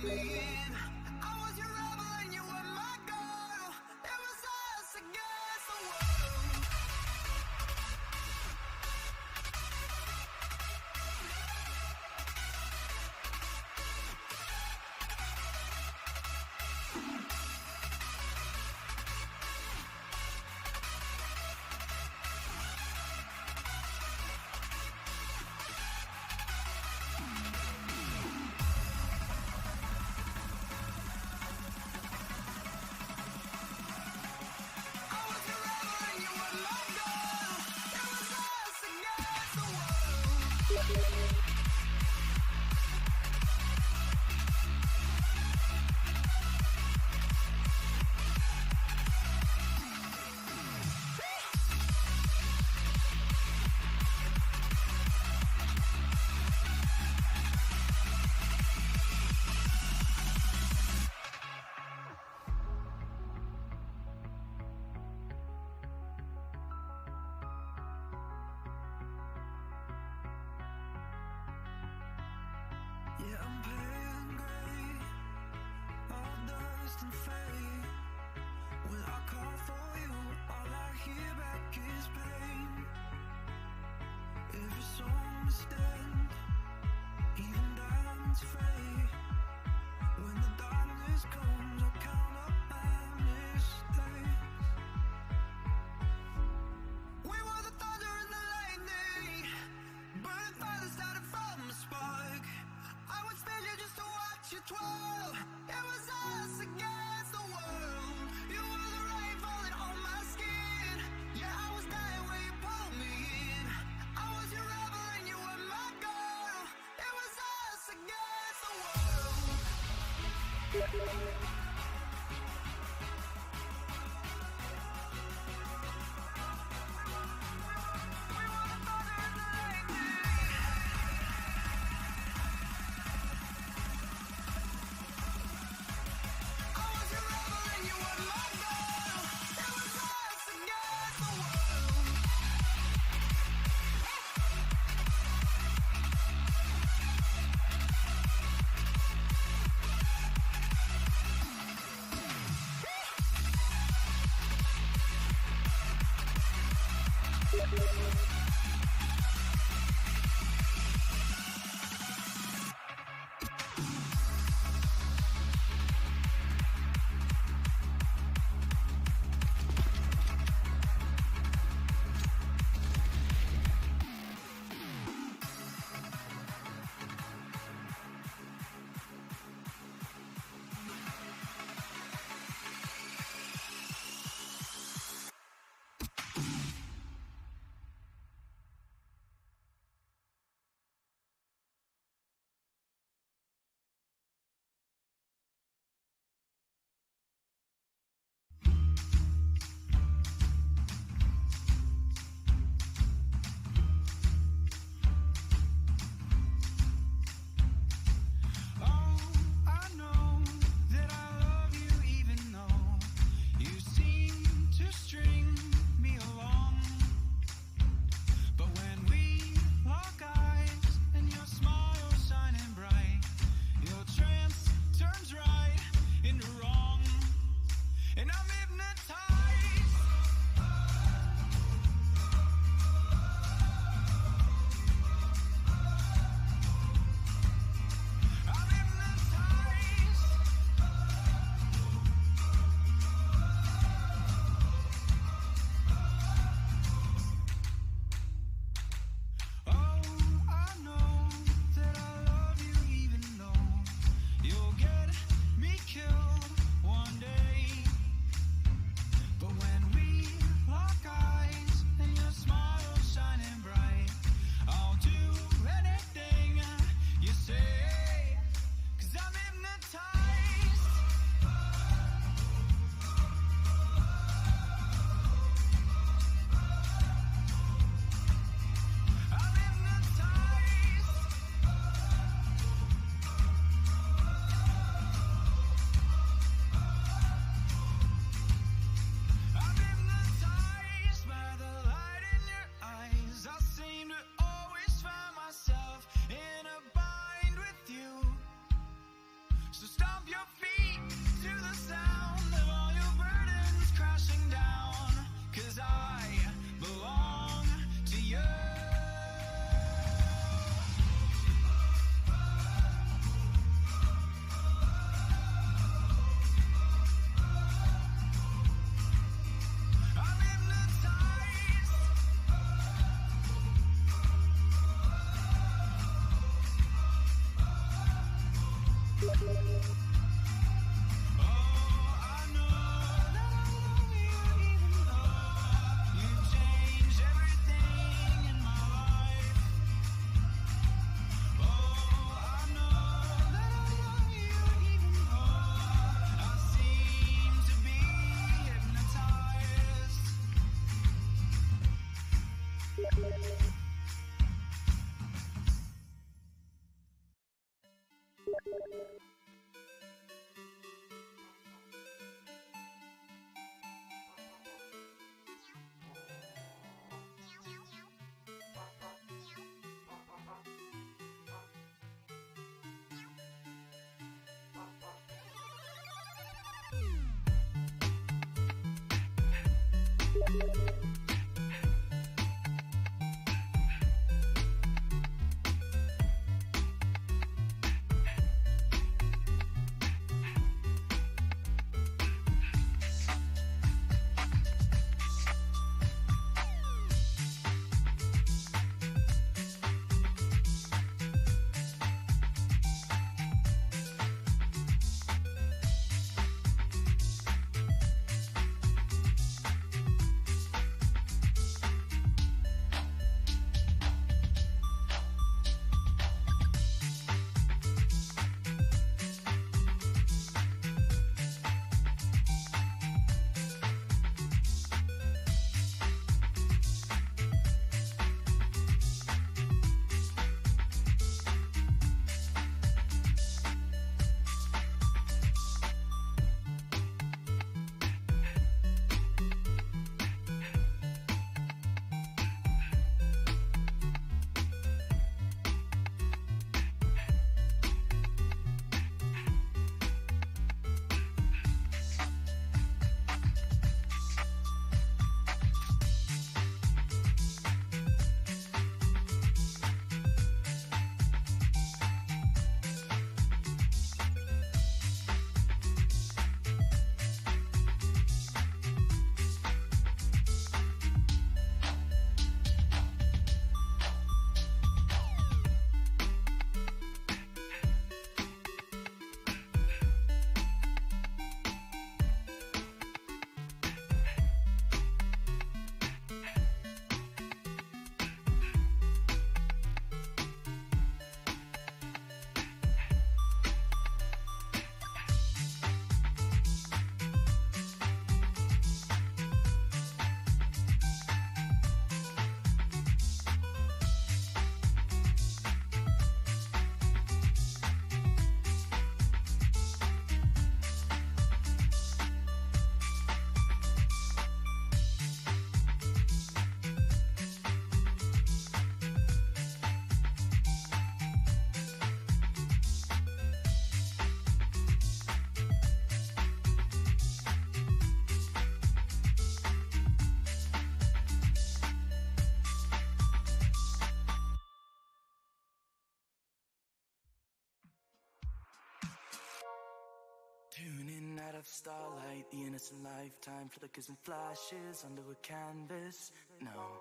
me in. I was your rebel and you were my girl. It was us against the world. Yeah, I'm pale gray, all dust and fade. When I call for you, all I hear back is pain. Every song must end, even diamonds fade. When the darkness comes, I count up my mistakes. We were the thunder and the lightning, burning fire that started from a spark. I would spend you just to watch you twirl. It was us against the world. You were the rain falling on my skin. Yeah, I was dying when you pulled me in. I was your rebel and you were my girl. It was us against the world. stomp your feet to the sound of all your burdens crashing down. 'Cause I belong to you. I'm hypnotized. Oh, I know that I love you even though you've changed everything in my life. Oh, I know that I love you even though I seem to be hypnotized. Tuning out of starlight, the innocent lifetime flickers and flashes under a canvas. No,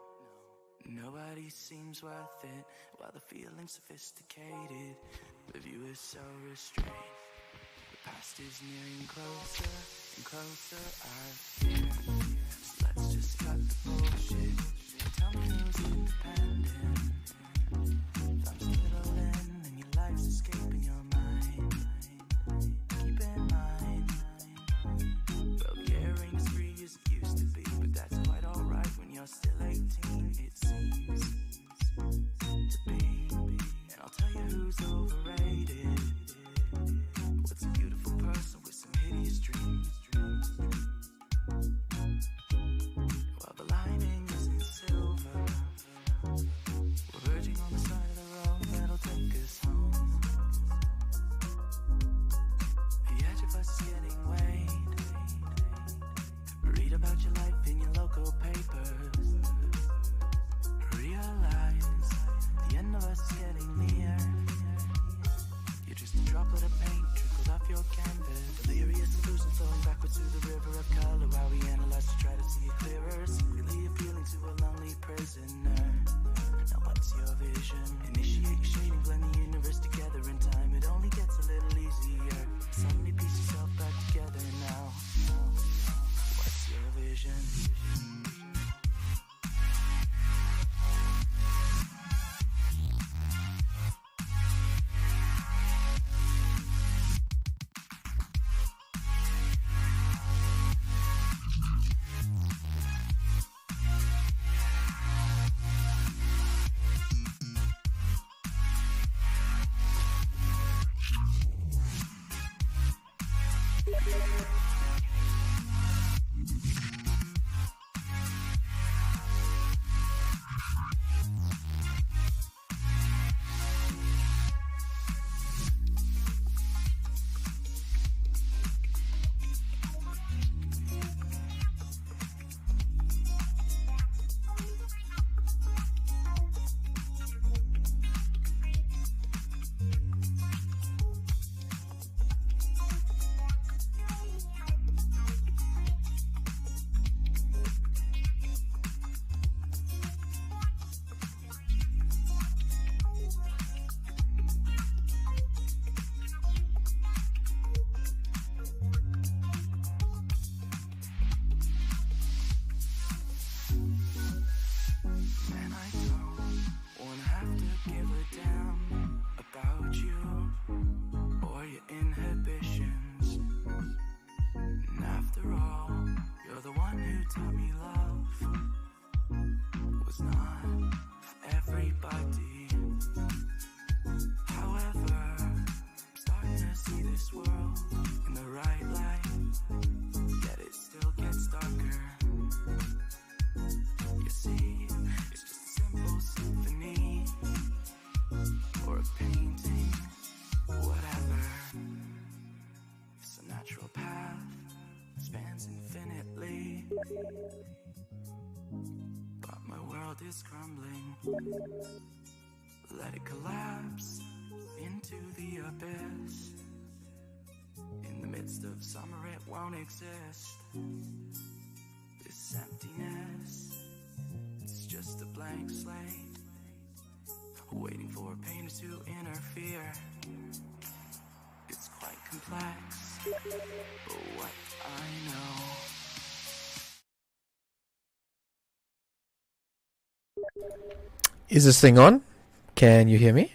nobody seems worth it, while the feeling's sophisticated. The view is so restrained. The past is nearing closer and closer, I fear. So let's just cut the bullshit. Tell me who's independent. Thumbs little in, and your life's escaping your mind. Keep in mind, well, the air ain't as free as it used to be, but that's quite alright when you're still 18, it seems to be. And I'll tell you who's overrated. What's a beautiful person with some hideous dreams? While the lining isn't silver, And I don't wanna have to give a damn about you or your inhibitions. And after all, you're the one who taught me love was not for everybody. However, I'm starting to see this world in the right light, yet it still gets darker. You see, it's just a simple symphony or a painting, whatever. It's a natural path, spans infinitely, but my world is crumbling. Let it collapse into the abyss. In the midst of summer it won't exist. This emptiness, it's just a blank slate, waiting for a painter to interfere. It's quite complex, but what I know. Is this thing on? Can you hear me?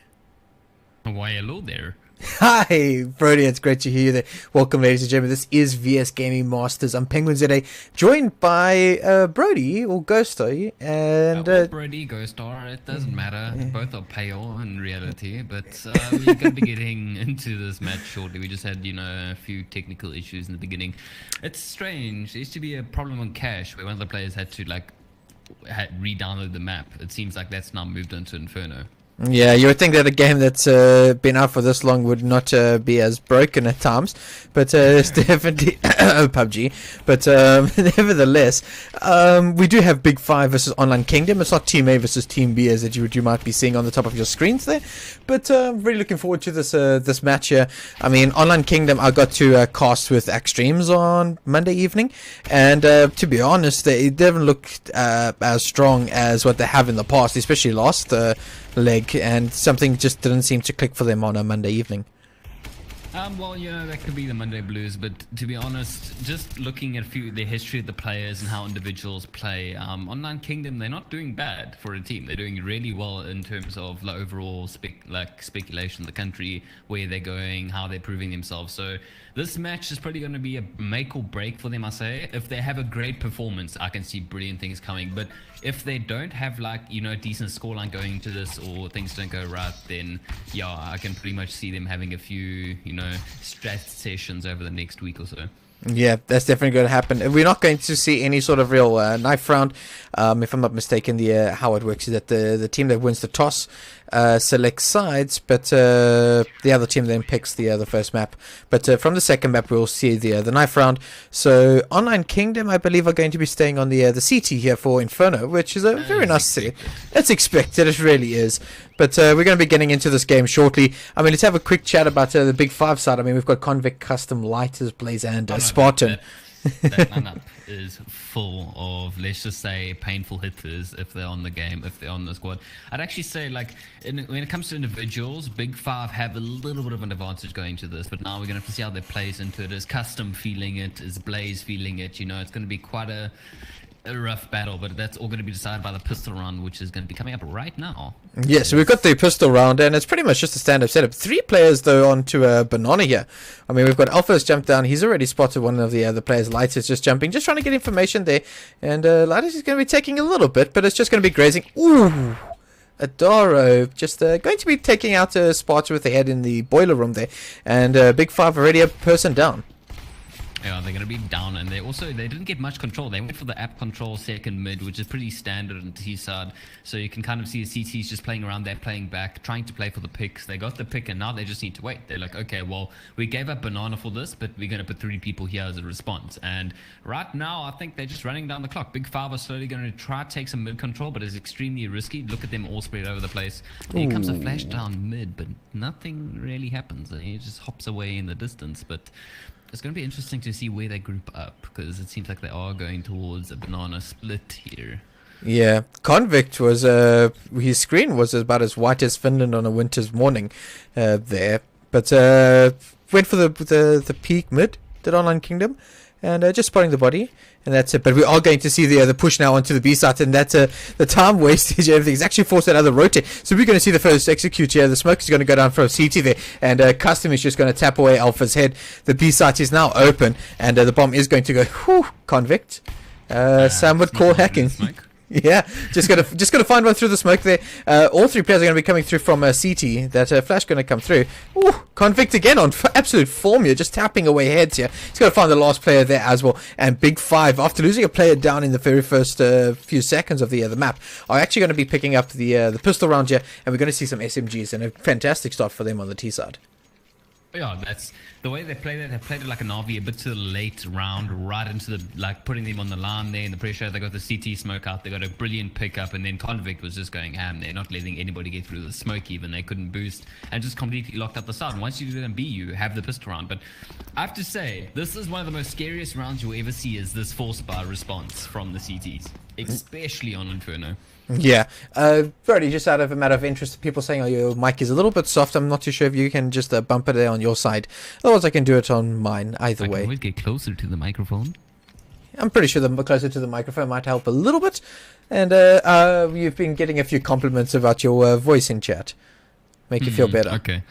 Why, hello there. Hi, Brody, it's great to hear you there. Welcome, ladies and gentlemen. This is VS Gaming Masters. I'm Penguin ZA, joined by Brody, or Ghosto, and... Brody, Ghostar, it doesn't matter. Both are pale in reality, but we're going to be getting into this match shortly. We just had, a few technical issues in the beginning. It's strange. There used to be a problem on Cash where one of the players had to, re-download the map. It seems like that's now moved into Inferno. Yeah, you would think that a game that's been out for this long would not be as broken at times, but it's definitely PUBG. But nevertheless, we do have Big 5 versus Online Kingdom. It's not Team A versus Team B as that you might be seeing on the top of your screens there. But really looking forward to this match here. I mean, Online Kingdom, I got to cast with Extremes on Monday evening, and to be honest, they didn't look as strong as what they have in the past, especially last leg, and something just didn't seem to click for them on a Monday evening. Well, that could be the Monday blues, but to be honest, just looking at the history of the players and how individuals play, Online Kingdom, they're not doing bad for a team. They're doing really well in terms of the overall speculation of the country, where they're going, how they're proving themselves. So this match is probably going to be a make or break for them, I say. If they have a great performance, I can see brilliant things coming. But if they don't have a decent scoreline going into this, or things don't go right, then yeah, I can pretty much see them having a few, strat sessions over the next week or so. Yeah, that's definitely going to happen. We're not going to see any sort of real knife round. If I'm not mistaken, how it works is that the team that wins the toss selects sides, but the other team then picks the first map. But from the second map, we'll see the knife round. So Online Kingdom, I believe, are going to be staying on the CT here for Inferno, which is a very nice set. It's expected, it really is. But we're going to be getting into this game shortly. I mean, let's have a quick chat about the Big 5 side. I mean, we've got Convict, Custom, Lighters, Blaze, and Spartan. That lineup is full of, let's just say, painful hitters if they're on the game, if they're on the squad. I'd actually say, when it comes to individuals, Big 5 have a little bit of an advantage going to this, but now we're going to have to see how they plays into it. Is Custom feeling it? Is Blaze feeling it? It's going to be quite a rough battle, but that's all going to be decided by the pistol round, which is going to be coming up right now. Yeah, so we've got the pistol round, and it's pretty much just a standard setup. 3 players, though, onto a Banana here. I mean, we've got Alpha's jumped down. He's already spotted one of the other players. Lighters just jumping, just trying to get information there. And Lighters is going to be taking a little bit, but it's just going to be grazing. Ooh! Adoro just going to be taking out a Sparta with the head in the boiler room there. And Big 5 already a person down. Yeah, they're going to be down, and they didn't get much control. They went for the app control second mid, which is pretty standard on T-side. So you can kind of see the CTs just playing around there, playing back, trying to play for the picks. They got the pick, and now they just need to wait. They're like, okay, well, we gave up banana for this, but we're going to put 3 people here as a response. And right now, I think they're just running down the clock. Big Five are slowly going to try to take some mid control, but it's extremely risky. Look at them all spread over the place. Here comes a flash down mid, but nothing really happens. He just hops away in the distance, but it's going to be interesting to see where they group up, because it seems like they are going towards a banana split here. Yeah, Convict was his screen was about as white as Finland on a winter's morning there, but went for the peak mid, did Online Kingdom, and just spotting the body, and that's it. But we are going to see the push now onto the B site, and that's the time wastage. Everything's actually forced that other rotate. So we're going to see the first execute here. The smoke is going to go down for a CT there, and Custom is just going to tap away Alpha's head. The B site is now open, and the bomb is going to go. Whew, Convict. Some would call hacking. Yeah, just gonna find one through the smoke there. All 3 players are going to be coming through from CT. That flash going to come through. Ooh, Convict again on absolute form here, just tapping away heads here. He's got to find the last player there as well. And Big Five, after losing a player down in the very first few seconds of the map, are actually going to be picking up the pistol round here, and we're going to see some SMGs, and a fantastic start for them on the T side. Yeah, that's the way they played it. They played it like an RV, a bit to the late round, right into putting them on the line there in the pressure. They got the CT smoke out. They got a brilliant pickup, and then Convict was just going ham. They're not letting anybody get through the smoke even. They couldn't boost and just completely locked up the side. And once you do them B, you have the pistol round. But I have to say, this is one of the most scariest rounds you'll ever see, is this force bar response from the CTs, especially on Inferno. Yeah, Brody, just out of a matter of interest, people saying, oh, your mic is a little bit soft. I'm not too sure if you can just bump it there on your side. Otherwise, I can do it on mine, either way. I can always get closer to the microphone. I'm pretty sure the closer to the microphone might help a little bit. And you've been getting a few compliments about your voice in chat. Make you feel better. Okay.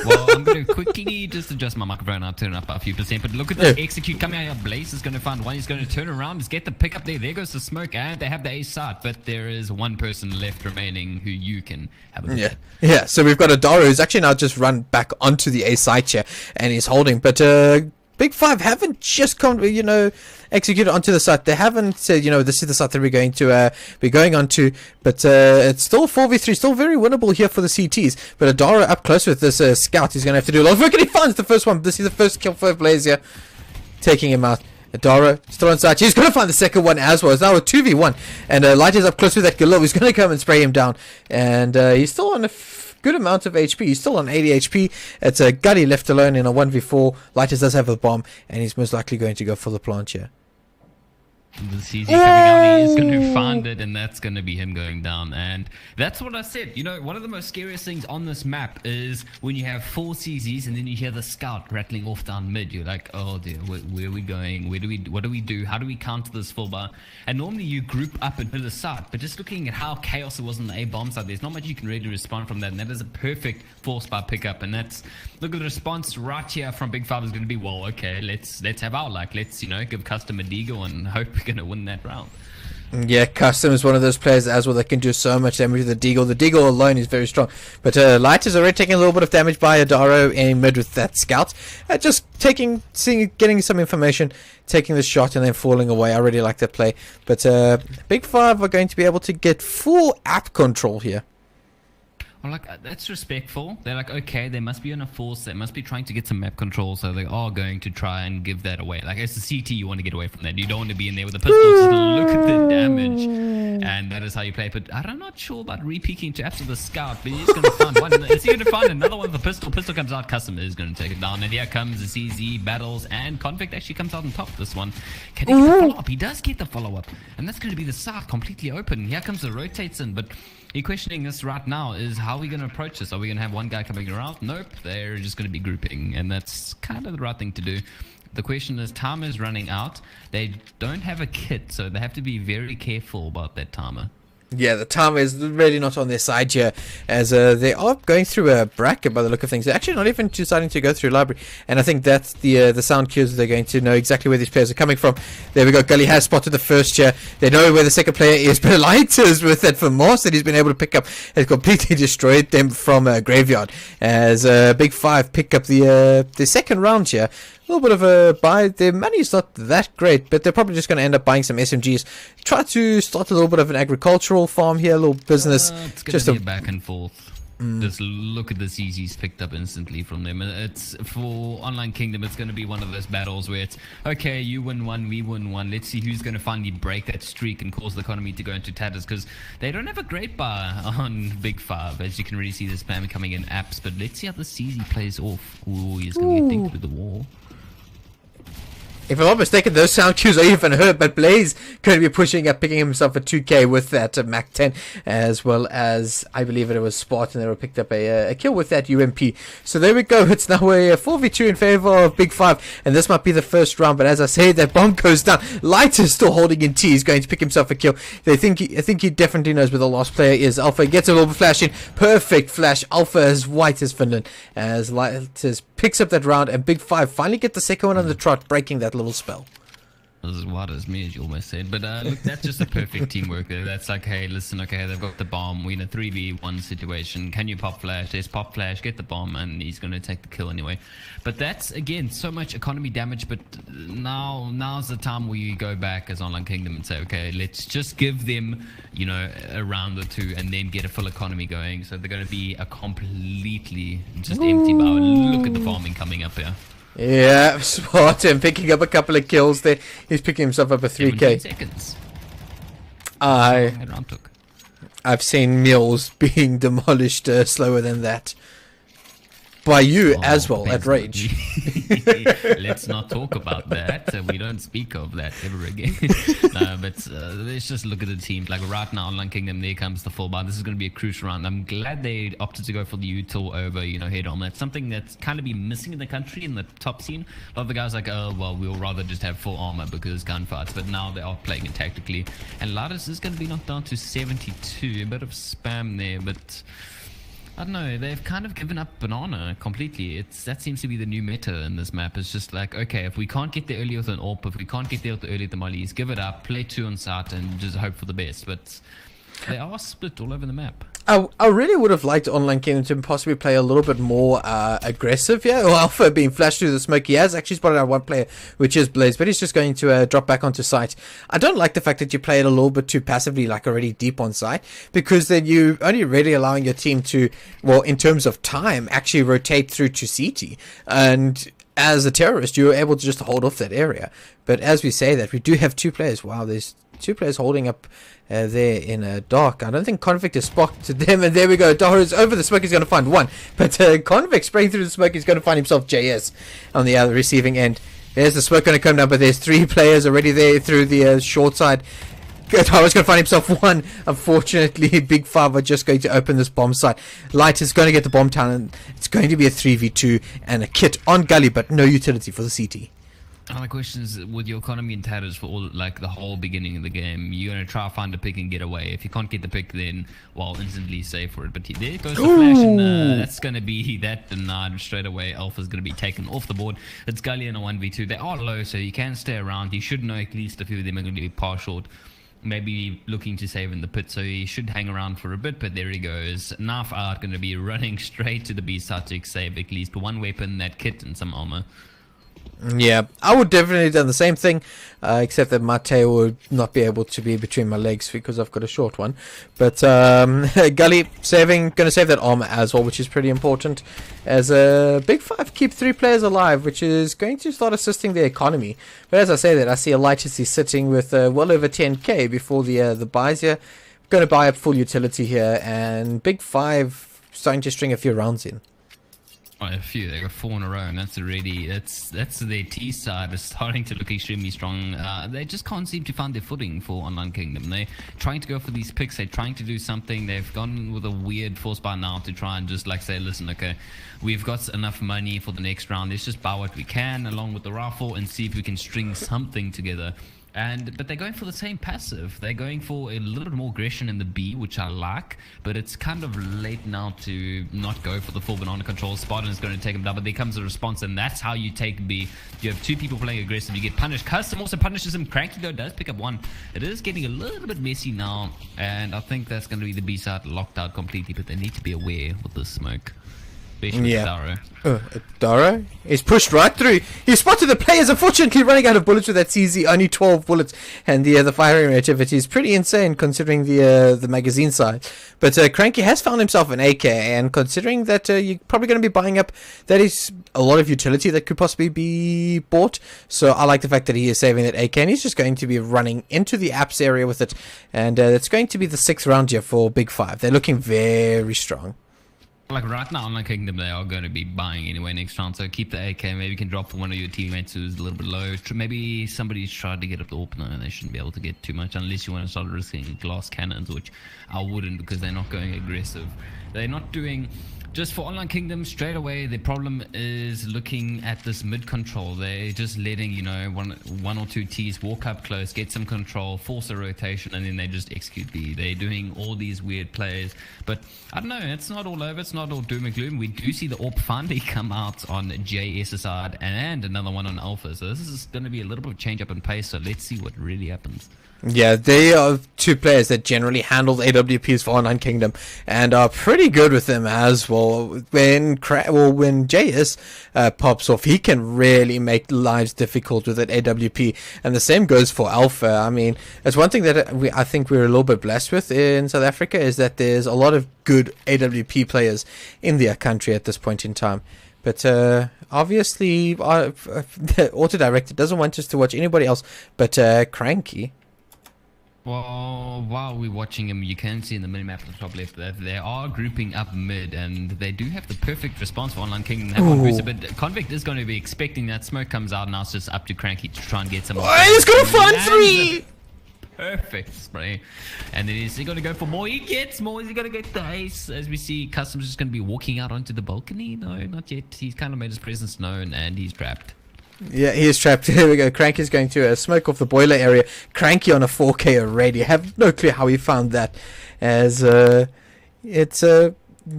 Well, I'm going to quickly just adjust my microphone. I'll turn it up by a few percent. But look at the execute coming out here. Blaze is going to find one. He's going to turn around. Just get the pick up there. There goes the smoke. And they have the A side. But there is one person left remaining who you can have a look at. Yeah. So we've got Adara who's actually now just run back onto the A site here. And he's holding. But Big Five haven't just come, executed onto the site. They haven't said, this is the site that we're going to be going onto. But it's still 4v3, still very winnable here for the CTs. But Adara up close with this scout. He's going to have to do a lot of work, and he finds the first one. This is the first kill for Blaze here, taking him out. Adara still on site. He's going to find the second one as well. It's now a 2v1. And Light is up close with that Galil. He's going to come and spray him down. And he's still on a good amount of HP. He's still on 80 HP. It's a Gutty left alone in a 1v4. Lighters does have a bomb, and he's most likely going to go for the plant here. The CZ coming out, he is going to find it, and that's going to be him going down. And that's what I said. One of the most scariest things on this map is when you have 4 CZs and then you hear the scout rattling off down mid. You're like, oh dear, where are we going? What do we do? How do we counter this full bar? And normally you group up and hit the side, but just looking at how chaos it was on the A bomb side, there's not much you can really respond from that. And that is a perfect force bar pickup. And look at the response right here from Big Five is going to be, well, okay, let's have our luck. Let's give Custom a deagle and hope we're going to win that round. Yeah, Custom is one of those players as well that can do so much damage with the Deagle. The Deagle alone is very strong. But Light is already taking a little bit of damage by Adaro in mid with that scout. Just getting some information, taking the shot and then falling away. I really like that play. But Big Five are going to be able to get full app control here. Well, that's respectful. They're like, okay, they must be on a force. They must be trying to get some map control, so they are going to try and give that away. Like, as a CT, you want to get away from that. You don't want to be in there with a pistol. Just look at the damage, and that is how you play. But I'm not sure about re-peeking to after the scout, but he's going to find one. Is he going to find another one with the pistol? Pistol comes out, Custom is going to take it down. And here comes the CZ, battles, and Convict actually comes out on top of this one. Can he get the follow-up? He does get the follow-up, and that's going to be the side completely open. Here comes the rotates in, but you're questioning this right now is how are we going to approach this? Are we going to have one guy coming around? Nope, they're just going to be grouping, and that's kind of the right thing to do. The question is, time is running out. They don't have a kit, so they have to be very careful about that timer. Yeah, the timer is really not on their side here, as they are going through a bracket by the look of things. They're actually not even deciding to go through library, and I think that's the sound cues. They're going to know exactly where these players are coming from. There we go. Gully has spotted the first here. They know where the second player is, but Lighters with that from Moss that he's been able to pick up has completely destroyed them from Graveyard, as Big Five pick up the second round here. little bit of a buy. Their money's not that great, but they're probably just going to end up buying some SMGs. Try to start a little bit of an agricultural farm here, a little business. It's going Just to be a back and forth. Just look at the CZs picked up instantly from them. It's for Online Kingdom. It's going to be one of those battles where it's okay, you win one, we win one. Let's see who's going to finally break that streak and cause the economy to go into tatters, because they don't have a great buy on Big Five, as you can really see the spam coming in apps. But let's see how the CZ plays off. Ooh, he's going to get dinked with the wall. If I'm not mistaken, those sound cues are even heard, but Blaze going to be pushing up, picking himself a 2k with that Mac 10, as well as, I believe it was Spartan that picked up a kill with that UMP. So there we go. It's now a 4v2 in favor of Big Five, and this might be the first round, but as I say, that bomb goes down. Light is still holding in T. He's going to pick himself a kill. I think he definitely knows where the last player is. Alpha gets a little flash in. Perfect flash. Alpha as white as Finland, as Light picks up that round, and Big Five finally get the second one on the trot, breaking that little spell. As white as me, as you almost said. But look, that's just a perfect teamwork there. That's like, hey, listen, okay, they've got the bomb. We're in a 3v1 situation. Can you pop flash? There's pop flash, get the bomb, and he's going to take the kill anyway. But that's, again, so much economy damage. But now's the time where you go back as Online Kingdom and say, okay, let's just give them, you know, a round or two and then get a full economy going. So they're going to be a completely just empty bow. Look at the farming coming up here. Yeah, Spartan picking up a couple of kills there. He's picking himself up a 3k. 17 seconds. That round took. I've seen mills being demolished slower than that. By you as well, at Rage. Let's not talk about that. We don't speak of that ever again. But let's just look at the teams. Like right now, Online Kingdom, there comes the full bar. This is going to be a crucial round. I'm glad they opted to go for the util over, you know, head on. That's something that's kind of been missing in the country, in the top scene. A lot of the guys are like, oh, well, we'll rather just have full armor because gunfights. But now they are playing it tactically. And Ladis is going to be knocked down to 72. A bit of spam there, but I don't know, they've kind of given up banana completely. That seems to be the new meta in this map. It's just like, okay, if we can't get there early with an AWP, if we can't get there early with the mollies, give it up, play 2 on site and just hope for the best. But they are split all over the map. I really would have liked Online Kingdom to possibly play a little bit more aggressive here. Well, Alpha being flashed through the smoke. He has actually spotted out one player, which is Blaze, but he's just going to drop back onto site. I don't like the fact that you play it a little bit too passively, like already deep on site, because then you only really allowing your team to, well, in terms of time, actually rotate through to CT. And as a terrorist, you're able to just hold off that area. But as we say that, we do have 2 players. Wow, there's 2 players holding up there in dark. I don't think Convict has spotted them, and there we go. Dara is over the smoke. He's going to find one, but Convict spraying through the smoke. He's going to find himself JS on the other receiving end. There's the smoke going to come down, but there's 3 players already there through the short side. Dara's going to find himself one. Unfortunately, Big Five are just going to open this bomb site. Light is going to get the bomb down, and it's going to be a 3v2 and a kit on Gully, but no utility for the CT. The question is, with your economy in tatters for all, like the whole beginning of the game, you're going to try to find a pick and get away. If you can't get the pick, then, well, instantly save for it. But there goes the flash, and that's going to be that denied straight away. Alpha's going to be taken off the board. It's Gully in a 1v2. They are low, so you can stay around. You should know at least a few of them are going to be par short. Maybe looking to save in the pit, so he should hang around for a bit, but there he goes. Naf out, going to be running straight to the B side to save at least one weapon, that kit, and some armor. Yeah, I would definitely have done the same thing, except that my tail would not be able to be between my legs because I've got a short one. But Gully going to save that armor as well, which is pretty important. As a Big Five keep 3 players alive, which is going to start assisting the economy. But as I say that, I see a Lighty sitting with well over 10k before the buys here. Going to buy up full utility here, and Big Five starting to string a few rounds in. A few. They got 4 in a row, and that's already that's their T side is starting to look extremely strong. They just can't seem to find their footing for Online Kingdom. They're trying to go for these picks. They're trying to do something. They've gone with a weird force buy now to try and just like say, listen, okay, we've got enough money for the next round. Let's just buy what we can along with the rifle and see if we can string something together. But they're going for the same passive. They're going for a little bit more aggression in the B, which I like, but it's kind of late now to not go for the full banana control. Spartan is going to take him down, but there comes a response, and that's how you take B. You have 2 people playing aggressive. You get punished. Custom also punishes him. Cranky, though, does pick up 1. It is getting a little bit messy now, and I think that's going to be the B side locked out completely, but they need to be aware with this smoke. especially Yeah. Daro. Daro is pushed right through. He spotted the players, unfortunately running out of bullets with that CZ, only 12 bullets, and the firing rate of it is pretty insane considering the magazine size. But Cranky has found himself an AK, and considering that you're probably going to be buying up, that is a lot of utility that could possibly be bought. So I like the fact that he is saving that AK, and he's just going to be running into the apps area with it, and it's going to be the 6th round here for Big Five. They're looking very strong. Like right now, Online Kingdom, they are going to be buying anyway next round. So keep the AK. Maybe you can drop for one of your teammates who's a little bit low. Maybe somebody's tried to get up the AWP. No, they shouldn't be able to get too much unless you want to start risking glass cannons, which I wouldn't because they're not going aggressive. They're not doing... Just for Online Kingdom, straight away, the problem is looking at this mid control. They're just letting, you know, one or two Ts walk up close, get some control, force a rotation, and then they just execute B. They're doing all these weird plays. But I don't know, it's not all over. It's not all doom and gloom. We do see the AWP finally come out on JS's side and another one on Alpha. So this is going to be a little bit of change up in pace. So let's see what really happens. Yeah, they are two players that generally handle the AWPs for Online Kingdom and are pretty good with them as well. When JS pops off, he can really make lives difficult with that AWP, and the same goes for Alpha. I mean, it's one thing that I think we're a little bit blessed with in South Africa is that there's a lot of good AWP players in their country at this point in time. But obviously, the auto director doesn't want us to watch anybody else but Cranky. Well, while we're watching him, you can see in the minimap at the top left that they are grouping up mid, and they do have the perfect response for Online Kingdom. That one booster, but Convict is going to be expecting that smoke comes out, and now it's just up to Cranky to try and get some. Oh, he's got a front three! Perfect spray. And then is he going to go for more? He gets more. Is he going to get the ace? As we see, Customs just going to be walking out onto the balcony. No, not yet. He's kind of made his presence known, and he's trapped. Yeah, he is trapped. Here we go. Cranky's going to smoke off the boiler area. Cranky on a 4K already. I have no clue how he found that. As it's a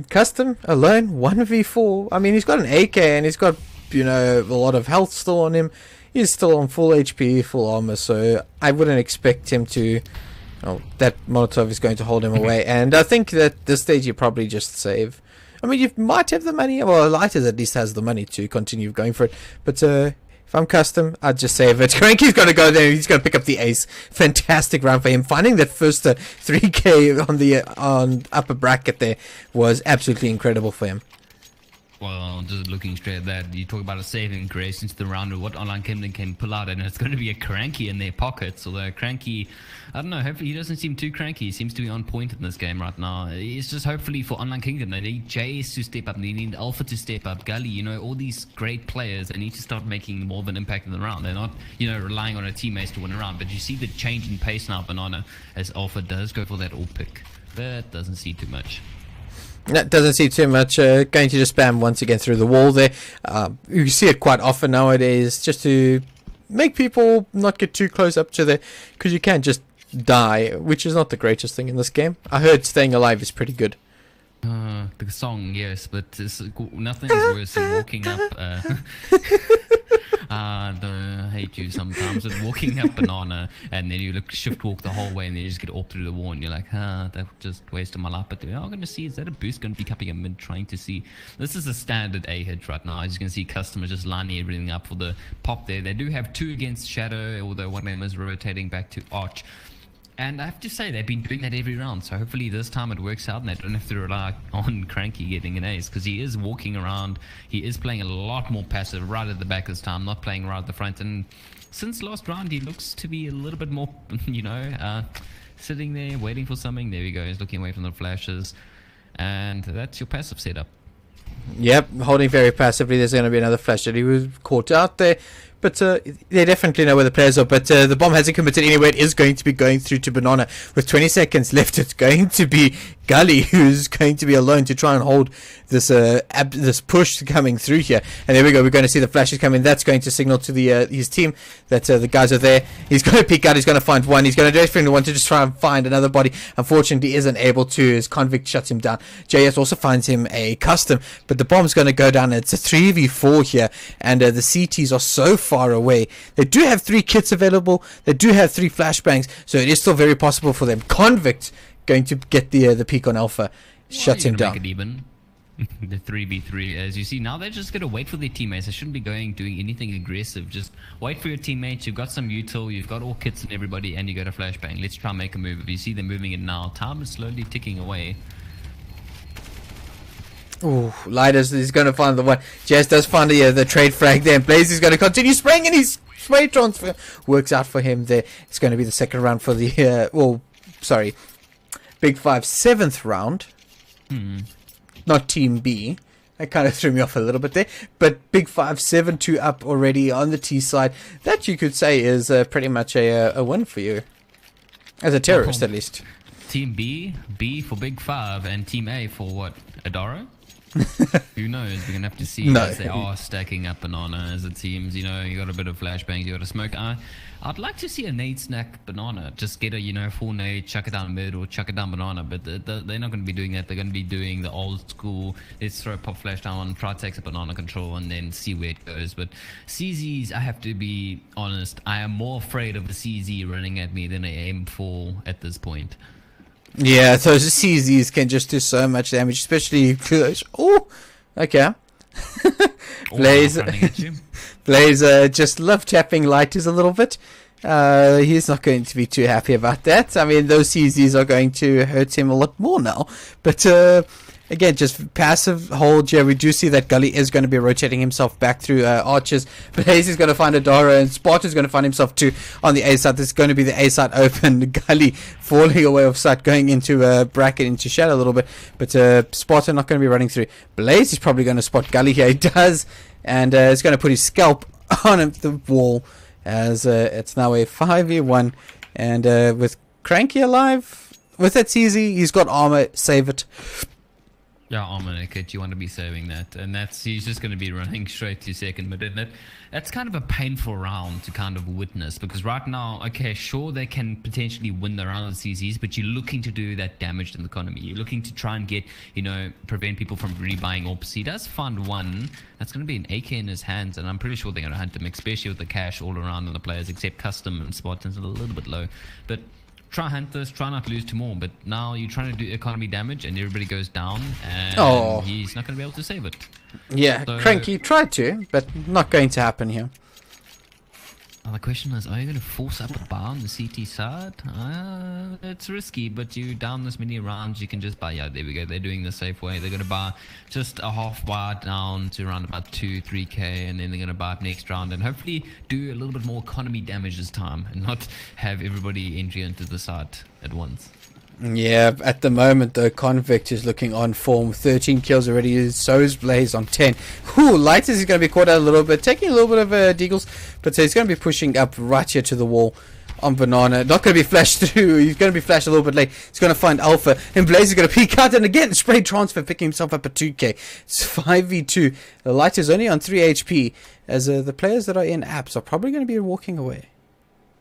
custom alone 1v4. I mean, he's got an AK and he's got, you know, a lot of health still on him. He's still on full HP, full armor. So I wouldn't expect him to. Oh, that Molotov is going to hold him away. And I think that this stage you probably just save. I mean, you might have the money. Well, Lighters at least has the money to continue going for it. But if I'm custom, I'd just save it. Cranky's going to go there. He's going to pick up the ace. Fantastic round for him. Finding that first 3K on upper bracket there was absolutely incredible for him. Well, just looking straight at that, you talk about a saving grace into the round of what Online Kingdom can pull out, and it's going to be a Cranky in their pockets. Although Cranky, I don't know, hopefully he doesn't seem too cranky. He seems to be on point in this game right now. It's just hopefully for Online Kingdom, they need JS to step up, they need Alpha to step up, Gully, you know, all these great players, they need to start making more of an impact in the round. They're not, you know, relying on a teammates to win a round, but you see the change in pace now, Banana, as Alpha does go for that all pick. But doesn't see too much. That doesn't see too much. Going to just spam once again through the wall there. You see it quite often nowadays, just to make people not get too close up to there, because you can just die, which is not the greatest thing in this game. I heard staying alive is pretty good. The song, yes, but nothing is worse than walking up. I hate you sometimes. With walking up Banana, and then you look shift walk the whole way, and then you just get all through the wall, and you're like, that just wasted my life. But I'm going to see, is that a boost going to be coming in mid, trying to see. This is a standard A hit right now. As you can see, customers just lining everything up for the pop there. They do have 2 against Shadow, although one of them is rotating back to Arch. And I have to say, they've been doing that every round. So hopefully this time it works out and they don't have to rely on Cranky getting an ace. Because he is walking around. He is playing a lot more passive right at the back this time. Not playing right at the front. And since last round, he looks to be a little bit more, you know, sitting there waiting for something. There we go. He's looking away from the flashes. And that's your passive setup. Yep, holding very passively. There's going to be another flash that he was caught out there. But they definitely know where the players are. But the bomb hasn't committed anyway. It is going to be going through to Banana. With 20 seconds left, it's going to be Gully who's going to be alone to try and hold this this push coming through here. And there we go. We're going to see the flashes coming. That's going to signal to the his team that the guys are there. He's going to peek out. He's going to find one. He's going to definitely want to just try and find another body. Unfortunately, isn't able to. His Convict shuts him down. JS also finds him a custom. But the bomb's going to go down. It's a 3v4 here. And the CTs are so far away. They do have 3 kits available. They do have 3 flashbangs. So it is still very possible for them. Convict going to get the peak on Alpha. Shuts him down. Make it even. The 3v3, as you see now, they're just gonna wait for their teammates. They shouldn't be doing anything aggressive. Just wait for your teammates. You've got some util, you've got all kits and everybody, and you got a flashbang. Let's try and make a move. If you see them moving it now, time is slowly ticking away. Ooh, Lighters is going to find the one. Jazz does find the trade frag there. And Blaze is going to continue spraying, and his spray transfer works out for him there. It's going to be the second round for the Big 5 7th round. Not Team B. That kind of threw me off a little bit there. But Big 5 7-2 up already on the T side. That you could say is pretty much a win for you. As a terrorist, at least. Team B for Big 5, and Team A for what? Adara? Who knows? We're gonna have to see as they are stacking up Banana as it seems. You know, you got a bit of flashbangs, you got a smoke. I'd like to see a nade snack Banana. Just get a full nade, chuck it down mid or chuck it down Banana. But they're not gonna be doing that. They're gonna be doing the old school. Let's throw a pop flash down, try to take a Banana control, and then see where it goes. But CZs, I have to be honest, I am more afraid of the CZ running at me than I am for at this point. Yeah, so the CZs can just do so much damage, especially close. Oh, okay. Blaze, Blaze just love tapping Lighters a little bit. He's not going to be too happy about that. I mean, those CZs are going to hurt him a lot more now. But again, just passive hold. Yeah, we do see that Gully is going to be rotating himself back through Archers. Blaze is going to find Adara, and Spartan's going to find himself too on the A side. This is going to be the A side open. Gully falling away off sight, going into bracket, into shadow a little bit. But Spartan not going to be running through. Blaze is probably going to spot Gully here. He does, and it's going to put his scalp on the wall as it's now a 5v1. And with Cranky alive, with that CZ, he's got armor. Save it. Yeah, armor kit, you want to be saving that. And he's just going to be running straight to second. But that's kind of a painful round to kind of witness. Because right now, okay, sure, they can potentially win the round of CZs, but you're looking to do that damage to the economy. You're looking to try and get, prevent people from rebuying AWPs. He does find one. That's going to be an AK in his hands, and I'm pretty sure they're going to hunt him, especially with the cash all around on the players, except Custom and Spartan's a little bit low. But try hunt this, try not to lose two more. But now you're trying to do economy damage, and everybody goes down, and he's not going to be able to save it. Yeah, so, Cranky tried to, but not going to happen here. The question is, are you going to force up a bar on the CT side? It's risky, but you down this many rounds, you can just buy. Yeah, there we go. They're doing the safe way. They're going to buy just a half bar down to around about 2-3k, and then they're going to buy up next round and hopefully do a little bit more economy damage this time and not have everybody entry into the side at once. Yeah, at the moment though, Convict is looking on form. 13 kills already. So is Blaze on 10. Ooh, Lighters is going to be caught out a little bit, taking a little bit of deagles, but so he's going to be pushing up right here to the wall on Banana. Not going to be flashed through. He's going to be flashed a little bit late. He's going to find Alpha, and Blaze is going to peek out, and again spray transfer, picking himself up at 2k. It's 5v2. The Lighters only on 3 HP, as the players that are in apps are probably going to be walking away.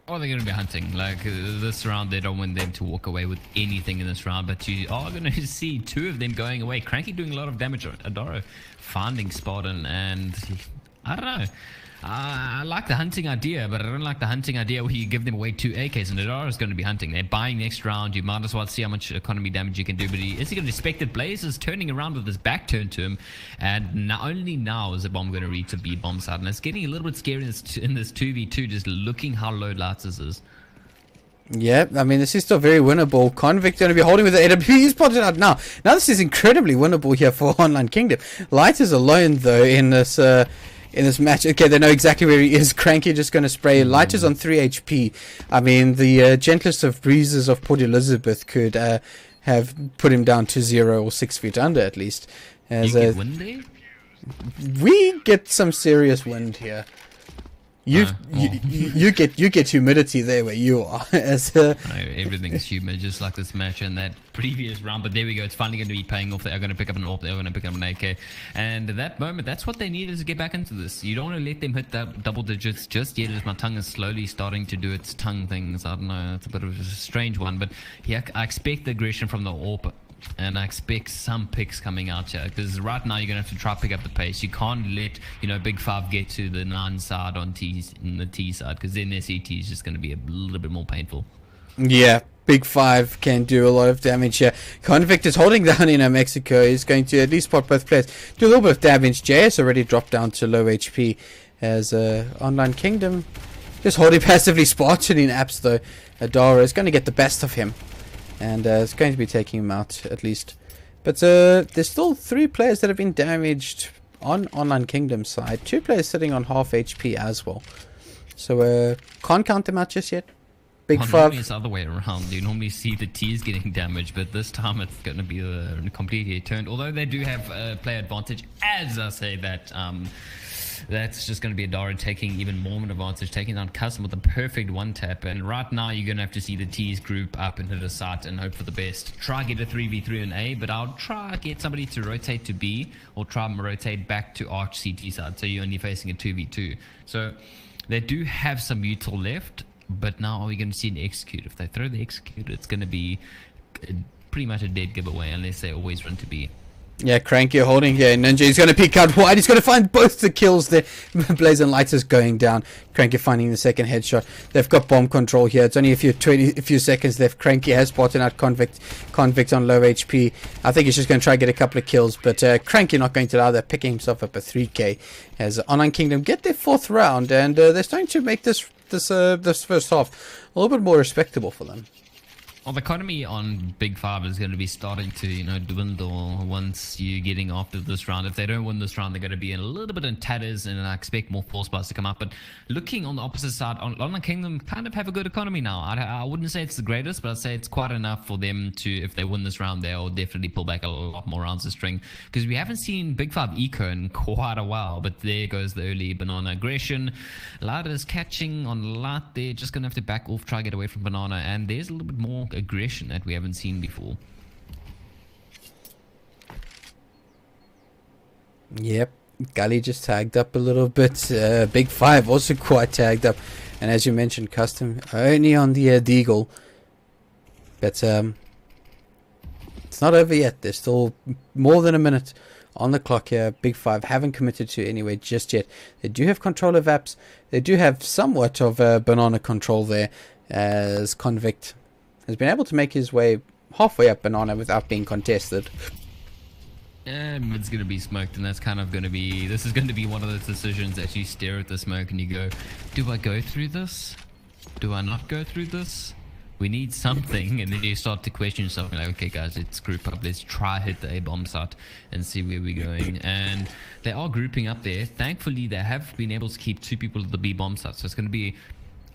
Or they're going to be hunting. Like this round, they don't want them to walk away with anything in this round, but you are going to see two of them going away. Cranky doing a lot of damage. Adara finding Spartan, and I don't know. I like the hunting idea, but I don't like the hunting idea where you give them away 2 AKs, and Adara is going to be hunting. They're buying next round. You might as well see how much economy damage you can do. But is he going to respect it? Blaze is turning around with his back turned to him, and only now is the bomb going to reach the B bomb side. And it's getting a little bit scary in this 2v2, just looking how low Lighters is. Yeah, I mean, this is still very winnable. Convict going to be holding with the AWP. He's spotted out now. Now this is incredibly winnable here for Online Kingdom. Lighters alone, though, in this match. Okay, they know exactly where he is. Cranky just going to spray. Lighters on 3 HP. I mean, the gentlest of breezes of Port Elizabeth could have put him down to 0 or 6 feet under, at least. As, you get wind there? We get some serious wind here. You get humidity there where you are. Everything's humid, just like this match and that previous round. But there we go. It's finally going to be paying off. They're going to pick up an AWP. They're going to pick up an AK. And at that moment, that's what they need, is to get back into this. You don't want to let them hit that double digits just yet, as my tongue is slowly starting to do its tongue things. I don't know. It's a bit of a strange one. But yeah, I expect the aggression from the AWP. And I expect some picks coming out here, because right now you're going to have to try to pick up the pace. You can't let, Big 5 get to the 9 side on T's in the T side, because then their CT is just going to be a little bit more painful. Yeah, Big Five can do a lot of damage here. Convict is holding down in Mexico. He's going to at least spot both players. Do a little bit of damage. JS already dropped down to low HP as Online Kingdom just holding passively. Spartan in apps though. Adara is going to get the best of him. And it's going to be taking him out at least. But there's still 3 players that have been damaged on Online Kingdom side. 2 players sitting on half HP as well. So can't count them out just yet. Big Five. Normally it's the other way around. You normally see the T's getting damaged, but this time it's going to be completely turned. Although they do have player advantage, as I say that. That's just going to be Adara taking even more of an advantage, taking down Custom with a perfect one tap. And right now, you're going to have to see the T's group up into the site and hope for the best. Try get a 3v3 in A, but I'll try get somebody to rotate to B or try and rotate back to Arch CT side. So you're only facing a 2v2. So they do have some util left, but now are we going to see an execute? If they throw the execute, it's going to be pretty much a dead giveaway unless they always run to B. Yeah, Cranky holding here. Ninja is going to peek out wide. He's going to find both the kills there. Blaze and Light is going down. Cranky finding the second headshot. They've got bomb control here. It's only a few seconds left. Cranky has spotted out Convict. Convict on low HP. I think he's just going to try and get a couple of kills. But Cranky not going to allow that. Picking himself up a 3k. As Online Kingdom get their 4th round. And they're starting to make this first half a little bit more respectable for them. Well, the economy on Big Five is going to be starting to, dwindle once you're getting after this round. If they don't win this round, they're going to be in a little bit in tatters, and I expect more force bars to come up. But looking on the opposite side, Online Kingdom kind of have a good economy now. I wouldn't say it's the greatest, but I'd say it's quite enough for them to, if they win this round, they'll definitely pull back a lot more rounds of string. Because we haven't seen Big Five eco in quite a while, but there goes the early Banana aggression. Light is catching on Light. They're just going to have to back off, try to get away from Banana, and there's a little bit more aggression that we haven't seen before. Yep, Gully just tagged up a little bit. Big Five also quite tagged up, and as you mentioned, Custom only on the Deagle. But it's not over yet. There's still more than a minute on the clock here. Big Five haven't committed to anyway just yet. They do have control of apps. They do have somewhat of Banana control there, as Convict has been able to make his way halfway up Banana without being contested. Mid's going to be smoked, and that's kind of going to be, this is going to be one of those decisions that you stare at the smoke and you go, do I go through this? Do I not go through this? We need something. And then you start to question yourself, like, okay guys, let's group up, let's try hit the A bomb site and see where we're going. And they are grouping up there. Thankfully they have been able to keep 2 people at the B bomb site, so it's going to be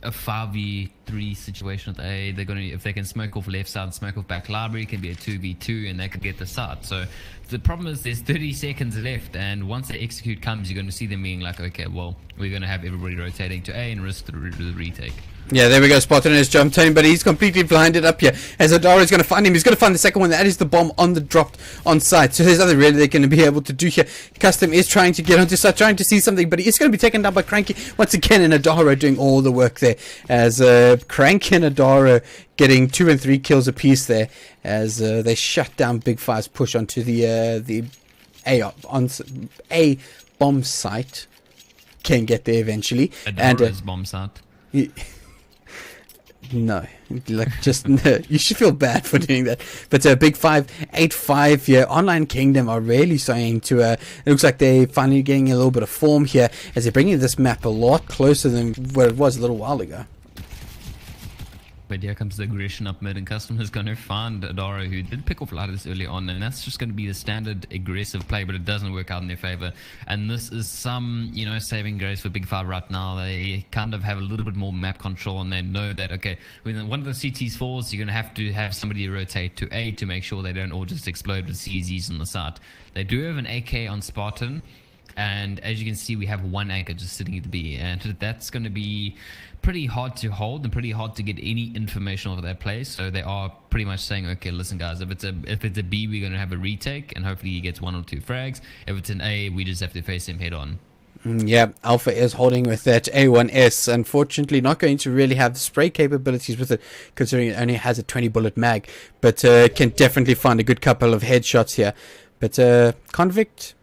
a 5v3 situation with A. They're going to, if they can smoke off left side, smoke off back library, it can be a 2v2 and they could get the site. So the problem is there's 30 seconds left, and once the execute comes, you're going to see them being like, okay, well, we're going to have everybody rotating to A and risk the retake. Yeah, there we go. Spartan has jumped in, but he's completely blinded up here. As Adara is going to find him, he's going to find the second one. That is the bomb on the dropped on site. So there's nothing really they're going to be able to do here. Custom is trying to get onto site, trying to see something, but he is going to be taken down by Cranky once again, and Adara doing all the work there. As Cranky and Adara getting 2 and 3 kills apiece there, as they shut down Big Five's push onto the A bomb site. Can get there eventually. Adara's bomb site. No, like just no. You should feel bad for doing that. But Big Five 8-5 here. Online Kingdom are really starting to. It looks like they're finally getting a little bit of form here as they're bringing this map a lot closer than where it was a little while ago. But here comes the aggression up mid, and Custom is going to find Adara, who did pick off Lattice early on, and that's just going to be the standard aggressive play, but it doesn't work out in their favor. And this is some, saving grace for Big Five right now. They kind of have a little bit more map control, and they know that, okay, when one of the CTs falls, you're going to have somebody rotate to A to make sure they don't all just explode with CZs on the side. They do have an AK on Spartan, and as you can see, we have 1 anchor just sitting at the B, and that's going to be pretty hard to hold and pretty hard to get any information over that place. So they are pretty much saying, okay, listen guys, if it's a B, we're going to have a retake, and hopefully he gets 1 or 2 frags. If it's an A, we just have to face him head on. Yeah, Alpha is holding with that A1S. Unfortunately, not going to really have the spray capabilities with it, considering it only has a 20 bullet mag, but can definitely find a good couple of headshots here. But Convict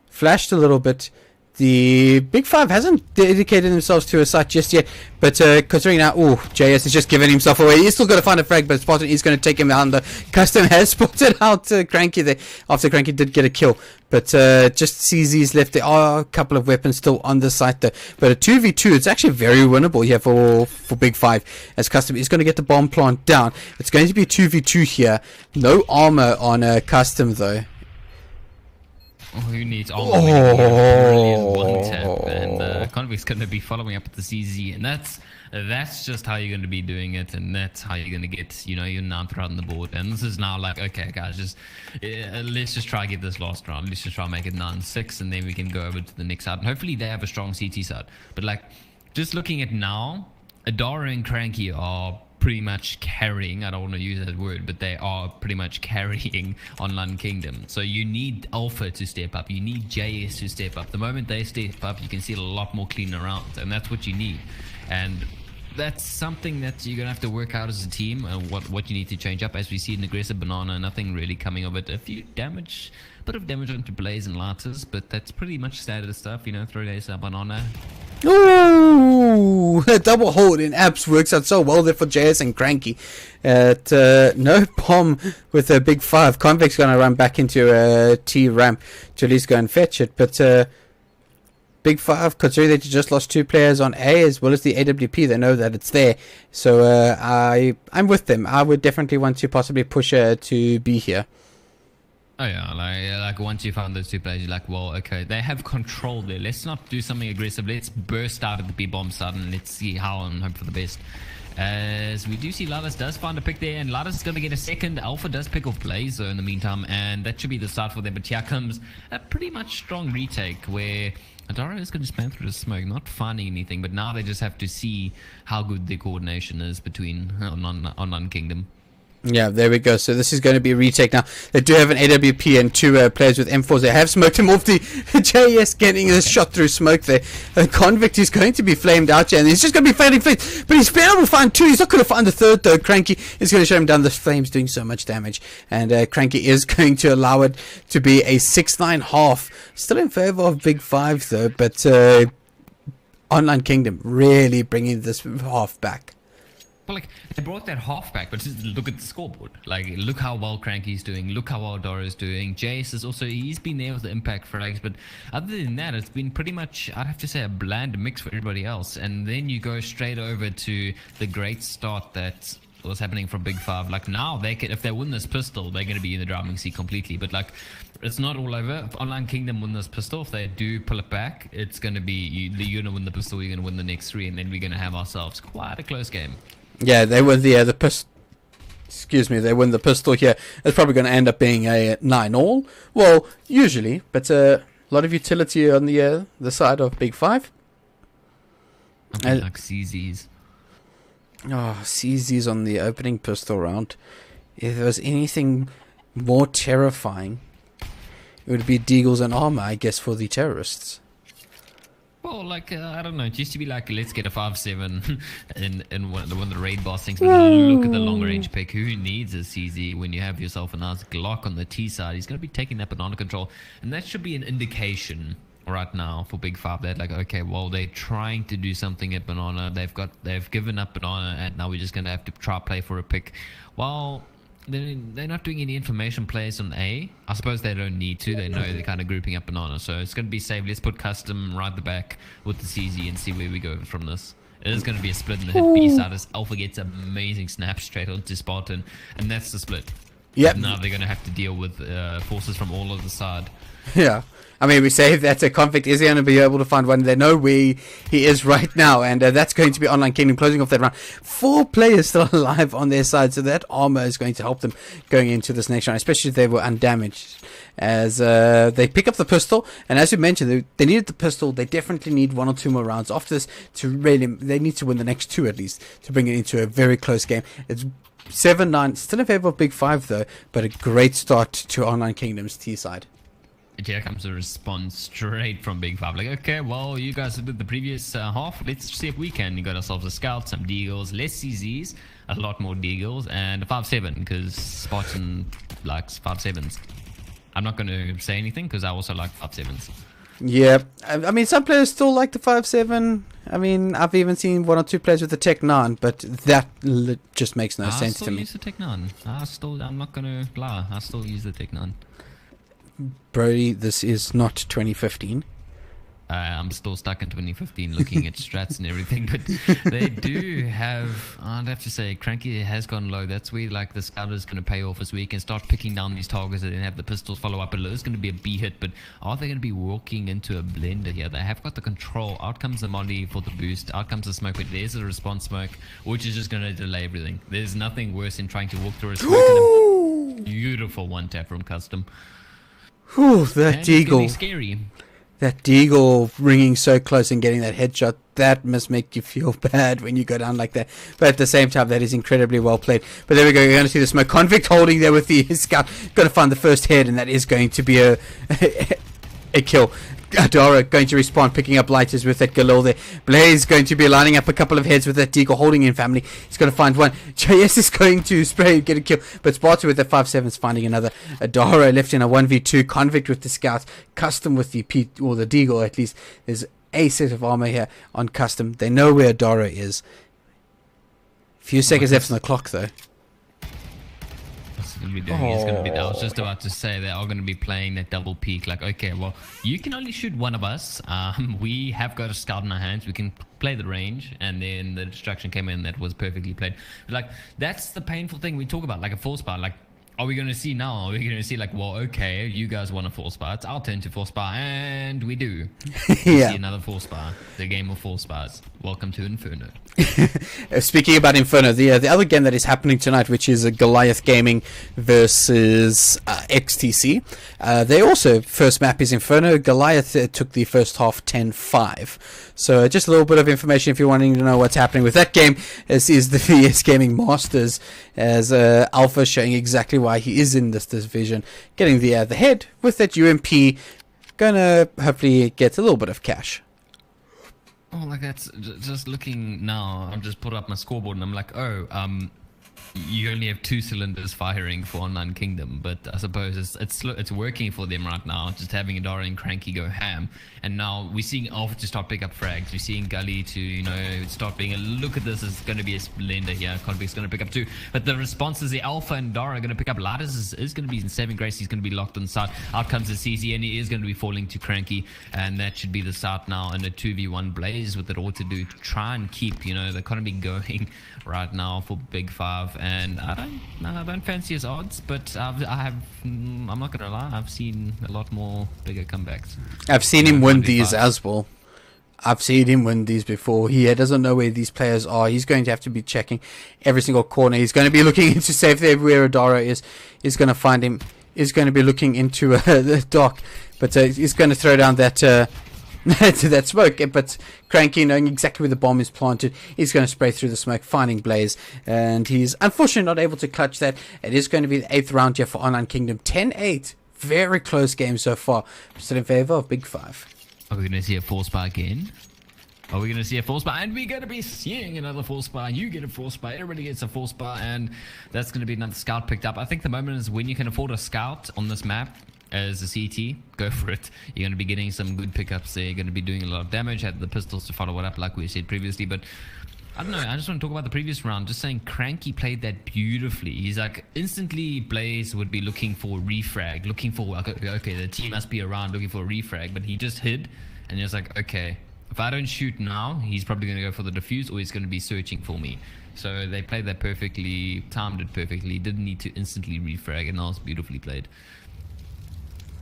flashed a little bit, The Big Five hasn't dedicated themselves to a site just yet, but considering now, JS has just given himself away. He's still got to find a frag, but Spartan is going to take him down. The Custom has spotted out Cranky there after Cranky did get a kill. But just CZ's left. There are a couple of weapons still on the site though. But a 2v2, it's actually very winnable here for Big Five. As Custom is going to get the bomb plant down. It's going to be a 2v2 here. No armor on Custom though. Oh, who needs armor? Brilliant one tap, and Convict's going to be following up with the CZ, and that's just how you're going to be doing it, and that's how you're going to get, your 9th round on the board. And this is now like, okay, guys, let's just try to get this last round. Let's just try to make it 9-6, and then we can go over to the next side. And hopefully they have a strong CT side. But like, just looking at now, Adara and Cranky are pretty much carrying, I don't want to use that word, but they are pretty much carrying Online Kingdom. So you need Alpha to step up, you need JS to step up. The moment they step up, you can see a lot more clean around, and that's what you need. And that's something that you're gonna have to work out as a team, and what you need to change up. As we see an aggressive Banana, nothing really coming of it. A bit of damage onto Blaze and Lattes, but that's pretty much standard stuff, throw days a Banana. Ooh, a double hold in Apps works out so well there for JS and Cranky. No bomb with a Big Five. Convict's going to run back into a T ramp to at least go and fetch it. But Big Five, considering that you just lost 2 players on A as well as the AWP, they know that it's there. So I'm with them. I would definitely want to possibly push to B here. Oh yeah, like once you found those 2 players, you're like, well, okay, they have control there. Let's not do something aggressive. Let's burst out of the B-bomb side and let's see how and hope for the best. As we do see Ladas does find a pick there, and Ladas is going to get a second. Alpha does pick off Blaze in the meantime, and that should be the start for them. But here comes a pretty much strong retake where Adara is going to spam through the smoke, not finding anything, but now they just have to see how good the coordination is between Online Kingdom. Yeah, there we go. So this is going to be a retake now. They do have an AWP and 2 players with M4s. They have smoked him off. The JS getting a shot through smoke there. Convict is going to be flamed out here, and he's just going to be fading flames. But he's been able to find 2. He's not going to find the 3rd though. Cranky is going to show him down. The flames doing so much damage, and Cranky is going to allow it to be a 6-9 half. Still in favor of Big Five though, but Online Kingdom really bringing this half back. But like, they brought that half back, but just look at the scoreboard. Like, look how well Cranky's doing, look how well Dora's doing. Jace is also, he's been there with the impact frags, but other than that, it's been pretty much, I'd have to say, a bland mix for everybody else. And then you go straight over to the great start that was happening from Big Five. Like, now, they can, if they win this pistol, they're going to be in the driving seat completely. But like, it's not all over. If Online Kingdom win this pistol, if they do pull it back, it's going to be, you're going to win the pistol, you're going to win the next 3, and then we're going to have ourselves quite a close game. Yeah, they win the pistol. Excuse me, they win the pistol here. It's probably going to end up being a 9-all. Well, usually, but a lot of utility on the side of Big Five. Okay, like CZs. Oh, CZs on the opening pistol round. If there was anything more terrifying, it would be Deagles and armor, I guess, for the terrorists. Well, like, I don't know, it used to be like, let's get a 5-7 in one of the raid boss things, but look at the long range pick. Who needs a CZ when you have yourself a nice Glock on the T side? He's going to be taking that banana control, and that should be an indication right now for Big Five that, like, okay, well, they're trying to do something at banana. They've given up banana, and now we're just going to have to try play for a pick. Well, they're not doing any information plays on A. I suppose they don't need to. They know they're kind of grouping up banana, so it's going to be safe. Let's put Custom right at the back with the CZ and see where we go from this. It is going to be a split in the hit B side as Alpha gets amazing snap straight onto Spartan, and that's the split. Yep. Now they're going to have to deal with forces from all of the side. Yeah. I mean, we say that a Convict is going to be able to find one. They know where he is right now, and that's going to be Online Kingdom closing off that round. 4 players still alive on their side, so that armor is going to help them going into this next round, especially if they were undamaged. As they pick up the pistol, and as you mentioned, they needed the pistol. They definitely need 1 or 2 more rounds after this to really. They need to win the next 2 at least to bring it into a very close game. It's 7-9, still in favor of Big Five though, but a great start to Online Kingdom's T side. Here comes a response straight from Big Five. Like, okay, well, you guys did the previous half. Let's see if we can. You got ourselves a scout, some deagles, less CZs, a lot more deagles, and a 5-7 because Spartan likes 5-7s. I'm not going to say anything because I also like 5-7s. Yeah, I mean, some players still like the 5.7. I mean, I've even seen 1 or 2 players with the Tech 9, but that just makes no sense to I still me. use the Tech 9. I'm not gonna lie. I still use the Tech 9. Brody, this is not 2015. I'm still stuck in 2015 looking at strats and everything, but they do have, I'd have to say, Cranky has gone low. That's where like the scout is going to pay off this week and start picking down these targets and then have the pistols follow up. It's going to be a B hit, but are they going to be walking into a blender here? They have got the control. Out comes the molly for the boost. Out comes the smoke, but there's a response smoke, which is just going to delay everything. There's nothing worse than trying to walk through a smoke and a beautiful one tap from Custom. Whew, that And it's getting Deagle. scary. That Deagle ringing so close and getting that headshot, that must make you feel bad when you go down like that. But at the same time, that is incredibly well played. But there we go, you're going to see the smoke. Convict holding there with the scout. Got to find the first head, and that is going to be a kill. Adara going to respawn, picking up lighters with that Galil there. Blaze going to be lining up a couple of heads with that Deagle holding in family. He's going to find one. JS is going to spray and get a kill. But Sparta with the 5.7 is finding another. Adara left in a 1v2. Convict with the scouts. Custom with the or the Deagle at least. There's a set of armor here on Custom. They know where Adara is. Few seconds left on the clock though. What's he gonna be doing? He's gonna be. I was just about to say they are gonna be playing that double peak. Like, okay, well, you can only shoot one of us. We have got a scout in our hands. We can play the range, and then the distraction came in. That was perfectly played. Like, that's the painful thing we talk about. Like a full spot. Like, are we going to see now? Are we going to see like, well, okay, you guys want a 4 spar. It's our turn to 4 spar, and we do. We Yeah. see another 4 spar. The game of 4 spars. Welcome to Inferno. Speaking about Inferno, the other game that is happening tonight, which is Goliath Gaming versus XTC. They also, first map is Inferno. Goliath took the first half 10-5. So just a little bit of information if you're wanting to know what's happening with that game. This is the VS Gaming Masters, as Alpha showing exactly why he is in this division. Getting the head with that UMP. Gonna hopefully get a little bit of cash. Oh, like that's just looking now. I've just put up my scoreboard and I'm like, oh, you only have 2 cylinders firing for Online Kingdom, but I suppose it's working for them right now. Just having Adara and Cranky go ham, and now we're seeing Alpha to start pick up frags. We're seeing Gully to start being a look at this. It's going to be a blender here. Convict's going to pick up 2, but the response is the Alpha and Dara are going to pick up. Ladders is going to be in 7 Grace. He's going to be locked inside. Out comes the CZ, and he is going to be falling to Cranky, and that should be the start now. And a 2v1 Blaze with it all to do to try and keep the economy going right now for Big 5. And I don't fancy his odds, but I'm not gonna lie, I've seen a lot more bigger comebacks. I've seen him win these as well. I've seen him win these before. He doesn't know where these players are. He's going to have to be checking every single corner. He's going to be looking into safe there where Adara is. He's going to find him. He's going to be looking into the dock, but he's going to throw down that to that smoke. But Cranky, knowing exactly where the bomb is planted, he's going to spray through the smoke, finding Blaze, and he's unfortunately not able to clutch that. It is going to be the 8th round here for Online Kingdom. 10-8, very close game so far. Still in favor of Big 5. Are we going to see a 4 spar again? Are we going to see a 4 spar? And we're going to be seeing another 4 spar. You get a 4 spar. Everybody gets a 4 spar. And that's going to be another scout picked up. I think the moment is when you can afford a scout on this map as a CT, go for it. You're going to be getting some good pickups there. You're going to be doing a lot of damage. Had the pistols to follow it up like we said previously. But I don't know. I just want to talk about the previous round. Just saying Cranky played that beautifully. He's like, instantly Blaze would be looking for refrag. Looking for, okay, the team must be around looking for a refrag. But he just hid. And he was like, okay, if I don't shoot now, he's probably going to go for the defuse, or he's going to be searching for me. So they played that perfectly, timed it perfectly, didn't need to instantly refrag, and that was beautifully played.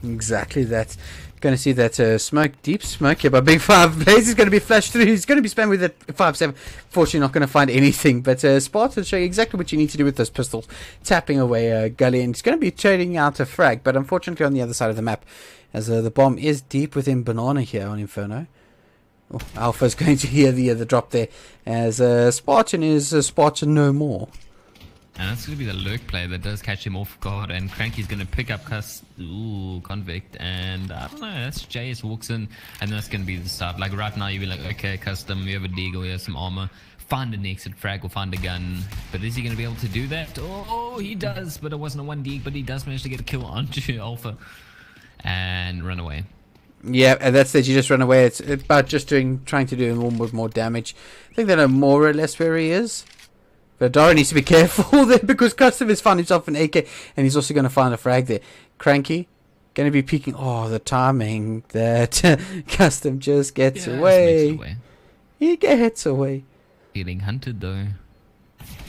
Exactly that. Going to see that smoke, deep smoke here by Big 5. Blaze is going to be flashed through. He's going to be spammed with that 5.7. Fortunately, not going to find anything. But Sparta will show you exactly what you need to do with those pistols. Tapping away Gully, and he's going to be trading out a frag. But unfortunately, on the other side of the map, as the bomb is deep within Banana here on Inferno. Oh, Alpha's going to hear the drop there, as Spartan is Spartan no more. And that's going to be the lurk play that does catch him off guard, and Cranky's going to pick up Convict, and I don't know, that's JS walks in, and that's going to be the start. Like right now, you'll be like, okay, Custom, you have a Deagle, you have some armor, find an exit frag or find a gun, but is he going to be able to do that? Oh, he does, but it wasn't a 1 Deagle, but he does manage to get a kill onto Alpha and run away. Yeah, and that's that. You just run away. It's about just trying to do more damage. I think they know more or less where he is. But Dara needs to be careful there because Custom has found himself an AK and he's also going to find a frag there. Cranky going to be peeking. Oh, the timing that Custom just gets away. He gets away. Getting hunted though.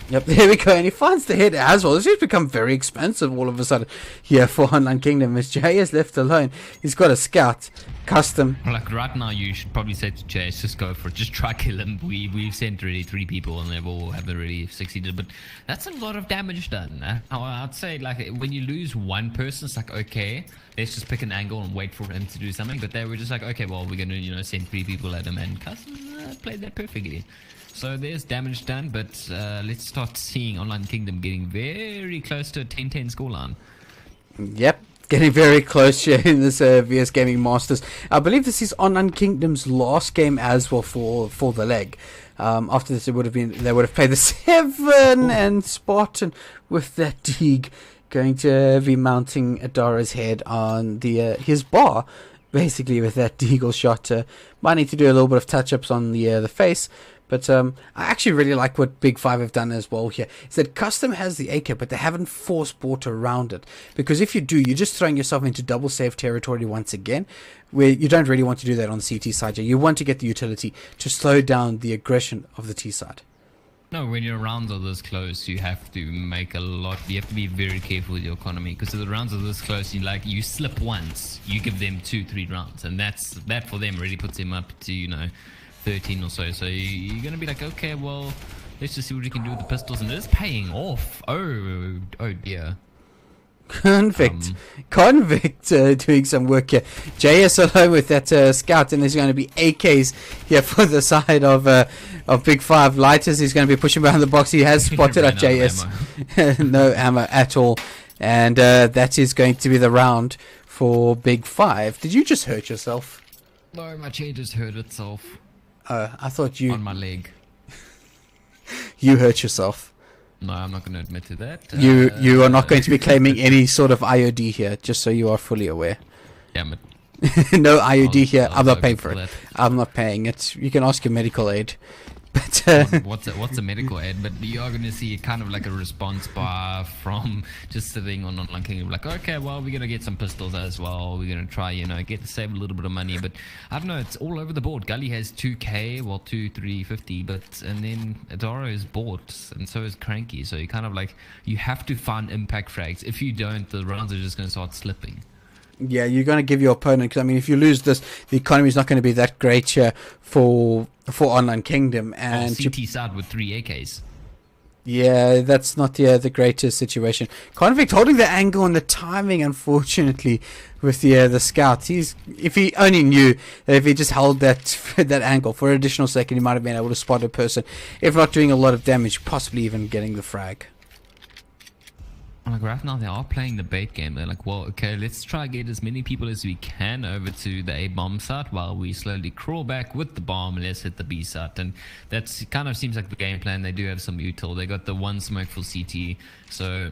Yep, there we go. And he finds the head as well. This has become very expensive all of a sudden here for Online Kingdom. As Jay is left alone, he's got a scout. Custom. Like right now, you should probably say to Jay, just go for it. Just try kill him. We've sent already 3 people and they've all haven't really succeeded. But that's a lot of damage done. I'd say like when you lose one person, it's like, okay, let's just pick an angle and wait for him to do something. But they were just like, okay, well, we're going to, send 3 people at him. And Custom played that perfectly. So there's damage done, but let's start seeing Online Kingdom getting very close to a 10-10 scoreline. Yep, getting very close here in this VS Gaming Masters. I believe this is Online Kingdom's last game as well for the leg. After this, they would have played the 7 and Spartan with that Deeg going to be mounting Adara's head on the his bar, basically with that Deagle shot. Might need to do a little bit of touch-ups on the face. But I actually really like what Big 5 have done as well here. Is that Custom has the AK, but they haven't force bought around it. Because if you do, you're just throwing yourself into double save territory once again, where you don't really want to do that on CT side. You want to get the utility to slow down the aggression of the T side. No, when your rounds are this close, you have to make a lot. You have to be very careful with your economy because if the rounds are this close, you slip once, you give them 2-3 rounds, and that for them really puts them up to 13 or so. So you're gonna be like, okay, well, let's just see what we can do with the pistols, and it is paying off. Oh dear. Convict doing some work here. JS alone with that scout, and there's going to be AKs here for the side of Big 5. Lighters, he's going to be pushing behind the box. He has spotted at JS. No ammo at all, and that is going to be the round for Big 5. Did you just hurt yourself? No, my chair just hurt itself. I thought you... On my leg. You hurt yourself. No, I'm not going to admit to that. You are not going to be claiming any sort of IOD here, just so you are fully aware. Damn it. No IOD here. I'm not paying for it. that. I'm not paying it. You can ask your medical aid. But What's a medical aid? But you are going to see kind of like a response bar from just sitting on Online Kingdom, like, okay, well, we're going to get some pistols as well. We're going to try, save a little bit of money. But I don't know, it's all over the board. Gully has 2K, well, 350, and then Adara is bought, and so is Cranky. So you kind of you have to find impact frags. If you don't, the rounds are just going to start slipping. yeah, you're going to give your opponent, because I mean, if you lose this, the economy is not going to be that great here for Online Kingdom. And CT side with 3 AKs. Yeah, that's not the greatest situation. Convict holding the angle and the timing, unfortunately, with the scout. If he only knew that if he just held that angle for an additional second, he might have been able to spot a person. If not doing a lot of damage, possibly even getting the frag. Like right now, they are playing the bait game. They're like, well, okay, let's try get as many people as we can over to the A bomb site while we slowly crawl back with the bomb and let's hit the B site. And that's kind of seems like the game plan. They do have some util. They got the 1 smoke for CT, so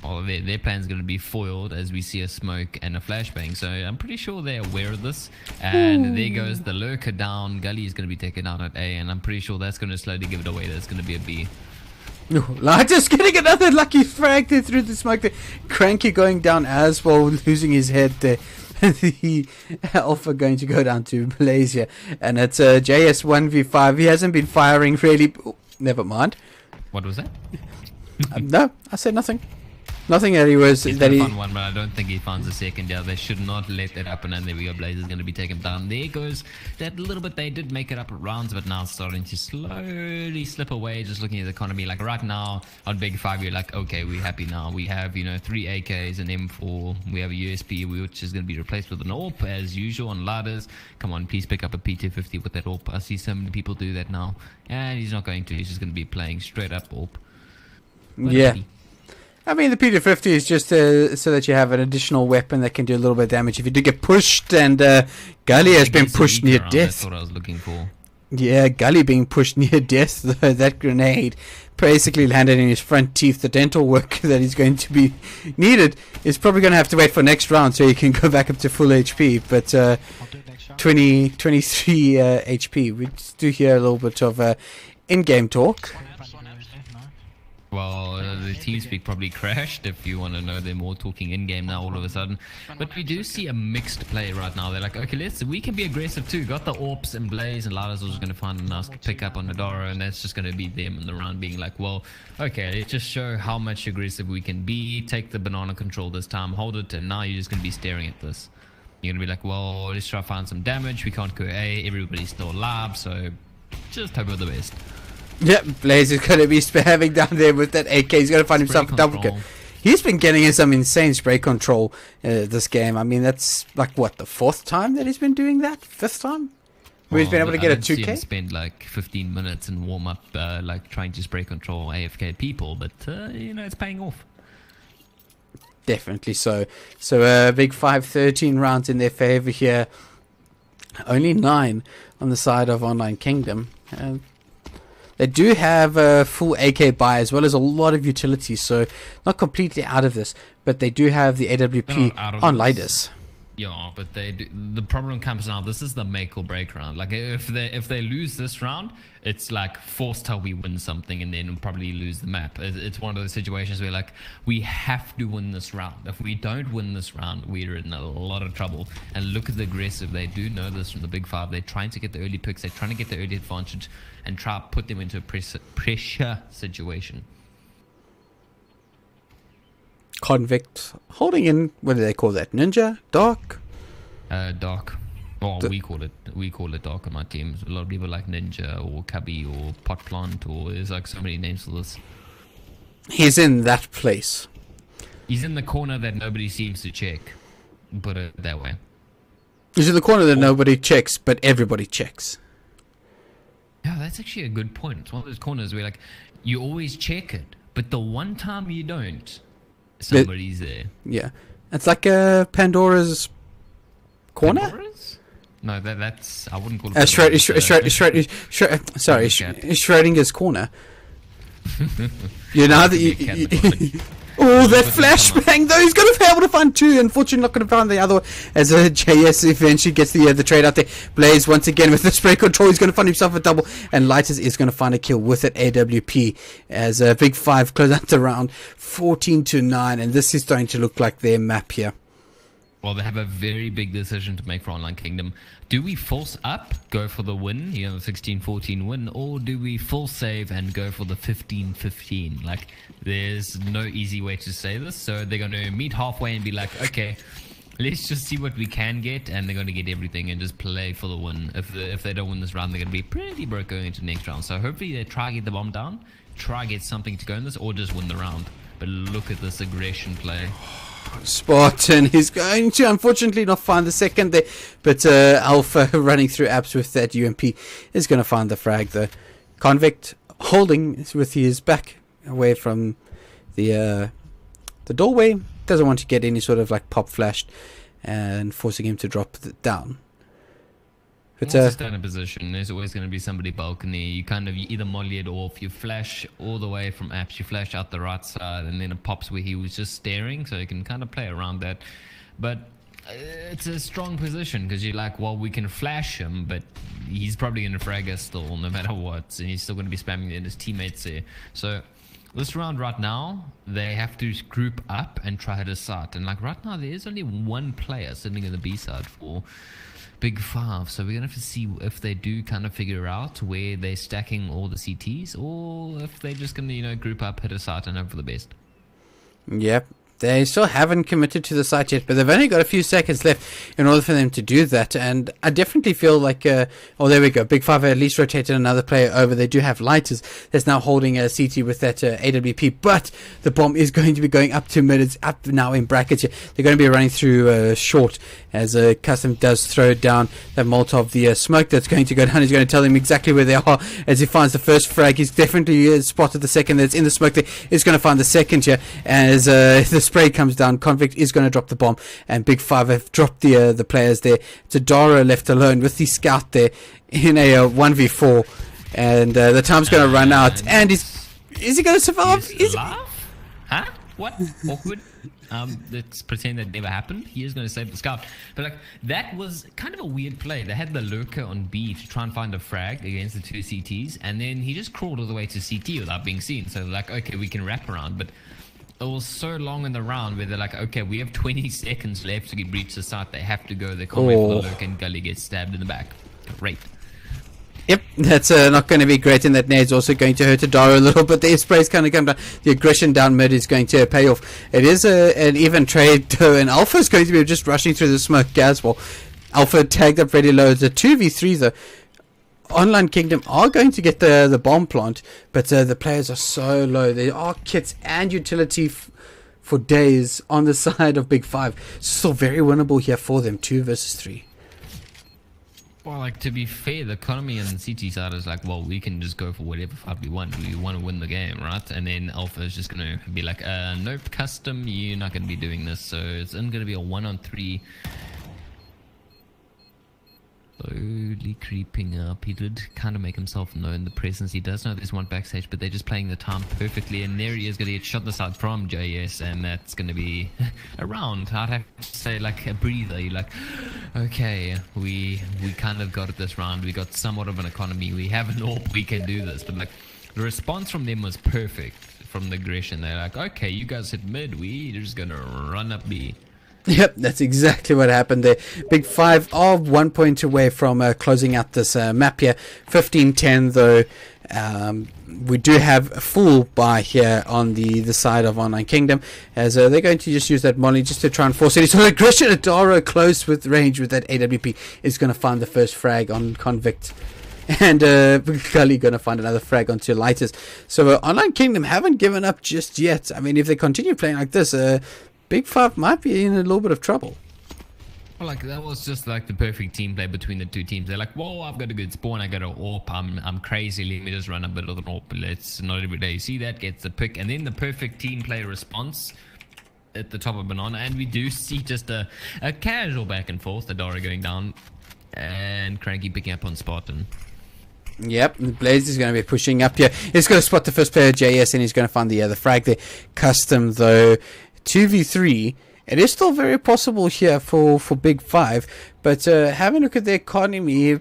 their plan is going to be foiled as we see a smoke and a flashbang. So I'm pretty sure they're aware of this. And there goes the lurker down. Gully is going to be taken out at A, and I'm pretty sure that's going to slowly give it away. That's going to be a B. Just getting another lucky frag there through the smoke there. Cranky going down as well, losing his head there. The Alpha going to go down to Malaysia. And it's JS 1v5. He hasn't been firing really. Oh, never mind. What was that? No, I said nothing. Nothing that he was. He's That gonna he. find one, but I don't think he finds a second. Yeah, they should not let that happen. And there we go. Blaze is going to be taken down. There goes that little bit. They did make it up at rounds, but now it's starting to slowly slip away. Just looking at the economy, like right now on Big 5, you're like, okay, we're happy now. We have 3 AKs, an M4. We have a USP, which is going to be replaced with an AWP as usual on ladders. Come on, please pick up a P250 with that AWP. I see so many people do that now, and he's not going to. He's just going to be playing straight up AWP. But Yeah. happy. I mean, the P250 is just so that you have an additional weapon that can do a little bit of damage if you do get pushed. And Gully has been Against the pushed near Eager round, death. That's what I was looking for. Yeah, Gully being pushed near death, though. That grenade basically landed in his front teeth. The dental work that is going to be needed is probably going to have to wait for next round so he can go back up to full HP. But 23 HP. We just do hear a little bit of in-game talk. Well, the TeamSpeak probably crashed, if you want to know. They're more talking in-game now all of a sudden. But we do see a mixed play right now. They're like, okay, we can be aggressive too. Got the AWPs and Blaze, and Lala's also going to find a nice pick up on Nadara, and that's just going to be them in the round being like, well, okay, let's just show how much aggressive we can be. Take the banana control this time, hold it, and now you're just going to be staring at this. You're going to be like, well, let's try to find some damage. We can't go A. Everybody's still alive, so just hope for the best. Yep, Blaze is going to be spamming down there with that AK. He's going to find himself a double kill. He's been getting in some insane spray control this game. I mean, that's like, what, the 4th time that he's been doing that? 5th time? Where he's been able to get a 2K? Spend like 15 minutes and warm up, like trying to spray control AFK people, but it's paying off. Definitely so. So big 5-13 rounds in their favor here. Only 9 on the side of Online Kingdom. They do have a full AK buy as well as a lot of utilities, so not completely out of this, but they do have the AWP on Lidus. Yeah, but they do. The problem comes now. This is the make or break round. Like if they lose this round, it's like forced how we win something and then probably lose the map. It's one of those situations where like we have to win this round. If we don't win this round, we're in a lot of trouble. And look at the aggressive. They do know this from the Big Five. They're trying to get the early picks. They're trying to get the early advantage and try to put them into a pressure situation. Convict holding in, what do they call that? Ninja? Dark? Dark. Well, we call it dark on my team. A lot of people like Ninja or Cubby or Pot Plant, or there's like so many names for this. He's in that place. He's in the corner that nobody seems to check. Put it that way. He's in the corner that nobody checks, but everybody checks. Yeah, that's actually a good point. It's one of those corners where like you always check it, but the one time you don't, somebody's there. Yeah, it's like Pandora's corner. Pandora's? No, that's I wouldn't call it. Schrodinger's corner. You know that you oh, that flashbang though. He's going to be able to find 2. Unfortunately, not going to find the other one as JS eventually gets the trade out there. Blaze once again with the spray control. He's going to find himself a double, and Lighters is going to find a kill with it. AWP as Big Five close out the round 14-9, and this is starting to look like their map here. Well, they have a very big decision to make for Online Kingdom. Do we force up, go for the win, the 16-14 win, or do we full save and go for the 15-15? Like, there's no easy way to say this, so they're going to meet halfway and be like, okay, let's just see what we can get, and they're going to get everything and just play for the win. If they don't win this round, they're going to be pretty broke going into next round. So hopefully they try to get the bomb down, try to get something to go in this, or just win the round. But look at this aggression play. Spartan is going to unfortunately not find the second there, but Alpha running through apps with that UMP is going to find the frag though. Convict holding with his back away from the doorway, doesn't want to get any sort of like pop flashed and forcing him to drop down. But once you stand in position, there's always going to be somebody balcony. You either molly it off, you flash all the way from apps, you flash out the right side, and then it pops where he was just staring, so you can kind of play around that. But it's a strong position because you're like, well, we can flash him, but he's probably going to frag us still, no matter what, and he's still going to be spamming it, and his teammates there. So this round right now, they have to group up and try to decide. And like right now, there is only one player sitting in the B side for Big Five, so we're gonna have to see if they do kind of figure out where they're stacking all the CTs, or if they're just gonna group up, hit a site, and hope for the best. Yep. They still haven't committed to the site yet, but they've only got a few seconds left in order for them to do that. And I definitely feel like, oh, there we go. Big Five at least rotated another player over. They do have Lighters that's now holding a CT with that AWP, but the bomb is going to be going up to mid. It's up now in brackets here. They're going to be running through short as Custom does throw it down. That Molotov, the smoke that's going to go down, is going to tell them exactly where they are as he finds the first frag. He's definitely spotted the second that's in the smoke there. He's going to find the second here as the spray comes down, Convict is going to drop the bomb, and Big Five have dropped the players there. Tadara left alone with the scout there in a 1v4, and the time's going to run out. And is he going to survive? Laugh? Huh? What? Awkward. Let's pretend that never happened. He is going to save the scout. But like that was kind of a weird play. They had the lurker on B to try and find a frag against the 2 CTs, and then he just crawled all the way to CT without being seen. So like, okay, we can wrap around, but it was so long in the round where they're like, okay, we have 20 seconds left to breach the site. They have to go. They can't wait for the lurker, and Gully gets stabbed in the back. Great. Yep, that's not going to be great, and that nade's also going to hurt Tadara a little bit. The spray's kind of come down. The aggression down mid is going to pay off. It is an even trade, though, and Alpha is going to be just rushing through the smoke as well. Alpha tagged up ready low. It's a 2v3, though. Online Kingdom are going to get the bomb plant, but the players are so low. There are kits and utility for days on the side of Big Five. Still very winnable here for them, 2 versus 3. Well, like, to be fair, the economy on the CT side is like, well, we can just go for whatever fight we want. We want to win the game, right? And then Alpha is just going to be like, nope, custom, you're not going to be doing this. So it's going to be a 1-on-3. Slowly creeping up. He did kind of make himself known, the presence. He does know there's one backstage, but they're just playing the time perfectly. And there he is going to get shot in the side from JS, and that's going to be a round. I'd have to say like a breather. You're like, okay, we kind of got it this round. We got somewhat of an economy. We have an AWP. We can do this. But like the response from them was perfect from the aggression. They're like, okay, you guys hit mid. We're just going to run up B. Yep, that's exactly what happened there. Big Five are 1 point away from closing out this map here. 15-10 though. We do have a full buy here on the side of Online Kingdom, as they're going to just use that molly just to try and force it. So aggression, Adara close with range with that AWP is going to find the first frag on Convict. And Gully going to find another frag onto Lighters. So Online Kingdom haven't given up just yet. I mean, if they continue playing like this, Big Five might be in a little bit of trouble. Well, like that was just like the perfect team play between the two teams. They're like, whoa, I've got a good spawn, I got an AWP, I'm crazy, let me just run a bit of an AWP. Let's not every day see that, gets the pick, and then the perfect team play response at the top of Banana, and we do see just a casual back and forth, the Dora going down, and Cranky picking up on Spartan. Yep, Blaze is going to be pushing up here. He's going to spot the first player, JS, and he's going to find the frag there. Custom, though, 2v3. It is still very possible here for Big Five, but having a look at the economy,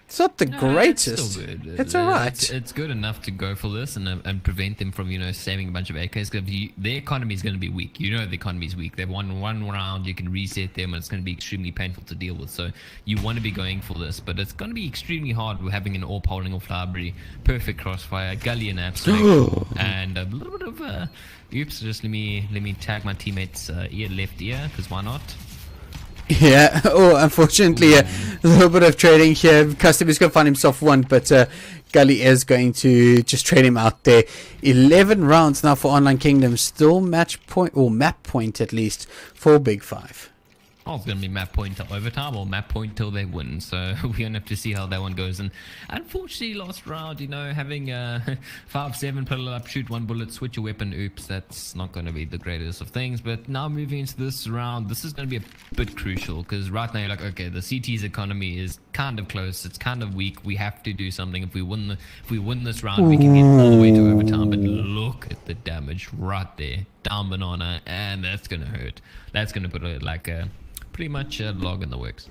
it's not the greatest. It's still good. It's alright. It's good enough to go for this and prevent them from, saving a bunch of AKs. Because their economy is going to be weak. The economy is weak. They've won one round. You can reset them, and it's going to be extremely painful to deal with. So you want to be going for this, but it's going to be extremely hard with having an AWP holding off library, perfect crossfire, Gully and Absolute, and a little bit of oops. Just let me tag my teammates' left ear, because why not? Yeah, unfortunately, a little bit of trading here. Custom is going to find himself one, but Gully is going to just trade him out there. 11 rounds now for Online Kingdom. Still match point, or map point at least, for Big Five. Oh, it's going to be map point till overtime or map point till they win. So we're going to have to see how that one goes. And unfortunately, last round, having 5-7, pull it up, shoot one bullet, switch your weapon. Oops, that's not going to be the greatest of things. But now moving into this round, this is going to be a bit crucial. Because right now you're like, okay, the CT's economy is kind of close. It's kind of weak. We have to do something. If we win this round, we can get all the way to overtime. But look at the damage right there. Down Banana. And that's going to hurt. That's going to put it like a... pretty much a log in the works.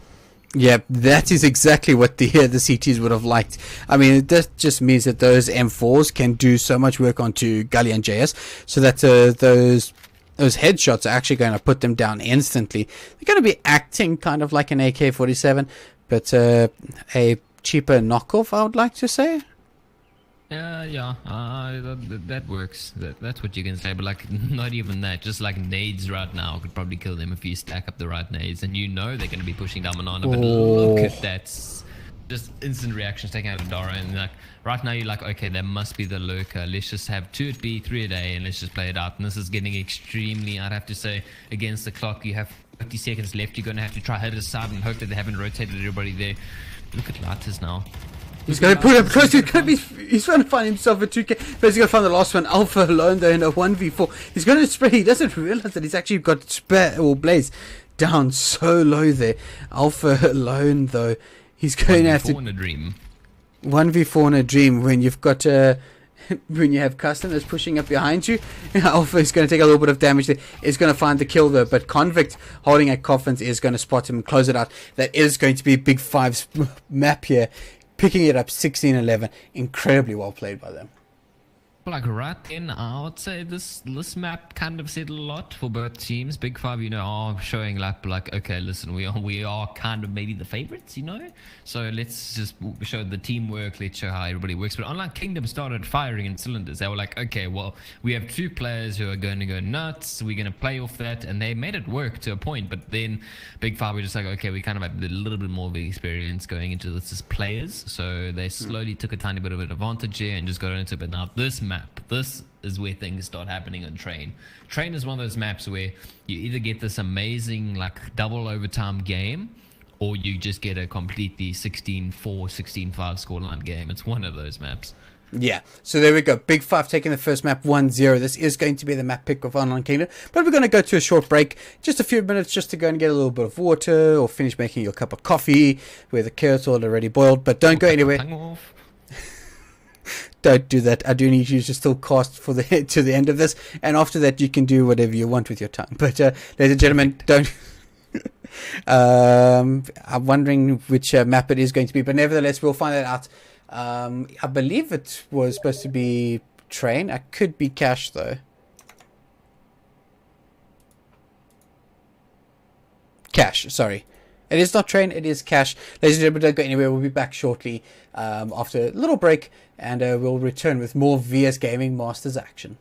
Yeah, that is exactly what the CTs would have liked. I mean, that just means that those M4s can do so much work onto Gully and JS, so that those headshots are actually going to put them down instantly. They're going to be acting kind of like an AK-47, but a cheaper knockoff, I would like to say. Yeah, that works. That's what you can say, but like not even that. Just like nades right now could probably kill them if you stack up the right nades, and they're going to be pushing down Banana. But look at that, just instant reactions taking out of Dara, and like right now you're like, okay, there must be the lurker. Let's just have 2 at B, 3 at A, and let's just play it out. And this is getting extremely, I'd have to say, against the clock. You have 50 seconds left. You're going to have to try hit it aside and hope that they haven't rotated everybody there. Look at Lattes now. He's going to put him close. He's going to find himself a 2K. But he's going to find the last one. Alpha alone, though, in a 1v4. He's going to spray. He doesn't realize that he's actually got Blaze down so low there. Alpha alone, though. He's going to have to... 1v4 in a dream. 1v4 in a dream when you've got... when you have customers pushing up behind you, Alpha is going to take a little bit of damage there. Is going to find the kill though, but Convict holding at Coffins is going to spot him and close it out. That is going to be Big Five's map here, picking it up 16-11. Incredibly well played by them. Like right then, I would say this map kind of said a lot for both teams. Big Five, are showing up like, okay, listen, we are kind of maybe the favorites, So let's just show the teamwork. Let's show how everybody works. But Online Kingdom started firing in cylinders. They were like, okay, well, we have 2 players who are going to go nuts. We're going to play off that, and they made it work to a point. But then Big Five were just like, okay, we kind of have a little bit more of the experience going into this as players. So they slowly took a tiny bit of an advantage here and just got into it. But now this is where things start happening on Train. Train is one of those maps where you either get this amazing like double overtime game, or you just get a completely 16-4, 16-5 scoreline game. It's one of those maps. Yeah, so there we go. Big Five taking the first map 1-0. This is going to be the map pick of Online Kingdom. But we're going to go to a short break. Just a few minutes just to go and get a little bit of water or finish making your cup of coffee where the carrots are already boiled. But don't go anywhere. Don't do that. I do need you to still cast for the to the end of this, and after that you can do whatever you want with your tongue. But ladies and gentlemen, don't. I'm wondering which map it is going to be, but nevertheless we'll find that out. I believe it was supposed to be Train. I could be Cash though. Cash, sorry. It is not Train, it is Cash. Ladies and gentlemen, don't go anywhere. We'll be back shortly after a little break, and we'll return with more VS Gaming Masters action.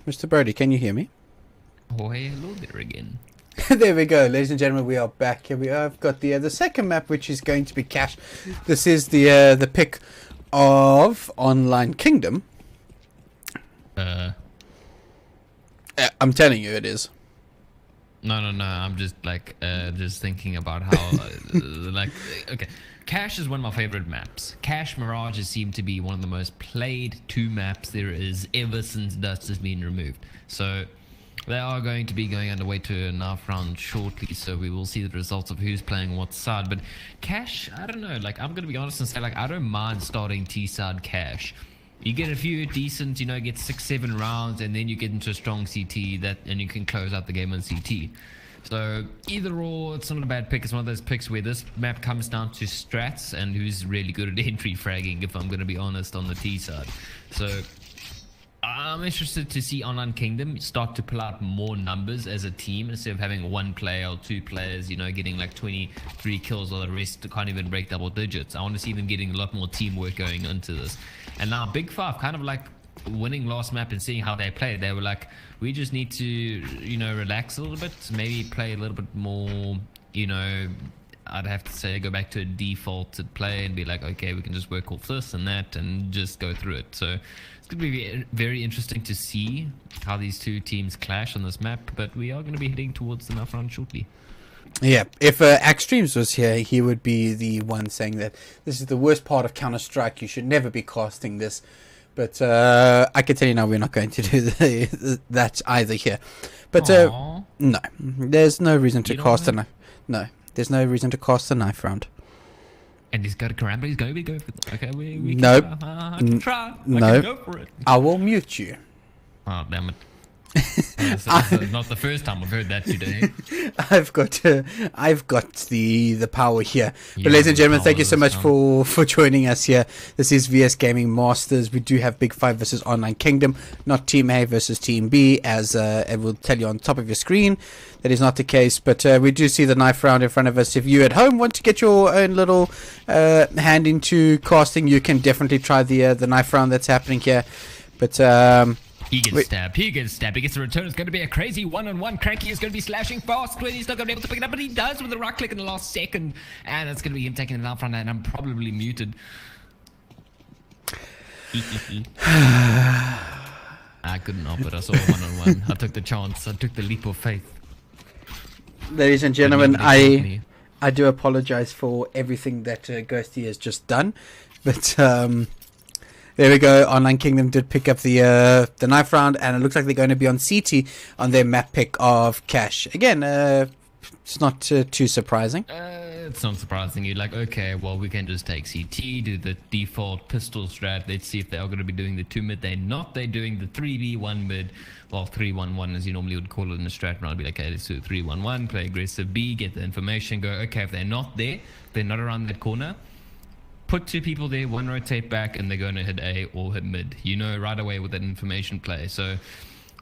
Mr. Brody, can you hear me? Oh, hey, hello there again. There we go, ladies and gentlemen. We are back. Here we have got the second map, which is going to be Cash. This is the pick of Online Kingdom. I'm telling you, it is. No. I'm just like just thinking about how like okay. Cash is one of my favorite maps. Cash Mirages seem to be one of the most played 2 maps there is ever since Dust has been removed. So they are going to be going underway to a knife round shortly, so we will see the results of who's playing what side. But Cash, I don't know, like I'm gonna be honest and say, like, I don't mind starting T-side Cash. You get a few decent, get 6-7 rounds, and then you get into a strong CT and you can close out the game on CT. So either or, it's not a bad pick. It's one of those picks where this map comes down to strats and who's really good at entry fragging, if I'm going to be honest, on the T side. So I'm interested to see Online Kingdom start to pull out more numbers as a team instead of having 1 player or 2 players, getting like 23 kills while the rest can't even break double digits. I want to see them getting a lot more teamwork going into this. And now Big Five, kind of like winning last map and seeing how they played, they were like, we just need to, relax a little bit, maybe play a little bit more, I'd have to say go back to a defaulted play and be like, okay, we can just work off this and that and just go through it. So it's going to be very interesting to see how these 2 teams clash on this map, but we are going to be heading towards the map round shortly. Yeah, if Extremes was here, he would be the one saying that this is the worst part of Counter-Strike. You should never be casting this. But I can tell you now, we're not going to do that either here. But no, there's no reason to cast a knife. No, there's no reason to cast a knife round. And he's got a Karambit, he's going to go for it. Okay, we nope. can try. No, go for it. I will mute you. Oh, damn it. This is not the first time I've heard that today. I've got the power here. But ladies and gentlemen, thank you so much for joining us here. This is VS Gaming Masters. We do have Big Five versus Online Kingdom, not Team A versus Team B, as it will tell you on top of your screen. That is not the case, but we do see the knife round in front of us. If you at home want to get your own little hand into casting, you can definitely try the knife round that's happening here. But he gets stabbed. He gets a return. It's going to be a crazy one-on-one. Cranky is going to be slashing fast. He's not going to be able to pick it up, but he does with the right click in the last second. And it's going to be him taking it out front, and I'm probably muted. I couldn't help it. I saw a one-on-one. I took the chance. I took the leap of faith. Ladies and gentlemen, I do apologize for everything that Ghosty has just done. But there we go. Online Kingdom did pick up the knife round, and it looks like they're going to be on CT on their map pick of Cash. Again, it's not too surprising. It's not surprising. You're like, okay, well, we can just take CT, do the default pistol strat. Let's see if they are going to be doing the 2 mid. They're not. They're doing the 3B, 1 mid. Well, 3-1-1 as you normally would call it in the strat round. Be like, okay, let's do 3-1-1, play aggressive B, get the information, go, okay, if they're not there, they're not around that corner, put 2 people there, 1 rotate back, and they're going to hit A or hit mid. Right away with that information play. So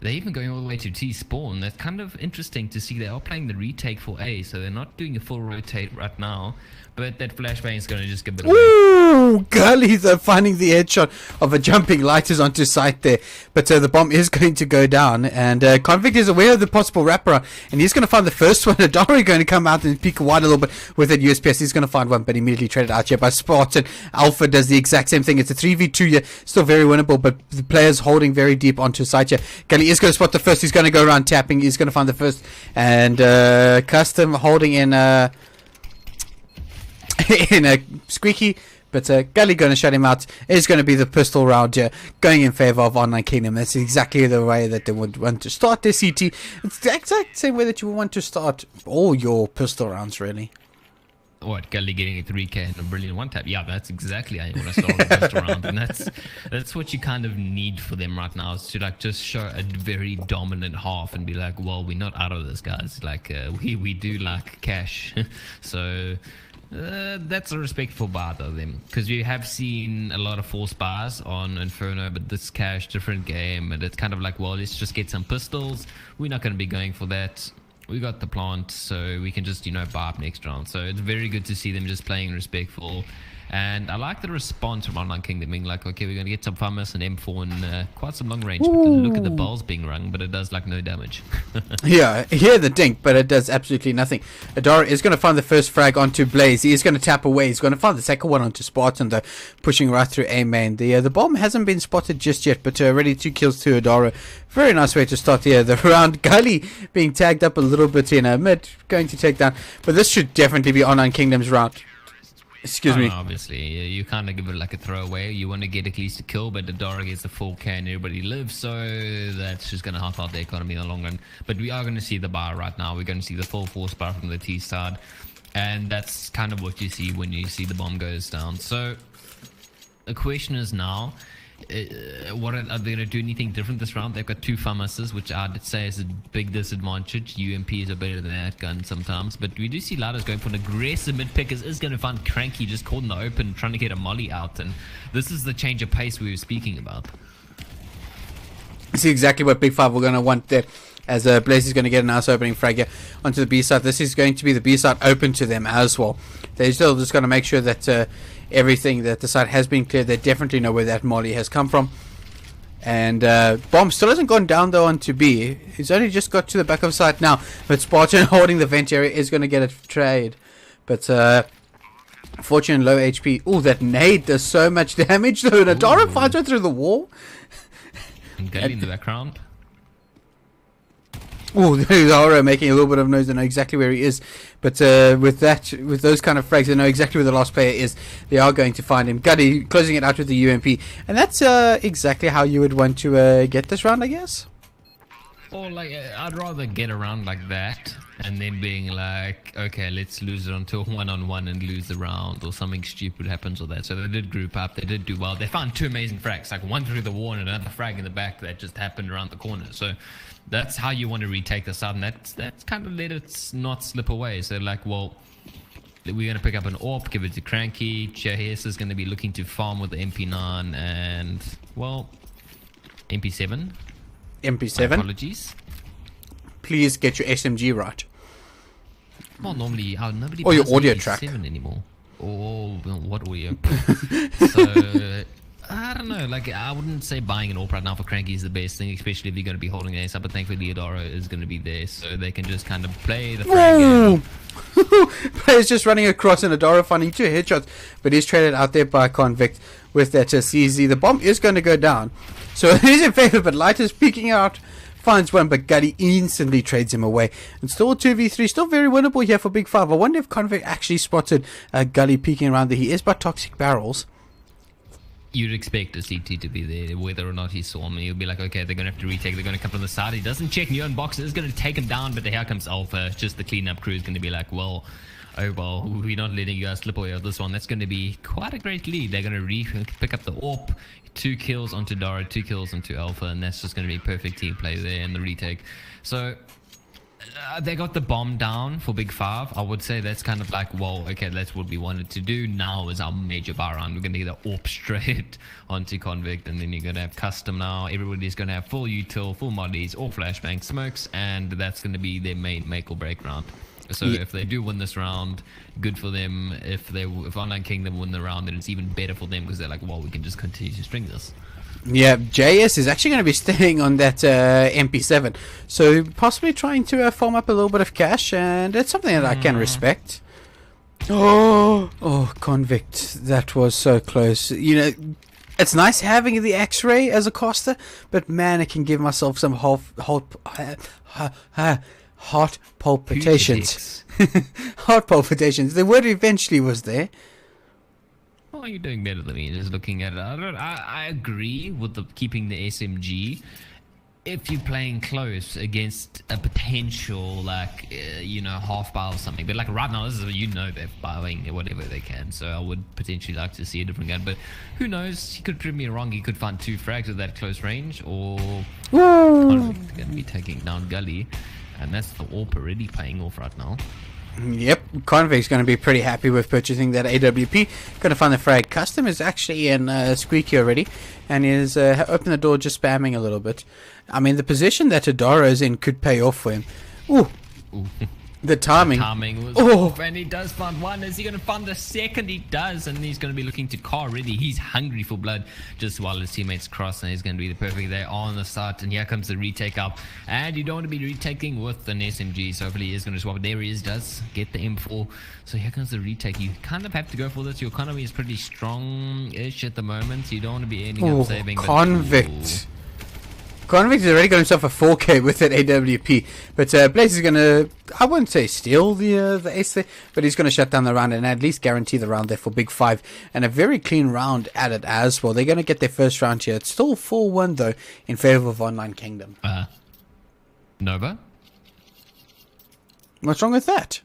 they're even going all the way to T spawn. That's kind of interesting to see. They are playing the retake for A, so they're not doing a full rotate right now. But that flashbang is going to just give it away. Woo! Gullies are finding the headshot of a jumping lighters onto site there. But the bomb is going to go down. And Convict is aware of the possible wraparound. And he's going to find the first one. Adari going to come out and peek wide a little bit with that USPS. He's going to find one, but immediately traded out here by Spartan. Alpha does the exact same thing. It's a 3v2 here. Still very winnable, but the players holding very deep onto site here. Gully is going to spot the first. He's going to go around tapping. He's going to find the first. And Custom holding in in a squeaky, but Gully going to shut him out. It's going to be the pistol round here, going in favor of Online Kingdom. That's exactly the way that they would want to start their CT. It's the exact same way that you would want to start all your pistol rounds, really. What, Gully getting a 3k and a brilliant one tap? Yeah, that's exactly how you want to start a pistol round, and that's what you kind of need for them right now, is to like just show a very dominant half and be like, well, we're not out of this, guys. Like we do like cash, so. That's a respectful bar though, them, because we have seen a lot of force bars on Inferno, but this cash different game, and it's kind of like, well, let's just get some pistols. We're not going to be going for that. We got the plant, so we can just bar up next round. So it's very good to see them just playing respectful. And I like the response from Online Kingdom being like, okay, we're going to get some FAMAS and M4 and quite some long range. But look at the balls being rung, but it does like no damage. Yeah, hear the dink, but it does absolutely nothing. Adara is going to find the first frag onto Blaze. He is going to tap away. He's going to find the second one onto Spartan, though, pushing right through A main. The bomb hasn't been spotted just yet, but already 2 kills to Adara. Very nice way to start the round. Gully being tagged up a little bit in mid, going to take down. But this should definitely be Online Kingdom's round. Excuse me. Obviously, you kind of give it like a throwaway. You want to get at least a kill, but the Dora gets the full can, everybody lives, so that's just going to help out the economy in the long run. But we are going to see the bar right now. We're going to see the full force bar from the T side, and that's kind of what you see when you see the bomb goes down. So the question is now, what are they going to do anything different this round? They've got 2 FAMASs, which I'd say is a big disadvantage. UMPs are better than that gun sometimes, but we do see Ladders going for an aggressive mid pickers. Is going to find Cranky just caught in the open trying to get a molly out, and this is the change of pace we were speaking about. See exactly what Big Five we're going to want there, as Blaze is going to get a nice opening frag here onto the B side. This is going to be the B side open to them as well. They're still just going to make sure that everything that the side has been cleared. They definitely know where that molly has come from. And bomb still hasn't gone down though onto B. He's only just got to the back of site now. But Spartan holding the vent area is going to get a trade. But Fortune low HP. Oh, that nade does so much damage though. Nadara finds her through the wall. And Gully in the background. Oh, there's Aura making a little bit of noise. They know exactly where he is. But with those kind of frags, they know exactly where the last player is. They are going to find him. Gutty closing it out with the UMP. And that's exactly how you would want to get this round, I guess. Or like, I'd rather get around like that and then being like, okay, let's lose it until 1-on-1 and lose the round, or something stupid happens or that. So they did group up, they did do well. They found 2 amazing frags, like one through the wall and another frag in the back that just happened around the corner. So that's how you want to retake this out, and that's kind of let it not slip away. So like, well, we're going to pick up an AWP, give it to Cranky. Jahes is going to be looking to farm with the MP9 and, well, MP7. MP7. My apologies. Please get your SMG right. Well, normally nobody or your buys audio MP7 track anymore. Or what audio? So I don't know. Like, I wouldn't say buying an AWP right now for Cranky is the best thing, especially if you're going to be holding an ace up. But thankfully, Leodoro is going to be there, so they can just kind of play the frag game. Player's just running across, and Adara finding 2 headshots, but he's traded out there by Convict with that CZ. The bomb is going to go down, so it is in favor, but Light is peeking out, finds one, but Gutty instantly trades him away. And still 2v3, still very winnable here for Big Five. I wonder if Convict actually spotted Gully peeking around there. He is by Toxic Barrels. You'd expect a CT to be there, whether or not he saw him. You'll be like, okay, they're going to have to retake. They're going to come from the side. He doesn't check Neon Box. It's going to take him down, but here comes Alpha. Just the cleanup crew is going to be like, well, oh, well, we're not letting you guys slip away with this one. That's going to be quite a great lead. They're going to pick up the AWP. 2 kills onto Dara, 2 kills onto Alpha, and that's just going to be perfect team play there in the retake. So they got the bomb down for Big Five. I would say that's kind of like, well, okay, that's what we wanted to do. Now is our major bar round. We're going to get the AWP straight onto Convict, and then you're going to have custom now. Everybody's going to have full util, full moddies, all flashbang smokes, and that's going to be their main make or break round. So if they do win this round, good for them. If Online Kingdom win the round, then it's even better for them, because they're like, well, we can just continue to string this. Yeah, JS is actually going to be staying on that MP7, so possibly trying to farm up a little bit of cash, and it's something that I can respect. Oh, Convict, that was so close. You know, it's nice having the X-ray as a caster, but man, it can give myself some heart palpitations. Heart palpitations. The word eventually was there. Well, you're doing better than me, just looking at it. I agree with keeping the SMG if you're playing close against a potential, like, half bar or something. But like right now, this is, they're buying whatever they can. So I would potentially like to see a different gun. But who knows? He could prove me wrong. He could find 2 frags at that close range, or going to be taking down Gully. And that's the AWP already playing off right now. Yep, Convict's going to be pretty happy with purchasing that AWP. Going to find the frag. Custom is actually in Squeaky already, and is opened the door, just spamming a little bit. I mean, the position that Adara is in could pay off for him. Ooh, the timing. Timing was Oh. off, and he does find one. Is he going to find the second? He does, and he's going to be looking to car ready. He's hungry for blood just while his teammates cross, and he's going to be the perfect there on the start. And here comes the retake up, and you don't want to be retaking with an SMG, so hopefully he is going to swap it. There he is, does get the M4. So here comes the retake. You kind of have to go for this. Your economy is pretty strong-ish at the moment, so you don't want to be ending Oh, up saving. Convict. Convict has already got himself a 4K with that AWP, but Blaze is going to, I wouldn't say steal the ace there, but he's going to shut down the round and at least guarantee the round there for Big 5, and a very clean round at it as well. They're going to get their first round here. It's still 4-1 though in favor of Online Kingdom. Nova? What's wrong with that?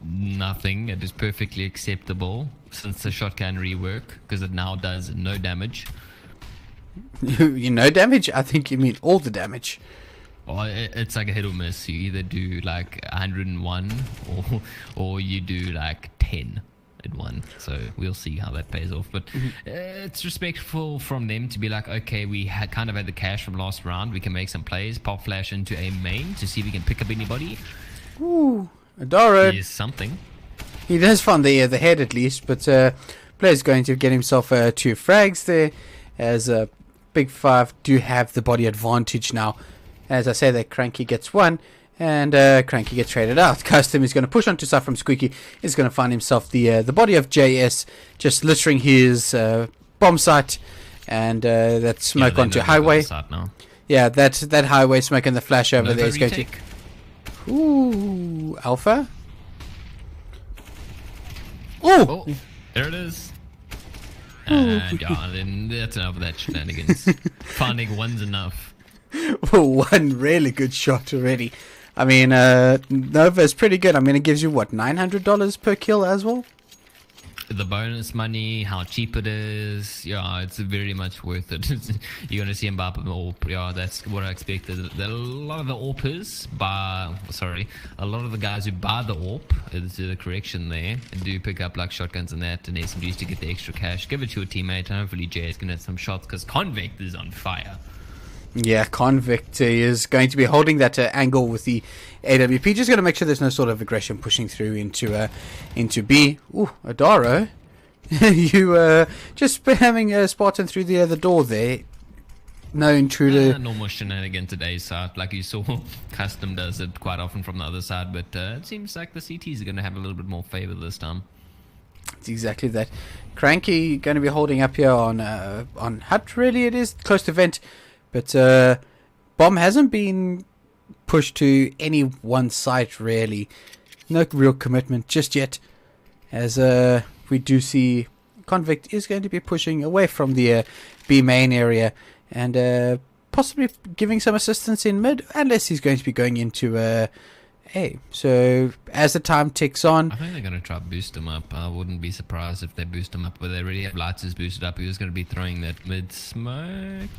Nothing. It is perfectly acceptable since the shotgun rework, because it now does no damage. You know damage? I think you mean all the damage. Well, it's like a hit or miss. You either do like 101 or you do like 10 at one. So we'll see how that pays off. But it's respectful from them to be like, okay, we kind of had the cash from last round. We can make some plays, pop flash into a main to see if we can pick up anybody. Ooh, Adara. Here's something. He does find the head at least, but Player's going to get himself 2 frags there, as Big 5 do have the body advantage now. As I say, that Cranky gets 1, and Cranky gets traded out. Custom is going to push on to side from Squeaky. He's going to find himself the body of JS, just littering his bomb site, and that smoke onto highway. Yeah, that highway smoke and the flash over there is going to... Ooh, Alpha. Oh, there it is. And yeah, then that's enough of that shenanigans. Finding one's enough. One really good shot already. I mean, Nova is pretty good. I mean, it gives you, what, $900 per kill as well? The bonus money, how cheap it is, yeah, it's very much worth it. You're going to see him buy up an AWP, yeah, that's what I expected. A lot of the AWPers a lot of the guys who buy the AWP, is the correction there, and do pick up like shotguns and that, and SMGs to get the extra cash. Give it to a teammate, and hopefully Jay is going to have some shots, because Convict is on fire. Yeah, Convict is going to be holding that angle with the AWP. Just going to make sure there's no sort of aggression pushing through into B. Ooh, Adaro. You just spamming Spartan through the door there. No intruder. Normal shenanigan today's side. Like you saw, Custom does it quite often from the other side, but it seems like the CTs are going to have a little bit more favor this time. It's exactly that. Cranky going to be holding up here on Hut, really it is. Close to vent. But Bomb hasn't been pushed to any one site, really. No real commitment just yet. As we do see Convict is going to be pushing away from the B main area. And possibly giving some assistance in mid. Unless he's going to be going into A. So as the time ticks on... I think they're going to try to boost him up. I wouldn't be surprised if they boost him up. But they already have Lights boosted up. He was going to be throwing that mid smoke.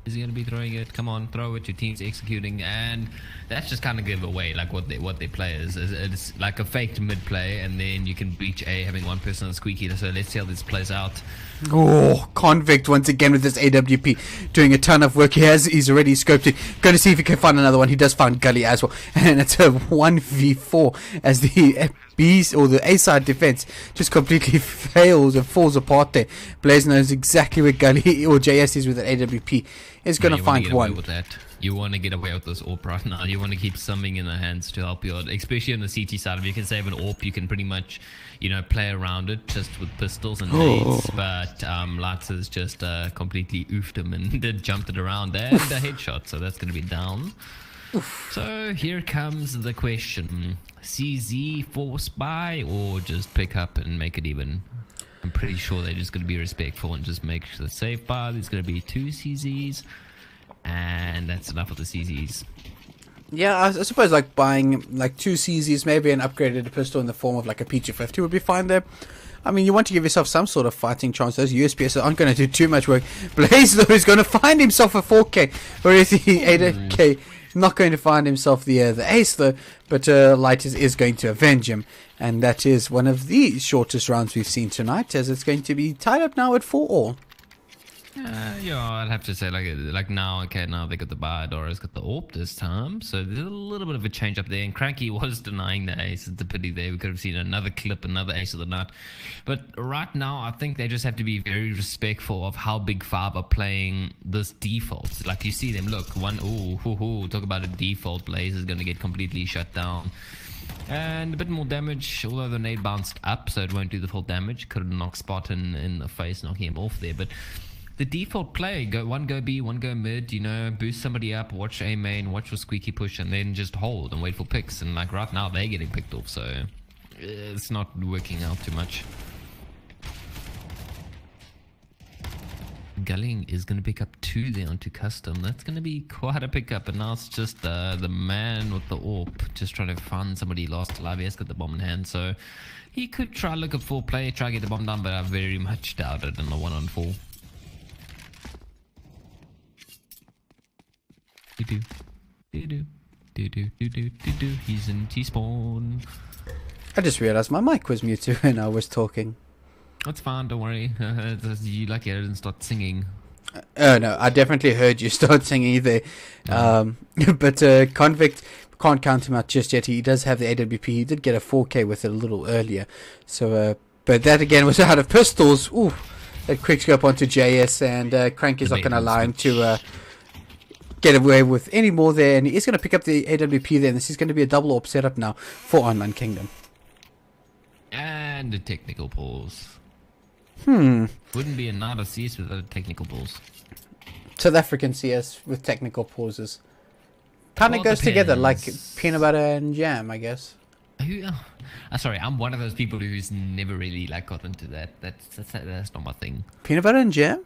Is he going to be throwing it? Come on, throw it. Your team's executing, and that's just kind of give away like what they play is. It's like a faked mid play, and then you can breach A having one person on Squeaky. So let's see how this plays out. Oh, Convict once again with this AWP doing a ton of work. He's already scoped it. Going to see if he can find another one. He does find Gully as well, and it's a 1v4 as the B or the A side defense just completely fails and falls apart there. Blaze knows exactly where Gully or JS is with an AWP. Is going to find one. With that. You want to get away with this AWP right now. You want to keep something in the hands to help you out, especially on the CT side. If you can save an AWP, you can pretty much, play around it just with pistols and nades. But Lights has just completely oofed him and jumped it around and a headshot. So that's going to be down. So here comes the question: CZ force buy or just pick up and make it even? I'm pretty sure they're just going to be respectful and just make the safe buy. There's going to be 2 CZs, and that's enough of the CZs. Yeah, I suppose like buying like 2 CZs, maybe an upgraded pistol in the form of like a P250 would be fine there. I mean, you want to give yourself some sort of fighting chance. Those USPS aren't going to do too much work. Blaze, though, is going to find himself a 4K, or is he 8K? Not going to find himself the ace though, but Lighters is going to avenge him, and that is one of the shortest rounds we've seen tonight, as it's going to be tied up now at 4-all. Yeah, I'd have to say like now, okay, now they got the Biodora's got the AWP this time, so there's a little bit of a change up there. And Cranky was denying the ace. It's a pity there. We could have seen another clip, another ace of the night. But right now, I think they just have to be very respectful of how Big Five are playing this default. Like you see them, look, talk about a default. Blaze is going to get completely shut down. And a bit more damage, although the nade bounced up, so it won't do the full damage. Could have knocked Spot in the face, knocking him off there, but the default play, one go B, one go mid, boost somebody up, watch A main, watch for squeaky push, and then just hold and wait for picks. And like right now, they're getting picked off, so it's not working out too much. Gulling is going to pick up 2 there onto custom. That's going to be quite a pickup. And now it's just the man with the AWP just trying to find somebody lost alive. He has got the bomb in hand, so he could try look at 4 play, try to get the bomb down, but I very much doubt it in the 1-on-4. He's in T-spawn. I just realized my mic was muted when I was talking. That's fine, don't worry. You lucky I didn't start singing. Oh no, I definitely heard you start singing there. But Convict can't count him out just yet. He does have the AWP. He did get a 4K with it a little earlier. So, but that again was out of pistols. Ooh, that quick scope onto JS, and Crank is not going to allow him to get away with any more there, and he's going to pick up the AWP there, and this is going to be a double AWP setup now for Online Kingdom. And a technical pause. Wouldn't be a night of CS without a technical pause. South African CS with technical pauses. Kind of Well, goes together like depends. peanut butter and jam, I guess. Sorry, I'm one of those people who's never really got into that. That's not my thing. Peanut butter and jam?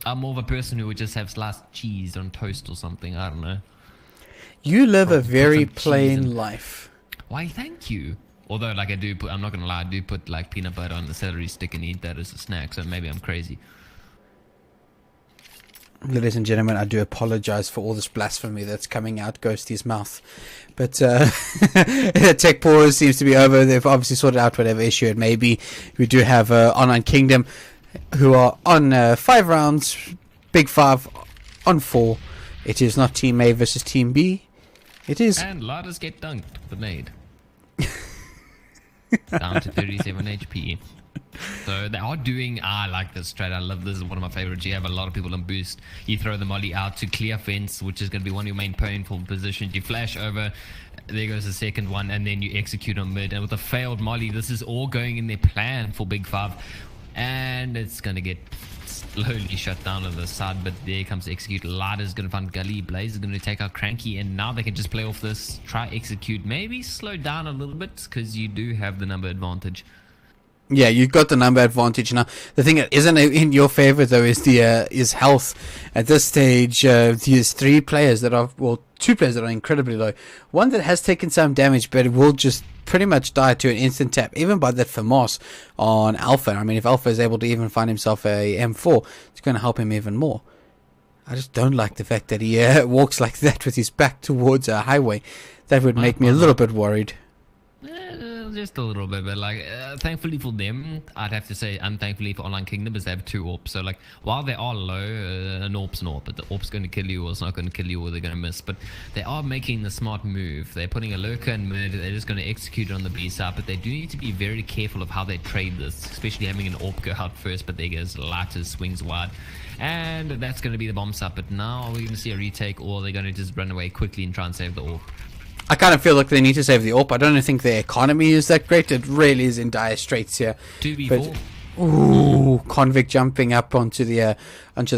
I'm more of a person who would just have sliced cheese on toast or something. I don't know. You live a Put very some cheese plain in. life. Why? Thank you. Although, I do put. I'm not gonna lie. I do put peanut butter on the celery stick and eat that as a snack. So maybe I'm crazy. Ladies and gentlemen, I do apologize for all this blasphemy that's coming out Ghosty's mouth. But tech pause seems to be over. They've obviously sorted out whatever issue it may be. We do have Online Kingdom, who are on 5 rounds, Big Five on 4. It is not Team A versus Team B. It is. And Ladders get dunked with a nade. Down to 37 HP. So they are doing, I like this strat. I love this. Is one of my favorites. You have a lot of people on boost. You throw the molly out to clear fence, which is going to be one of your main painful positions. You flash over. There goes the second one, and then you execute on mid. And with a failed molly, this is all going in their plan for Big Five. And it's going to get slowly shut down on the side, but there comes execute. Lighter's going to find Gully. Blaze is going to take out Cranky, and now they can just play off this, try execute, maybe slow down a little bit because you do have the number advantage. Yeah, you've got the number advantage now. The thing that isn't in your favor though is health. At this stage, there's 3 players that are, well, 2 players that are incredibly low. One that has taken some damage, but it will just pretty much die to an instant tap, even by that FAMAS on Alpha. I mean, if Alpha is able to even find himself a M4, it's going to help him even more. I just don't like the fact that he walks like that with his back towards a highway. That would make me a little bit worried. Just a little bit, but thankfully for them, I'd have to say unthankfully for Online Kingdom is they have 2 AWPs. So while they are low, an AWP's not, but the AWP's going to kill you, or it's not going to kill you, or they're going to miss. But they are making the smart move. They're putting a lurker in mid. They're just going to execute on the B side, but they do need to be very careful of how they trade this, especially having an AWP go out first. But there goes Lighters, swings wide, and that's going to be the bomb side. But now we're going to see a retake, or they're going to just run away quickly and try and save the AWP. I kind of feel like they need to save the AWP. I don't think their economy is that great. It really is in dire straits here. 2v4. Ooh, Convict jumping up onto the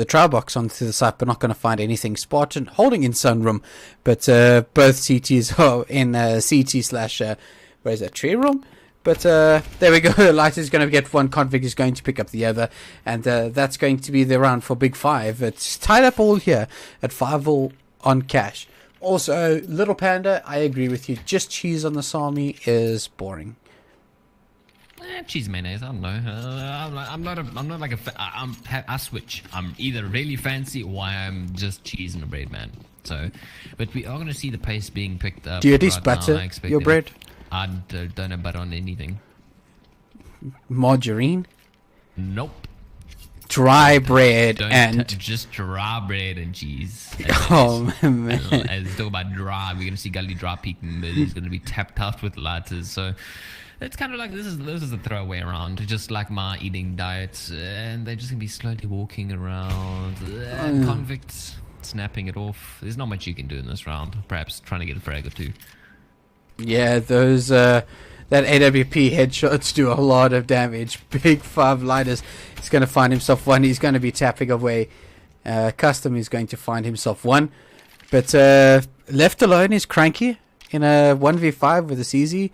trial box onto the side, but not going to find anything. Spartan holding in Sunroom, but both CTs are in CT slash where is that, tree room? But there we go. Light is going to get one. Convict is going to pick up the other, and that's going to be the round for Big Five. It's tied up all here at 5-all on cash. Also, Little Panda, I agree with you. Just cheese on the salmi is boring. cheese mayonnaise. I don't know. I'm not like I switch. I'm either really fancy or I'm just cheese and a bread man. So, but we are going to see the pace being picked up. Do you at least right now. butter I expect your it. bread? I don't have butter on anything. Margarine, Nope. dry bread, Don't and just dry bread and cheese. oh man. As talk about dry, we're gonna see Gully dry peeking, but he's gonna be tapped out with lighters. So it's kind of like this is a throwaway around, just like my eating diet, and they're just gonna be slowly walking around. Convicts snapping it off. There's not much you can do in this round. Perhaps trying to get a frag or two. Yeah, those that AWP headshots do a lot of damage. Big 5 lighters. He's going to find himself one. He's going to be tapping away. Custom is going to find himself one. But left alone is Cranky in a 1v5 with a CZ.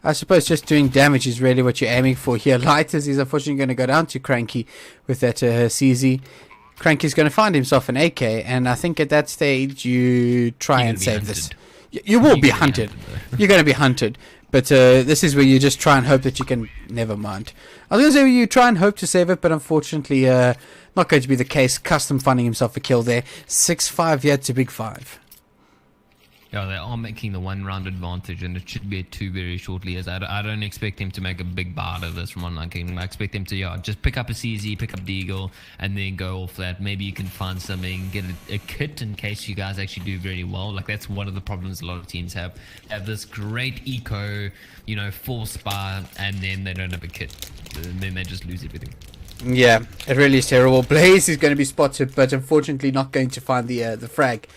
I suppose just doing damage is really what you're aiming for here. Lighters is unfortunately going to go down to Cranky with that CZ. Cranky's going to find himself an AK, and I think at that stage you try You're and gonna be save hunted. this. You will You're be gonna be hunted. hunted, You're going to be hunted. But this is where you just try and hope that you can... Never mind. I was going to say you try and hope to save it, but unfortunately not going to be the case. Custom finding himself a kill there. 6-5 yet to big 5. Yeah, they are making the 1 round advantage, and it should be a 2 very shortly. As I don't expect him to make a big bar out of this from Online Kingdom. I expect him to just pick up a CZ, pick up Deagle, and then go off that. Maybe you can find something, get a kit in case you guys actually do very well. Like that's one of the problems a lot of teams have. They have this great eco, full spy, and then they don't have a kit, and then they just lose everything. Yeah, it really is terrible. Blaze is going to be spotted, but unfortunately not going to find the frag.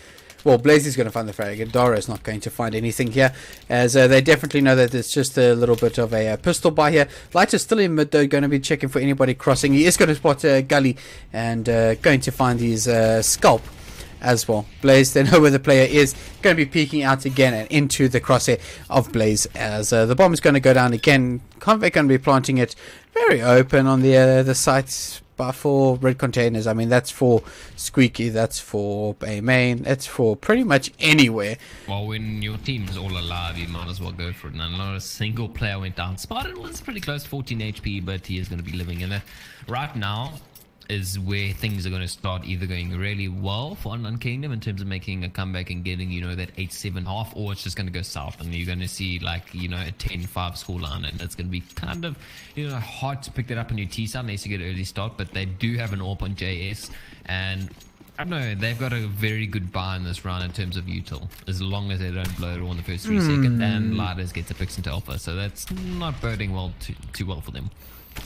Well, Blaze is going to find the frag, and Dara is not going to find anything here, as they definitely know that it's just a little bit of a pistol buy here. Light is still in mid, though, going to be checking for anybody crossing. He is going to spot Gully, and going to find his Scalp as well. Blaze, they know where the player is, going to be peeking out again and into the crosshair of Blaze, as the bomb is going to go down again. Convict going to be planting it very open on the sites. But for red containers, I mean, that's for Squeaky, that's for A main, it's for pretty much anywhere. Well, when your team's all alive, you might as well go for it. And not a single player went down. Spartan was pretty close, 14 HP, but he is going to be living in it. Right now is where things are going to start either going really well for Online Kingdom in terms of making a comeback and getting, that 8-7 half, or it's just going to go south and you're going to see like, a 10-5 scoreline, and it's going to be kind of, hard to pick that up on your T-side unless you get an early start, but they do have an AWP on JS, and I don't know, they've got a very good buy in this round in terms of util, as long as they don't blow it all in the first 3 seconds, and Lighters gets a picks into alpha, so that's not boding well too well for them.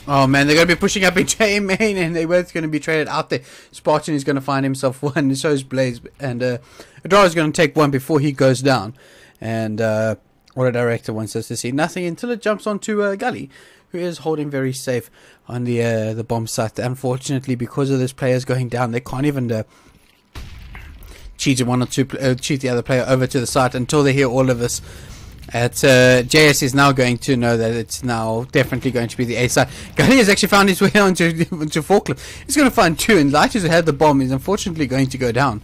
Oh man, they're going to be pushing up into A main, and they're both going to be traded out there. Spartan is going to find himself one, so is Blaze, and Adara is going to take one before he goes down. And what a director wants us to see, nothing until it jumps onto Gully, who is holding very safe on the bomb site. Unfortunately, because of this players going down, they can't even cheat the other player over to the site until they hear all of this. JS is now going to know that it's now definitely going to be the A side. Gully has actually found his way onto Forklift. He's going to find 2, and Lighters, who had the bomb, is unfortunately going to go down.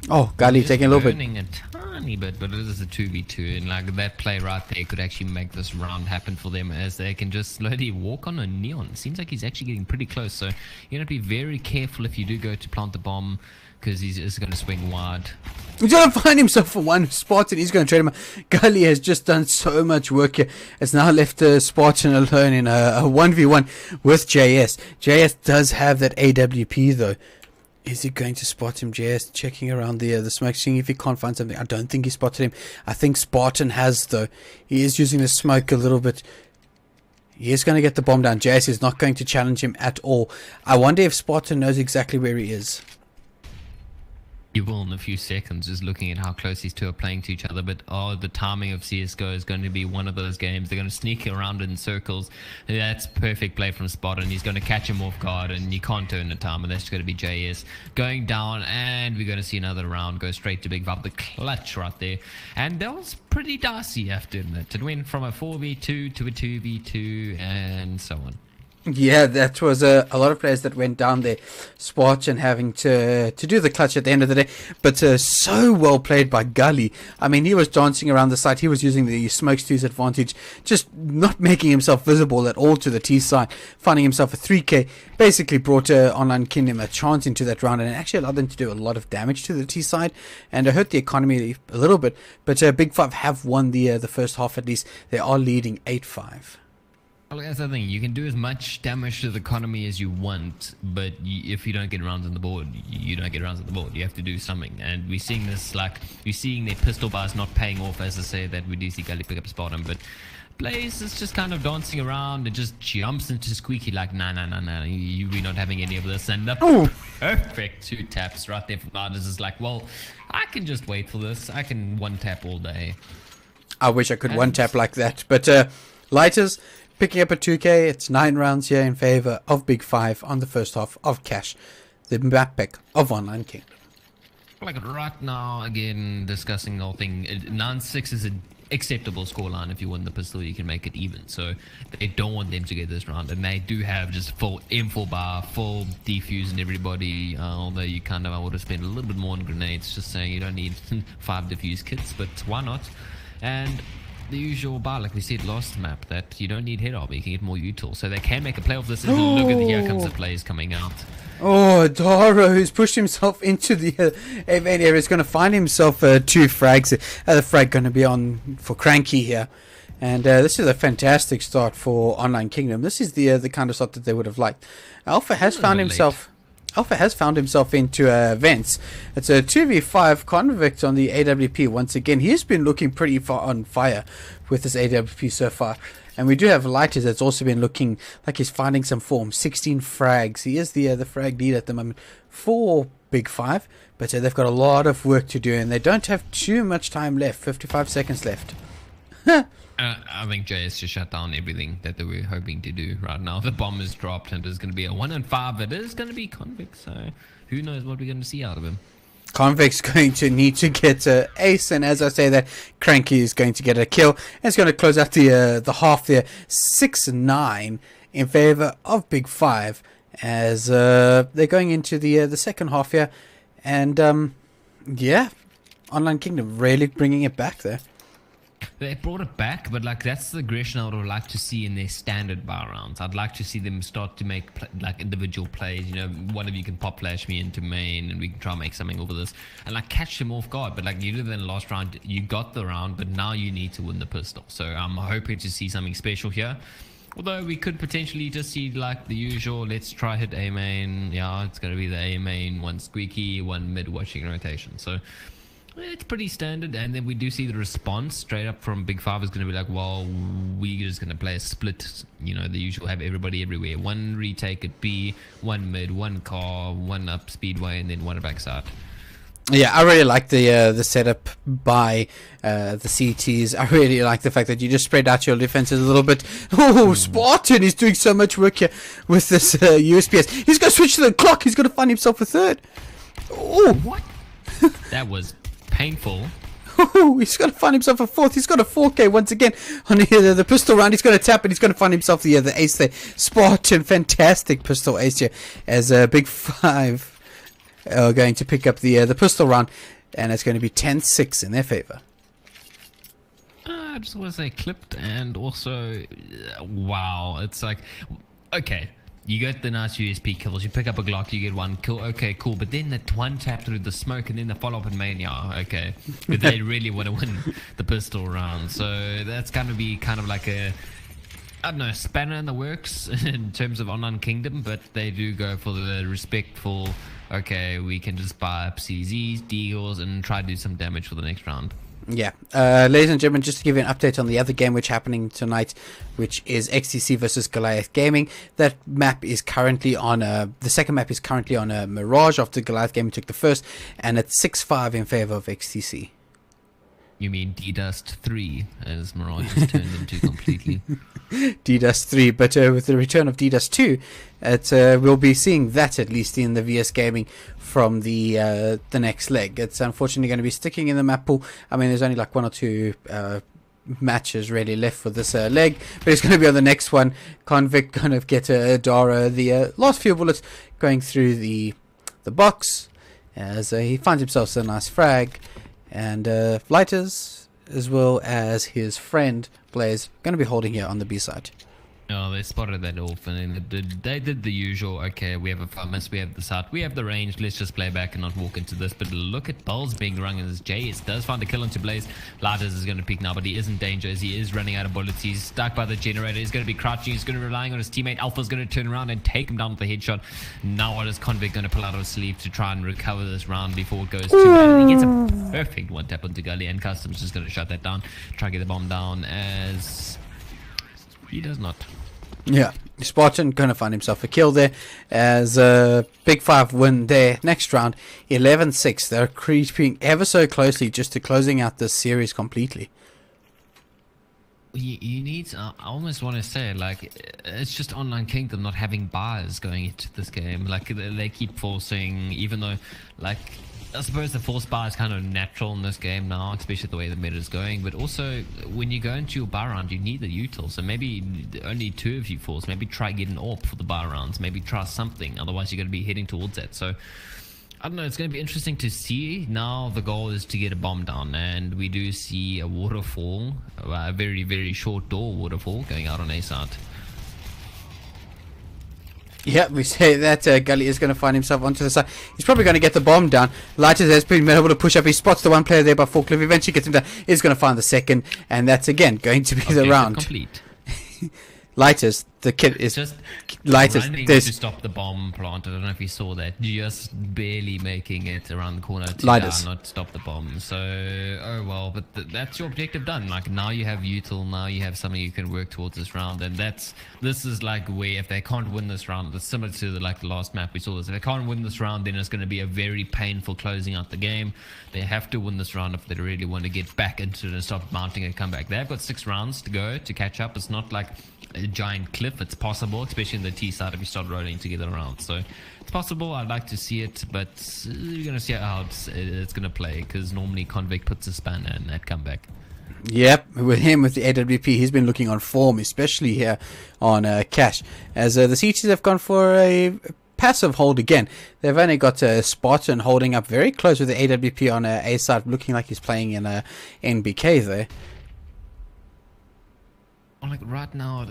Oh, Gully taking a little bit. Burning a tiny bit, but it is a 2v2, and like that play right there could actually make this round happen for them, as they can just slowly walk on a Neon. Seems like he's actually getting pretty close, so you have to be very careful if you do go to plant the bomb, because he's just going to swing wide. He's going to find himself for one spot, and he's going to trade him. Gully has just done so much work here. It's now left Spartan alone in a 1v1 with JS. JS does have that AWP, though. Is he going to spot him? JS checking around the smoke, seeing if he can't find something. I don't think he spotted him. I think Spartan has, though. He is using the smoke a little bit. He is going to get the bomb down. JS is not going to challenge him at all. I wonder if Spartan knows exactly where he is. You will in a few seconds, just looking at how close these two are playing to each other. But the timing of CSGO is going to be one of those games. They're going to sneak around in circles. And that's perfect play from Spartan. He's going to catch him off guard, and you can't turn the time. And that's going to be JS going down. And we're going to see another round go straight to Big Vibe. The clutch right there. And that was pretty dicey, I have to admit. It went from a 4v2 to a 2v2 and so on. Yeah, that was a lot of players that went down there. Spartan having to do the clutch at the end of the day, but so well played by Gully. I mean, he was dancing around the site. He was using the smokes to his advantage, just not making himself visible at all to the T side, finding himself a 3K. Basically brought Online Kingdom a chance into that round and actually allowed them to do a lot of damage to the T side and hurt the economy a little bit. But Big Five have won the first half at least. They are leading 8-5. Well, that's the thing. You can do as much damage to the economy as you want, but if you don't get rounds on the board, you don't get rounds on the board. You have to do something. And we're seeing this, like, we're seeing their pistol bars not paying off, as I say, that we do see Gully pick up Spartan. But Blaze is just kind of dancing around and just jumps into Squeaky like, nah, we're not having any of this. And the perfect 2 taps right there from Arders is like, well, I can just wait for this. I can 1-tap all day. I wish I could 1-tap like that. But Lighters picking up a 2K. It's 9 rounds here in favor of Big Five on the first half of Cash, the map pick of Online Kingdom. Like right now, again, discussing the whole thing, 9-6 is an acceptable scoreline. If you win the pistol, you can make it even. So they don't want them to get this round. And they do have just full M4 bar, full defuse and everybody. Although you kind of, I would have spent a little bit more on grenades, just saying you don't need 5 defuse kits, but why not? And the usual bar, like we said last map, that you don't need head armor, you can get more util. So they can make a play of this. And look at the, here comes the plays coming out. Oh, Dara, who's pushed himself into the main area, is going to find himself 2 frags. The frag going to be on for Cranky here. And this is a fantastic start for Online Kingdom. This is the kind of start that they would have liked. Alpha has found himself into Vents. It's a 2v5 Convict on the AWP once again. He's been looking pretty far on fire with this AWP so far. And we do have Lighters that's also been looking like he's finding some form. 16 frags. He is the frag lead at the moment for Big Five. But they've got a lot of work to do and they don't have too much time left. 55 seconds left. I think JS just shut down everything that they were hoping to do right now. The bomb is dropped and there's going to be a 1-5. It is going to be Convict, so who knows what we're going to see out of him. Convict's going to need to get an ace, and as I say that, Cranky is going to get a kill. And it's going to close out the half there, 6-9 in favor of Big Five, as they're going into the second half here. And yeah, Online Kingdom really bringing it back there. They brought it back, but like that's the aggression I would have liked to see in their standard bar rounds. I'd like to see them start to make like individual plays. You know, one of you can pop flash me into main, and we can try and make something over this, and like catch them off guard. But like you did in the last round, you got the round, but now you need to win the pistol. So I'm hoping to see something special here. Although we could potentially just see like the usual, let's try hit A main. Yeah, it's gonna be the A main, 1 squeaky, 1 mid watching rotation. So it's pretty standard, and then we do see the response straight up from Big Five is going to be like, well, we're just going to play a split, you know, the usual, have everybody everywhere. 1 retake at B, 1 mid, 1 car, 1 up speedway, and then 1 backside. Yeah, I really like the setup by the CTs. I really like the fact that you just spread out your defenses a little bit. Oh, Spartan is doing so much work here with this USPS. He's going to switch to the clock. He's going to find himself a third. Oh, what? That was painful. Oh, he's going to find himself a fourth. He's got a 4K once again on the pistol round. He's going to tap and he's going to find himself the ace there. Spartan, fantastic pistol ace here as Big Five are going to pick up the pistol round, and it's going to be 10-6 in their favor. I just want to say clipped, and also, wow, it's like, okay. You get the nice USP kills, you pick up a Glock, you get 1 kill, okay, cool. But then that 1 tap through the smoke and then the follow-up in main, yeah, okay. But they really want to win the pistol round. So that's going to be kind of like a, I don't know, spanner in the works in terms of Online Kingdom. But they do go for the respectful, okay, we can just buy up CZs, deals, and try to do some damage for the next round. Yeah, ladies and gentlemen, just to give you an update on the other game which is happening tonight, which is XTC versus Goliath Gaming. That map is currently on the second map is currently on a Mirage after Goliath Gaming took the first, and it's 6-5 in favor of XTC. You mean D-Dust 3, as Mirage has turned into completely. D-Dust 3, but with the return of D-Dust 2, we'll be seeing that at least in the VS Gaming from the next leg. It's unfortunately going to be sticking in the map pool. I mean, there's only like 1 or 2 matches really left for this leg, but he's going to be on the next one. Convict going to get Dara the last few bullets going through the box as he finds himself a nice frag, and Lighters as well as his friend Blaze going to be holding here on the B side. Oh, they spotted that orphan and they did the usual, okay, we have a Famas, we have the site, we have the range, let's just play back and not walk into this. But look at Bulls being rung as JS does find a kill into Blaze. Lighters is going to peek now, but he is in danger as he is running out of bullets. He's stuck by the generator, he's going to be crouching, he's going to be relying on his teammate. Alpha's going to turn around and take him down with a headshot. Now what is Convict going to pull out of his sleeve to try and recover this round before it goes too bad? He gets a perfect one tap onto Gully, and Customs is going to shut that down, try to get the bomb down as he does not. Yeah, Spartan going to find himself a kill there as Big 5 win there. Next round, 11-6. They're creeping ever so closely just to closing out this series completely. You need, I almost want to say, like, it's just Online Kingdom not having buyers going into this game. Like, they keep forcing, even though, like, I suppose the force buy is kind of natural in this game now, especially the way the meta is going. But also, when you go into your buy round, you need the util. So maybe only 2 of you force. Maybe try get an AWP for the buy rounds. Maybe try something. Otherwise, you're going to be heading towards that. So, I don't know. It's going to be interesting to see. Now, the goal is to get a bomb down. And we do see a waterfall, a very, very short door waterfall going out on A side. Yeah, we say that Gully is going to find himself onto the side. He's probably going to get the bomb down. Lighters has been able to push up. He spots the one player there by Forklift. Eventually gets him down. He's going to find the second. And that's, again, going to be the round. Complete. Lighters, the kid is just Lighters. running to stop the bomb plant. I don't know if you saw that. Just barely making it around the corner to not stop the bomb. So, oh well, but that's your objective done. Like, now you have util, now you have something you can work towards this round, and this is like where if they can't win this round, it's similar to the last map we saw this. If they can't win this round, then it's going to be a very painful closing out the game. They have to win this round if they really want to get back into it and stop mounting a comeback. They've got 6 rounds to go to catch up. It's not like a giant cliff. It's possible, especially in the T side, if you start rolling together around. So it's possible. I'd like to see it, but you're going to see how it's going to play, because normally Convict puts a spanner in that comeback. Yep, with him, with the AWP, he's been looking on form, especially here on Cash, as the CTs have gone for a passive hold again. They've only got a Spartan holding up very close with the AWP on A side, looking like he's playing in a NBK there. Like right now,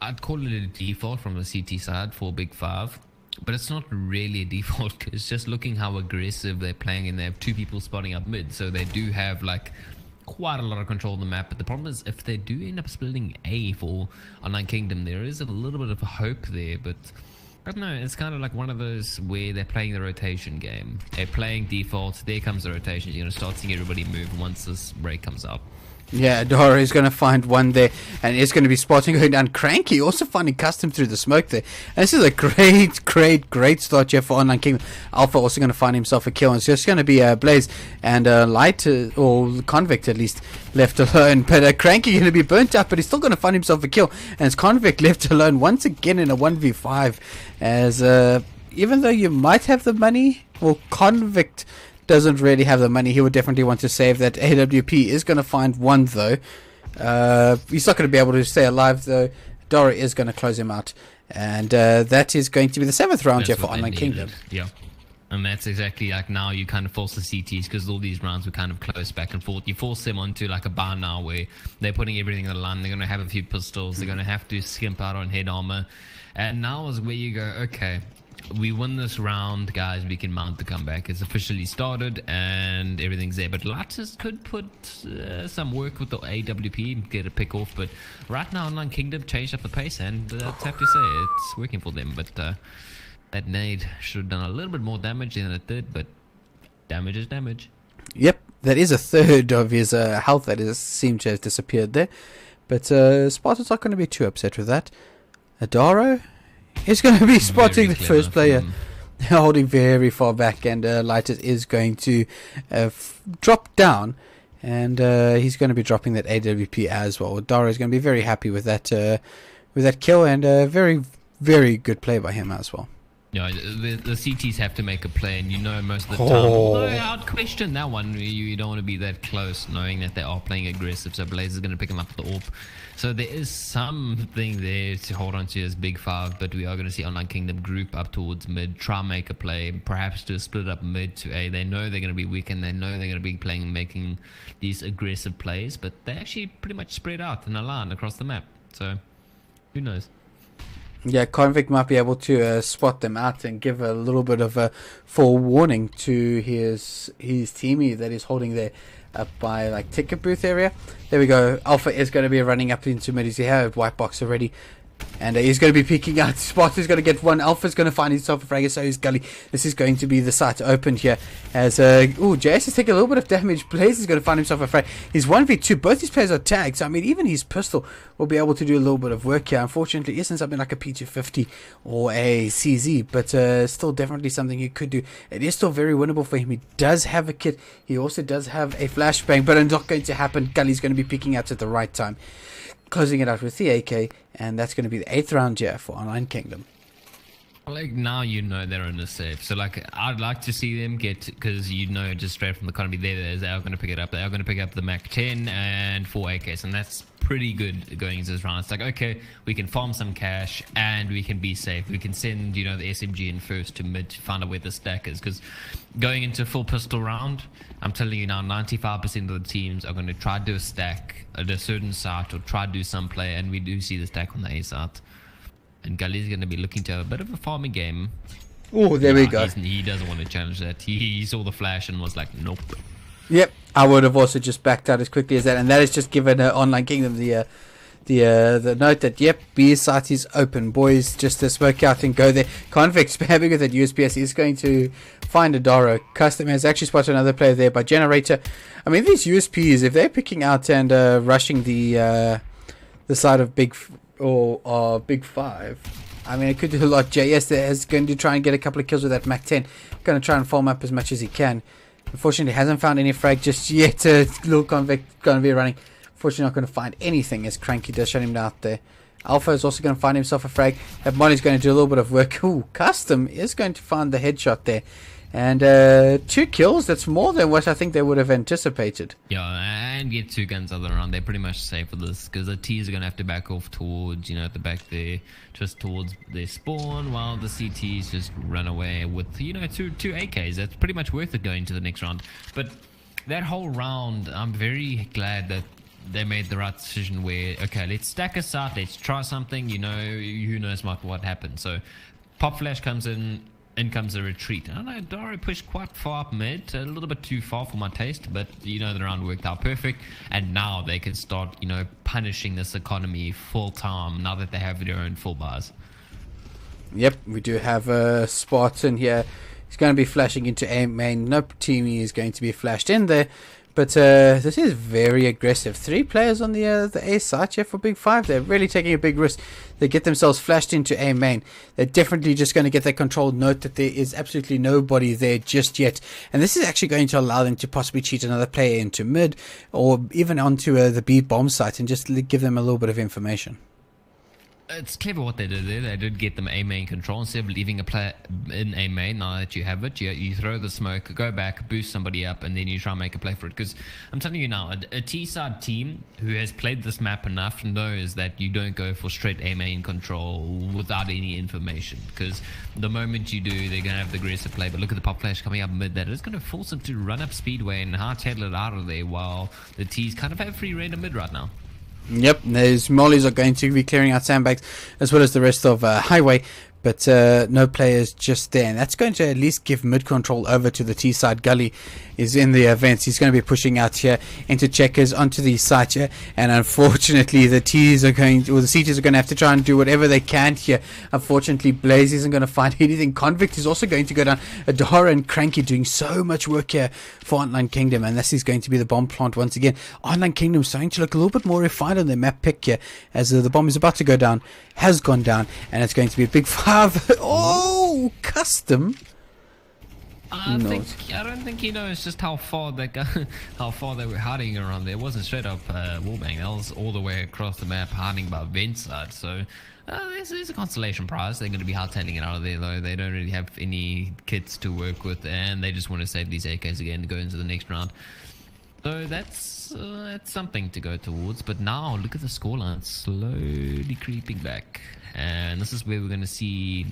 I'd call it a default from the CT side for Big 5, but it's not really a default. It's just looking how aggressive they're playing, and they have 2 people spotting up mid, so they do have like quite a lot of control of the map. But the problem is, if they do end up splitting A for Online Kingdom, there is a little bit of a hope there, but I don't know, it's kind of like one of those where they're playing the rotation game. They're playing default, there comes the rotation. You're going to start seeing everybody move once this break comes up. Yeah, Dora is going to find one there, and is going to be spotting going down. Cranky also finding Custom through the smoke there. And this is a great start here for Online Kingdom. Alpha also going to find himself a kill, and it's just going to be Blaze and Light, or Convict at least, left alone. But Cranky going to be burnt up, but he's still going to find himself a kill, and it's Convict left alone once again in a 1v5. As even though you might have the money, well, Convict doesn't really have the money. He would definitely want to save that. AWP is going to find one though. He's not going to be able to stay alive though. Dora is going to close him out, and that is going to be the 7th round here for Online Kingdom. Yeah, and that's exactly like now you kind of force the CTs, because all these rounds were kind of close back and forth. You force them onto like a bar now where they're putting everything on the line. They're going to have a few pistols. They're going to have to skimp out on head armor, and now is where you go, okay, we win this round, guys, we can mount the comeback. It's officially started and everything's there. But Latsis could put some work with the AWP, get a pick off. But right now, Online Kingdom changed up the pace, and I have to say, it's working for them. But that nade should have done a little bit more damage than it did, but damage is damage. Yep, that is a third of his health that seemed to have disappeared there. But Spartan's not going to be too upset with that. Adaro is going to be spotting the first player, holding very far back, and Lighters is going to drop down, and he's going to be dropping that AWP as well. Dara is going to be very happy with that kill, and very, very good play by him as well. Yeah, the CTs have to make a play, and most of the Oh. time, I'd question that one. You don't want to be that close, knowing that they are playing aggressive. So Blaze is going to pick him up with the AWP. So there is something there to hold on to as Big Five, but we are going to see Online Kingdom group up towards mid, try and make a play, perhaps to split up mid to A. They know they're going to be weak, and they know they're going to be playing and making these aggressive plays, but they actually pretty much spread out in a line across the map. So who knows? Yeah, Convict might be able to spot them out and give a little bit of a forewarning to his teammate that is holding there up by like ticket booth area. There we go. Alpha is going to be running up into mid. He has white box already. And he's going to be peeking out. Spot is going to get one. Alpha's going to find himself a frag. So is Gully. This is going to be the site opened here. As JS is taking a little bit of damage. Blaze is going to find himself a frag. He's 1v2. Both his players are tagged. So I mean, even his pistol will be able to do a little bit of work here. Unfortunately, it isn't something like a P250 or a CZ, but still definitely something he could do. It is still very winnable for him. He does have a kit. He also does have a flashbang, but it's not going to happen. Gully's going to be peeking out at the right time. Closing it out with the AK, and that's going to be the 8th round here for Online Kingdom. Like, now they're in the safe. So, like, I'd like to see them get, because just straight from the economy they are going to pick it up. They are going to pick up the Mac 10 and 4 AKs, and that's pretty good going into this round. It's like, okay, we can farm some cash, and we can be safe. We can send, the SMG in first to mid to find out where the stack is, because going into a full pistol round, I'm telling you now, 95% of the teams are going to try to do a stack at a certain site or try to do some play, and we do see the stack on the A site. And Gully's going to be looking to have a bit of a farming game. Oh, there we go. He doesn't want to challenge that. He saw the flash and was like, nope. Yep, I would have also just backed out as quickly as that, and that has just given Online Kingdom the note that yep, B site is open, boys. Just to smoke out and go there. Convict spamming with that USPS is going to find Adaro. Custom has actually spotted another player there by Generator. I mean, these USPs, if they're picking out and rushing the side of Big Five, I mean, it could do a lot. JS there is going to try and get a couple of kills with that Mac 10. Going to try and farm up as much as he can. Unfortunately, hasn't found any frag just yet. Little Convict going to be running. Unfortunately, not going to find anything as Cranky does shut him out there. Alpha is also going to find himself a frag. That Molly's going to do a little bit of work. Ooh, Custom is going to find the headshot there. And 2 kills, that's more than what I think they would have anticipated. Yeah, and get 2 guns other round. They're pretty much safe with this, because the T's are going to have to back off towards, at the back there, just towards their spawn, while the CTs just run away with, 2 AKs. That's pretty much worth it going to the next round. But that whole round, I'm very glad that they made the right decision where, okay, let's stack us out, let's try something, who knows what happens. So, Pop Flash comes in comes the retreat. I don't know, Daro pushed quite far up mid, a little bit too far for my taste, but, the round worked out perfect, and now they can start, punishing this economy full time, now that they have their own full bars. Yep, we do have a Spartan here. He's going to be flashing into A main. No teamie is going to be flashed in there. But this is very aggressive. 3 players on the A site here for Big Five. They're really taking a big risk. They get themselves flashed into A main. They're definitely just going to get that controlled note that there is absolutely nobody there just yet. And this is actually going to allow them to possibly cheat another player into mid or even onto the B bomb site and just give them a little bit of information. It's clever what they did there. They did get them A main control instead of leaving a player in A main. Now that you have it, you throw the smoke, go back, boost somebody up, and then you try and make a play for it. Because I'm telling you now, a T-side team who has played this map enough knows that you don't go for straight A main control without any information. Because the moment you do, they're going to have the aggressive play. But look at the Pop Flash coming up mid. That is going to force them to run up Speedway and hightail it out of there while the T's kind of have free reign of mid right now. Yep, those mollies are going to be clearing out sandbags as well as the rest of Highway, but no players just there. And that's going to at least give mid control over to the T side. Gully is in the events. He's going to be pushing out here into checkers onto the site here. And unfortunately, the T's are going to, or the CTs are going to have to try and do whatever they can here. Unfortunately, Blaze isn't going to find anything. Convict is also going to go down. Adara and Cranky doing so much work here for Online Kingdom. And this is going to be the bomb plant once again. Online Kingdom starting to look a little bit more refined on their map pick here as the bomb is about to go down. Has gone down. And it's going to be a big 5. Oh, Custom. I don't think he knows just how far how far they were hiding around there. It wasn't straight up wallbang. That was all the way across the map, hiding by vent side. So there's a consolation prize. They're going to be hightailing it out of there, though. They don't really have any kits to work with, and they just want to save these AKs again to go into the next round. So that's something to go towards. But now look at the scoreline slowly creeping back. And this is where we're going to see,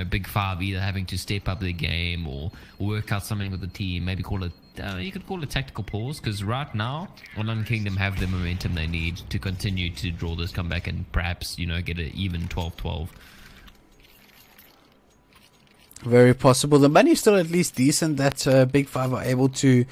Big Five either having to step up their game or work out something with the team. Maybe call it, you could call it tactical pause, because right now, Online Kingdom have the momentum they need to continue to draw this comeback and perhaps, get an even 12-12. Very possible. The money's still at least decent that Big Five are able to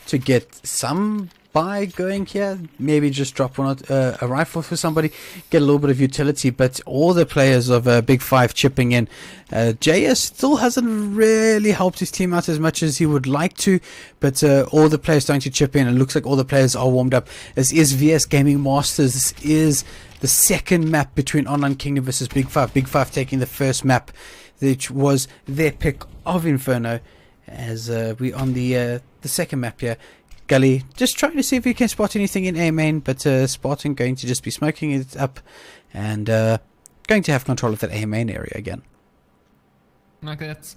get some buy going here. Maybe just drop a rifle for somebody, get a little bit of utility. But all the players of Big Five chipping in. JS still hasn't really helped his team out as much as he would like to, but all the players starting to chip in. It looks like all the players are warmed up. This is VS Gaming Masters. This is the second map between Online Kingdom versus Big Five. Big Five taking the first map, which was their pick of Inferno. As we on the second map here, Gully just trying to see if he can spot anything in A main, but Spartan going to just be smoking it up and going to have control of that A main area again. Like that's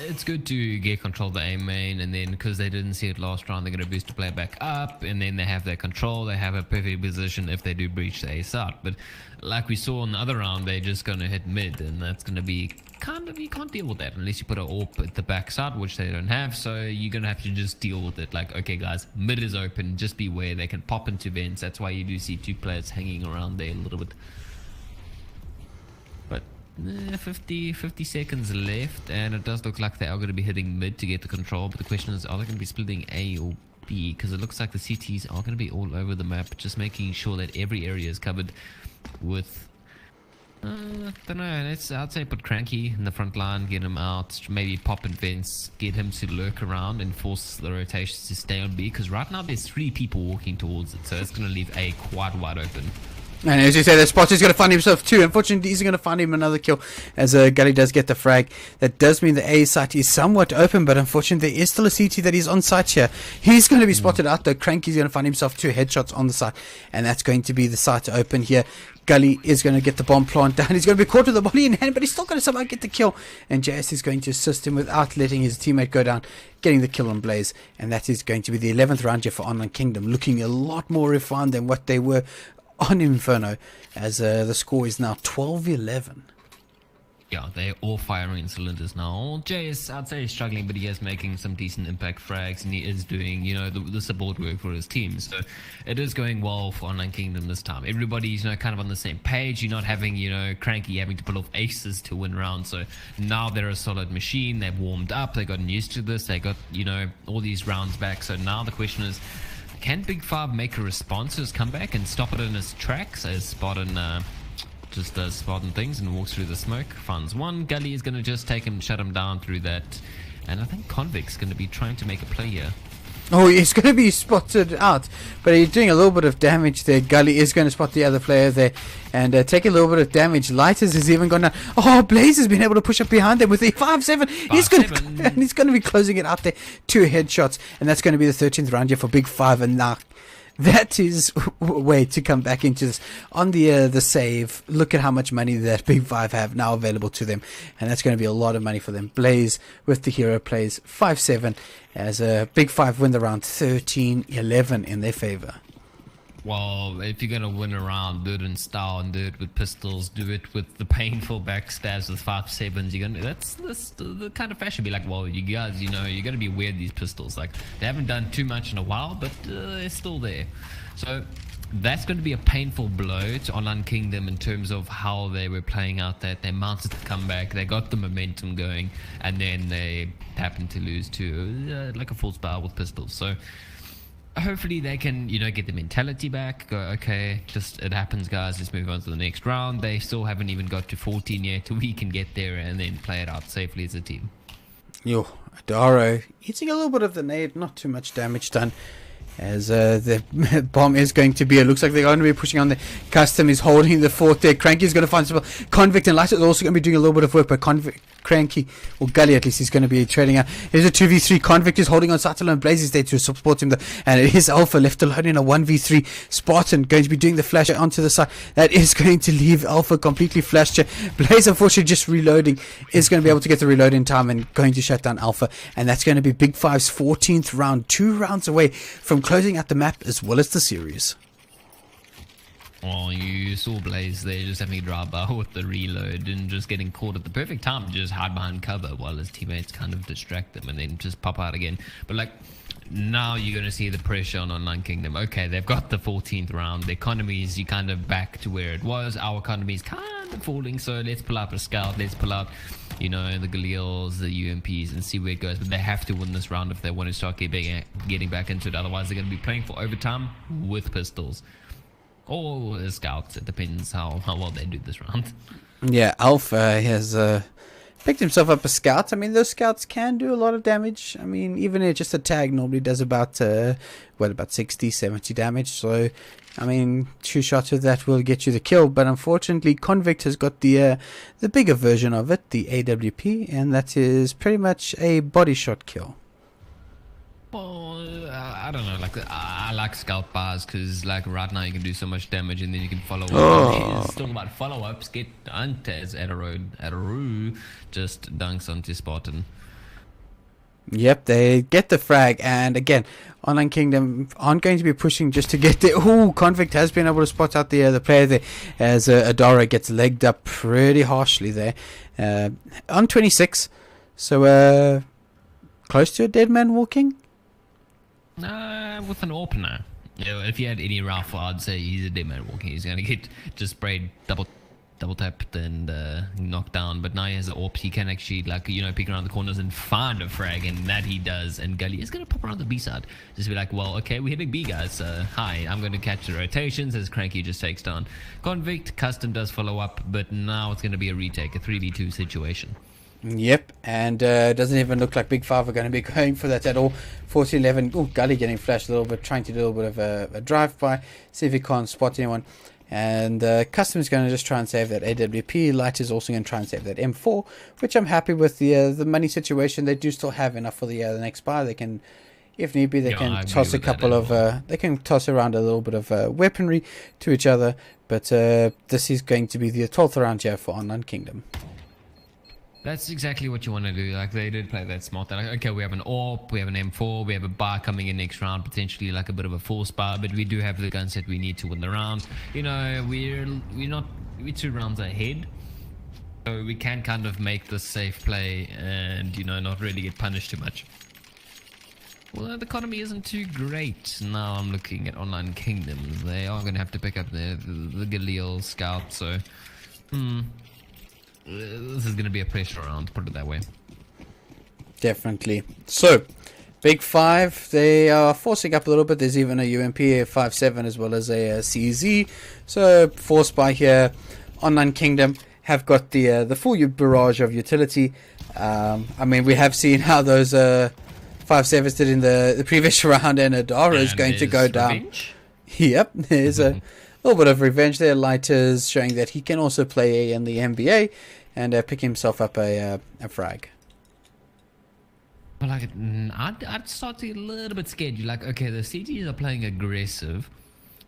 it's good to get control of the A main, and then because they didn't see it last round, they're going to boost the player back up, and then they have their control. They have a perfect position if they do breach the A side. But like we saw in the other round, they're just going to hit mid, and that's going to be you can't deal with that unless you put an AWP at the back side, which they don't have. So you're going to have to just deal with it. Like, okay, guys, mid is open. Just beware. They can pop into vents. That's why you do see two players hanging around there a little bit. But 50 seconds left, and it does look like they are going to be hitting mid to get the control. But the question is, are they going to be splitting A or B? Because it looks like the CTs are going to be all over the map, just making sure that every area is covered with... don't know, I'd say put Cranky in the front line, get him out, maybe pop and vents, get him to lurk around and force the rotations to stay on B, because right now there's 3 people walking towards it, so it's going to leave A quite wide open. And as you say, the Spotter's going to find himself too. Unfortunately, he's going to find him another kill as Gully does get the frag. That does mean the A site is somewhat open, but unfortunately there is still a CT that is on site here. He's going to be spotted out though. Cranky's going to find himself 2 headshots on the site, and that's going to be the site open here. Gully is going to get the bomb plant down. He's going to be caught with the body in hand, but he's still going to somehow get the kill. And JS is going to assist him without letting his teammate go down, getting the kill on Blaze. And that is going to be the 11th round here for Online Kingdom, looking a lot more refined than what they were on Inferno, as the score is now 12-11. Yeah, they're all firing cylinders now. JS, I'd say he's struggling, but he is making some decent impact frags, and he is doing, the support work for his team. So it is going well for Online Kingdom this time. Everybody's, kind of on the same page. You're not having, Cranky having to pull off aces to win rounds. So now they're a solid machine. They've warmed up. They've gotten used to this. They got, all these rounds back. So now the question is, can Big Five make a response to his comeback and stop it in his tracks as Spartan just does Spartan things and walks through the smoke? Finds one. Gully is going to just take him, shut him down through that. And I think Convict's going to be trying to make a play here. Oh, he's going to be spotted out, but he's doing a little bit of damage there. Gully is going to spot the other player there and take a little bit of damage. Lighters has even gone down. Oh, Blaze has been able to push up behind them with the 5-7. He's going to be closing it out there. 2 headshots, and that's going to be the 13th round here for Big Five. And now that is a way to come back into this. On the save, look at how much money that Big Five have now available to them, and that's going to be a lot of money for them. Blaze with the hero plays 5-7 as Big Five win the round 13-11 in their favor. Well, if you're going to win a round, do it in style and do it with pistols, do it with the painful backstabs with 5-7s. That's the kind of fashion. Be like, well, you guys, you're going to be aware of these pistols. Like, they haven't done too much in a while, but they're still there. So that's going to be a painful blow to Online Kingdom in terms of how they were playing out that. They mounted the comeback, they got the momentum going, and then they happened to lose to like a full spell with pistols. So hopefully they can, get the mentality back, go, okay, just it happens, guys, let's move on to the next round. They still haven't even got to 14 yet. We can get there and then play it out safely as a team. Yo, Adaro eating a little bit of the nade, not too much damage done. As the bomb is going to be, it looks like they're going to be pushing on. The Custom is holding the fort there. Cranky is going to find some. Convict and Light is also going to be doing a little bit of work, but Cranky, or Gully at least, is going to be trading out. Here's a 2v3. Convict is holding on Sattler and Blaze is there to support him, and it is Alpha left alone in a 1v3. Spartan going to be doing the flash onto the side. That is going to leave Alpha completely flashed. Blaze, unfortunately, just reloading, is going to be able to get the reload in time and going to shut down Alpha, and that's going to be Big Five's 14th round, 2 rounds away from closing out the map as well as the series. Oh, you saw Blaze there just having a drive by with the reload and just getting caught at the perfect time to just hide behind cover while his teammates kind of distract them and then just pop out again. But like, now you're going to see the pressure on Online Kingdom. Okay, they've got the 14th round. The economy is kind of back to where it was. Our economy is kind of falling, so let's pull out a scout. Let's pull out, you know, the Galils, the UMPs, and see where it goes. But they have to win this round if they want to start getting back into it. Otherwise, they're going to be playing for overtime with pistols. Or scouts. It depends how well they do this round. Yeah, Alpha has picked himself up a scout. I mean, those scouts can do a lot of damage. I mean, even just a tag normally does about 60, 70 damage. So, I mean, 2 shots of that will get you the kill. But unfortunately, Convict has got the bigger version of it, the AWP, and that is pretty much a body shot kill. Well, I don't know. Like, I like scout bars because, like, right now you can do so much damage and then you can follow up. It's talking about follow-ups. Get Antes Adaru just dunks onto Spartan. Yep, they get the frag, and again, Online Kingdom aren't going to be pushing just to get there. Oh, Convict has been able to spot out the player there as Adara gets legged up pretty harshly there. On 26, so close to a dead man walking. With an opener. You know, if you had any rifle, I'd say he's a dead man walking. He's going to get just sprayed, double tapped and knocked down. But now he has an AWP. He can actually, like, you know, pick around the corners and find a frag, and that he does. And Gully is going to pop around the B side. Just be like, well, okay, we're hitting B, guys. Hi, I'm going to catch the rotations as Cranky just takes down Convict. Custom does follow up, but now it's going to be a retake, a 3v2 situation. Yep, and doesn't even look like Big Five are going to be going for that at all. 14-11. Oh, Gully getting flashed a little bit, trying to do a little bit of a drive-by, see if he can't spot anyone. And Custom is going to just try and save that AWP. Light is also going to try and save that M4, which I'm happy with the money situation. They do still have enough for the next buy. They can, if need be, they can toss a couple of they can toss around a little bit of weaponry to each other. But this is going to be the 12th round here for Online Kingdom. That's exactly what you want to do. Like, they did play that smart. They're like, okay, we have an AWP, we have an M4, we have a bar coming in next round, potentially like a bit of a force bar, but we do have the gun set we need to win the round. You know, we're 2 rounds ahead, so we can kind of make this safe play and, you know, not really get punished too much. Well, the economy isn't too great. Now I'm looking at Online Kingdoms. They are going to have to pick up the Galil scout, so this is going to be a pressure round, put it that way. Definitely. So, Big Five, they are forcing up a little bit. There's even a UMP, a 5.7, as well as a CZ. So, force by here. Online Kingdom have got the full barrage of utility. I mean, we have seen how those 5.7s did in the previous round, and Adara is going to go down. Revenge? Yep, there's a little bit of revenge there. Lighters showing that he can also play in the NBA and pick himself up a frag. But like, I'd start to get a little bit scared. You're like, okay, the CGs are playing aggressive.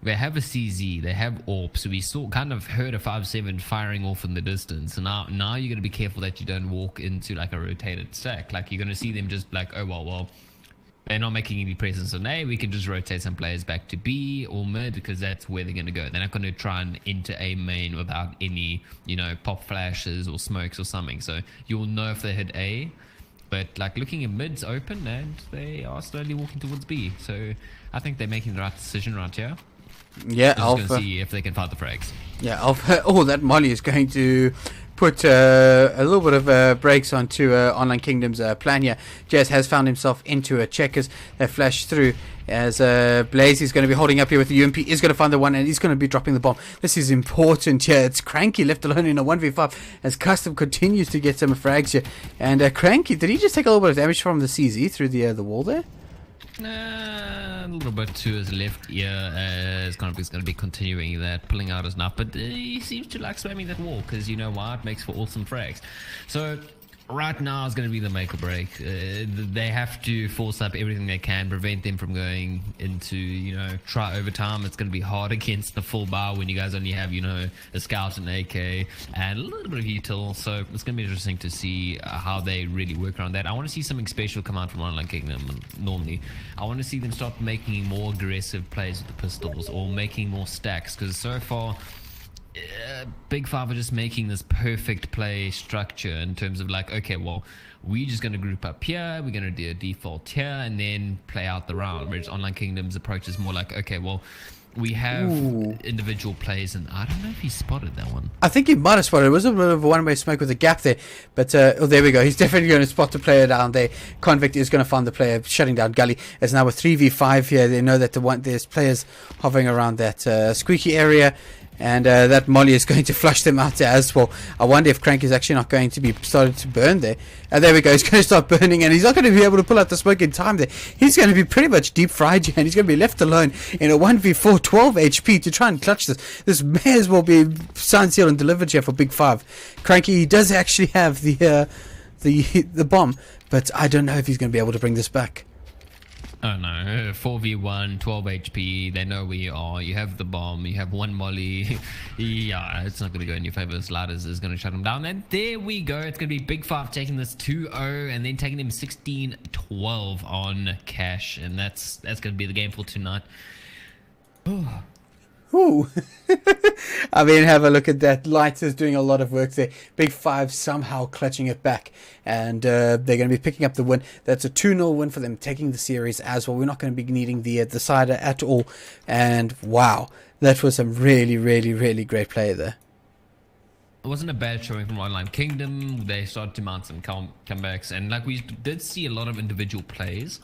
They have a CZ, they have AWP, so we still kind of heard a 5.7 firing off in the distance. And now you're going to be careful that you don't walk into like a rotated stack. Like, you're going to see them just like, oh, well, they're not making any presence on A. We can just rotate some players back to B or mid because that's where they're going to go. They're not going to try and enter A main without any, you know, pop flashes or smokes or something. So you'll know if they hit A. But like, looking at mid's open and they are slowly walking towards B. So I think they're making the right decision right here. Yeah, Just Alpha. going to see if they can find the frags. Yeah, Alpha. Oh, that Molly is going to put a little bit of brakes onto Online Kingdom's plan here. Jazz has found himself into a checkers. They flash through as Blaze is going to be holding up here with the UMP. Is going to find the one and he's going to be dropping the bomb. This is important here. It's Cranky left alone in a 1v5 as Custom continues to get some frags here. And Cranky, did he just take a little bit of damage from the CZ through the wall there? A little bit to his left ear. He's going to be continuing that, pulling out his knife, but he seems to like spamming that wall because you know why? It makes for awesome frags. So right now is going to be the make or break. They have to force up everything they can, prevent them from going into, you know, try overtime. It's going to be hard against the full bar when you guys only have, you know, a scout and AK and a little bit of util. So it's going to be interesting to see how they really work around that. I want to see something special come out from Online Kingdom normally. I want to see them start making more aggressive plays with the pistols or making more stacks, because so far Big Five are just making this perfect play structure in terms of like, okay, well, we're just going to group up here, we're going to do a default here, and then play out the round. Whereas Online Kingdom's approach is more like, okay, well, we have individual plays, and I don't know if he spotted that one. I think he might have spotted it. It was a bit of a one-way smoke with a gap there. But, oh, there we go. He's definitely going to spot the player down there. Convict is going to find the player shutting down Gully. There's now a 3v5 here. They know that there's players hovering around that squeaky area. And that molly is going to flush them out there as well. I wonder if Crank is actually not going to be started to burn there. And there we go. He's going to start burning, and he's not going to be able to pull out the smoke in time there. He's going to be pretty much deep fried here, and he's going to be left alone in a 1v4, 12 HP to try and clutch this. This may as well be signed, sealed, and delivered here for Big Five. Cranky, he does actually have the bomb, but I don't know if he's going to be able to bring this back. Oh no, 4v1, 12 HP, they know where you are, you have the bomb, you have one molly. Yeah, it's not going to go in your favor. Sliders is going to shut him down. And there we go, it's going to be Big Five taking this 2-0 and then taking him 16-12 on cash. And that's going to be the game for tonight. Oh. Ooh. I mean, have a look at that. Light is doing a lot of work there. Big Five somehow clutching it back, and they're going to be picking up the win. That's a 2-0 win for them, taking the series as well. We're not going to be needing the cider at all. And wow, that was some really, really, really great play there. It wasn't a bad showing from Online Kingdom. They started to mount some comebacks, and like we did see a lot of individual plays.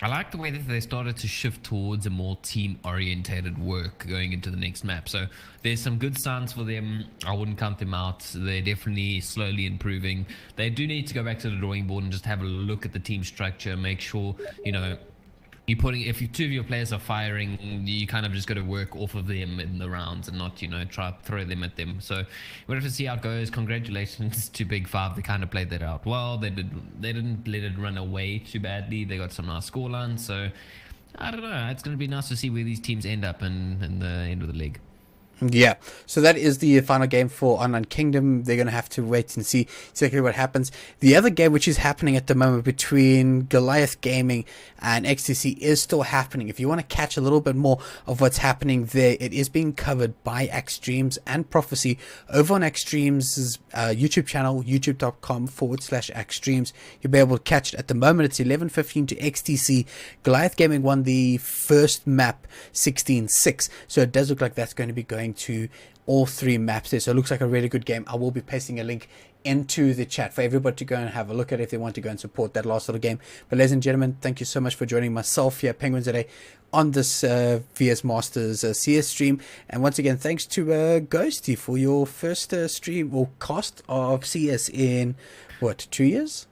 I like the way that they started to shift towards a more team-orientated work going into the next map. So there's some good signs for them. I wouldn't count them out. They're definitely slowly improving. They do need to go back to the drawing board and just have a look at the team structure, make sure, you know, if two of your players are firing, you kind of just got to work off of them in the rounds and not, you know, try to throw them at them. So we'll have to see how it goes. Congratulations to Big Five. They kind of played that out well. They didn't let it run away too badly. They got some nice scorelines. So I don't know. It's going to be nice to see where these teams end up in the end of the league. Yeah, so that is the final game for Online Kingdom. They're going to have to wait and see exactly what happens. The other game which is happening at the moment between Goliath Gaming and XTC is still happening. If you want to catch a little bit more of what's happening there, it is being covered by Xstreams and Prophecy over on Xstreams' YouTube channel, youtube.com/Xstreams. You'll be able to catch it. At the moment, it's 11:15 to XTC. Goliath Gaming won the first map 16-6, so it does look like that's going to be going to all three maps there. So it looks like a really good game. I will be pasting a link into the chat for everybody to go and have a look at if they want to go and support that last little game. But ladies and gentlemen, thank you so much for joining myself here, Penguins today, on this VS Masters CS stream. And once again, thanks to Ghosty for your first stream or cast of CS in what, 2 years?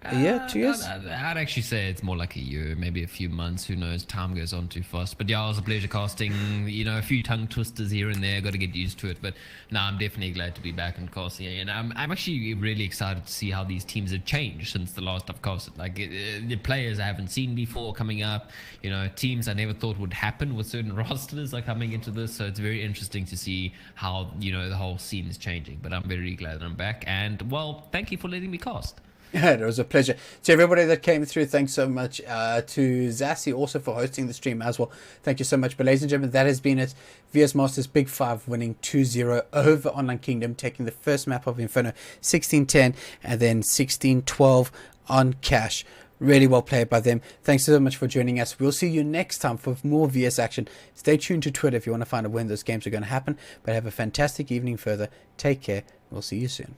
A year, 2 years? I'd actually say it's more like a year, maybe a few months. Who knows? Time goes on too fast. But yeah, it was a pleasure casting. You know, a few tongue twisters here and there. Got to get used to it. But no, I'm definitely glad to be back in casting. And I'm actually really excited to see how these teams have changed since the last I've casted. Like the players I haven't seen before coming up. You know, teams I never thought would happen with certain rosters are coming into this. So it's very interesting to see how, you know, the whole scene is changing. But I'm very glad that I'm back. And well, thank you for letting me cast. Yeah, it was a pleasure. To everybody that came through, thanks so much. To Zassi also for hosting the stream as well. Thank you so much. But ladies and gentlemen, that has been it. VS Masters Big Five winning 2-0 over Online Kingdom, taking the first map of Inferno 16-10 and then 16-12 on cash. Really well played by them. Thanks so much for joining us. We'll see you next time for more VS action. Stay tuned to Twitter if you want to find out when those games are going to happen. But have a fantastic evening further. Take care. We'll see you soon.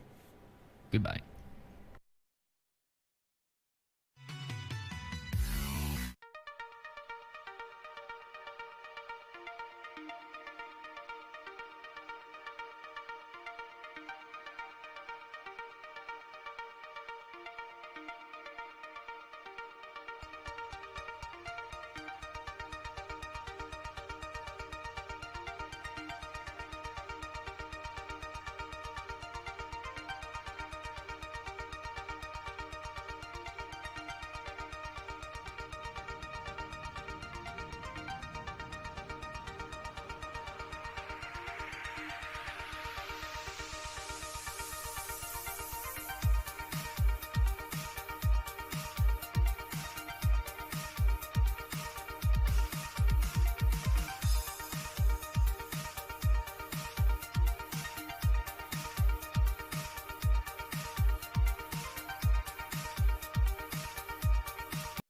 Goodbye.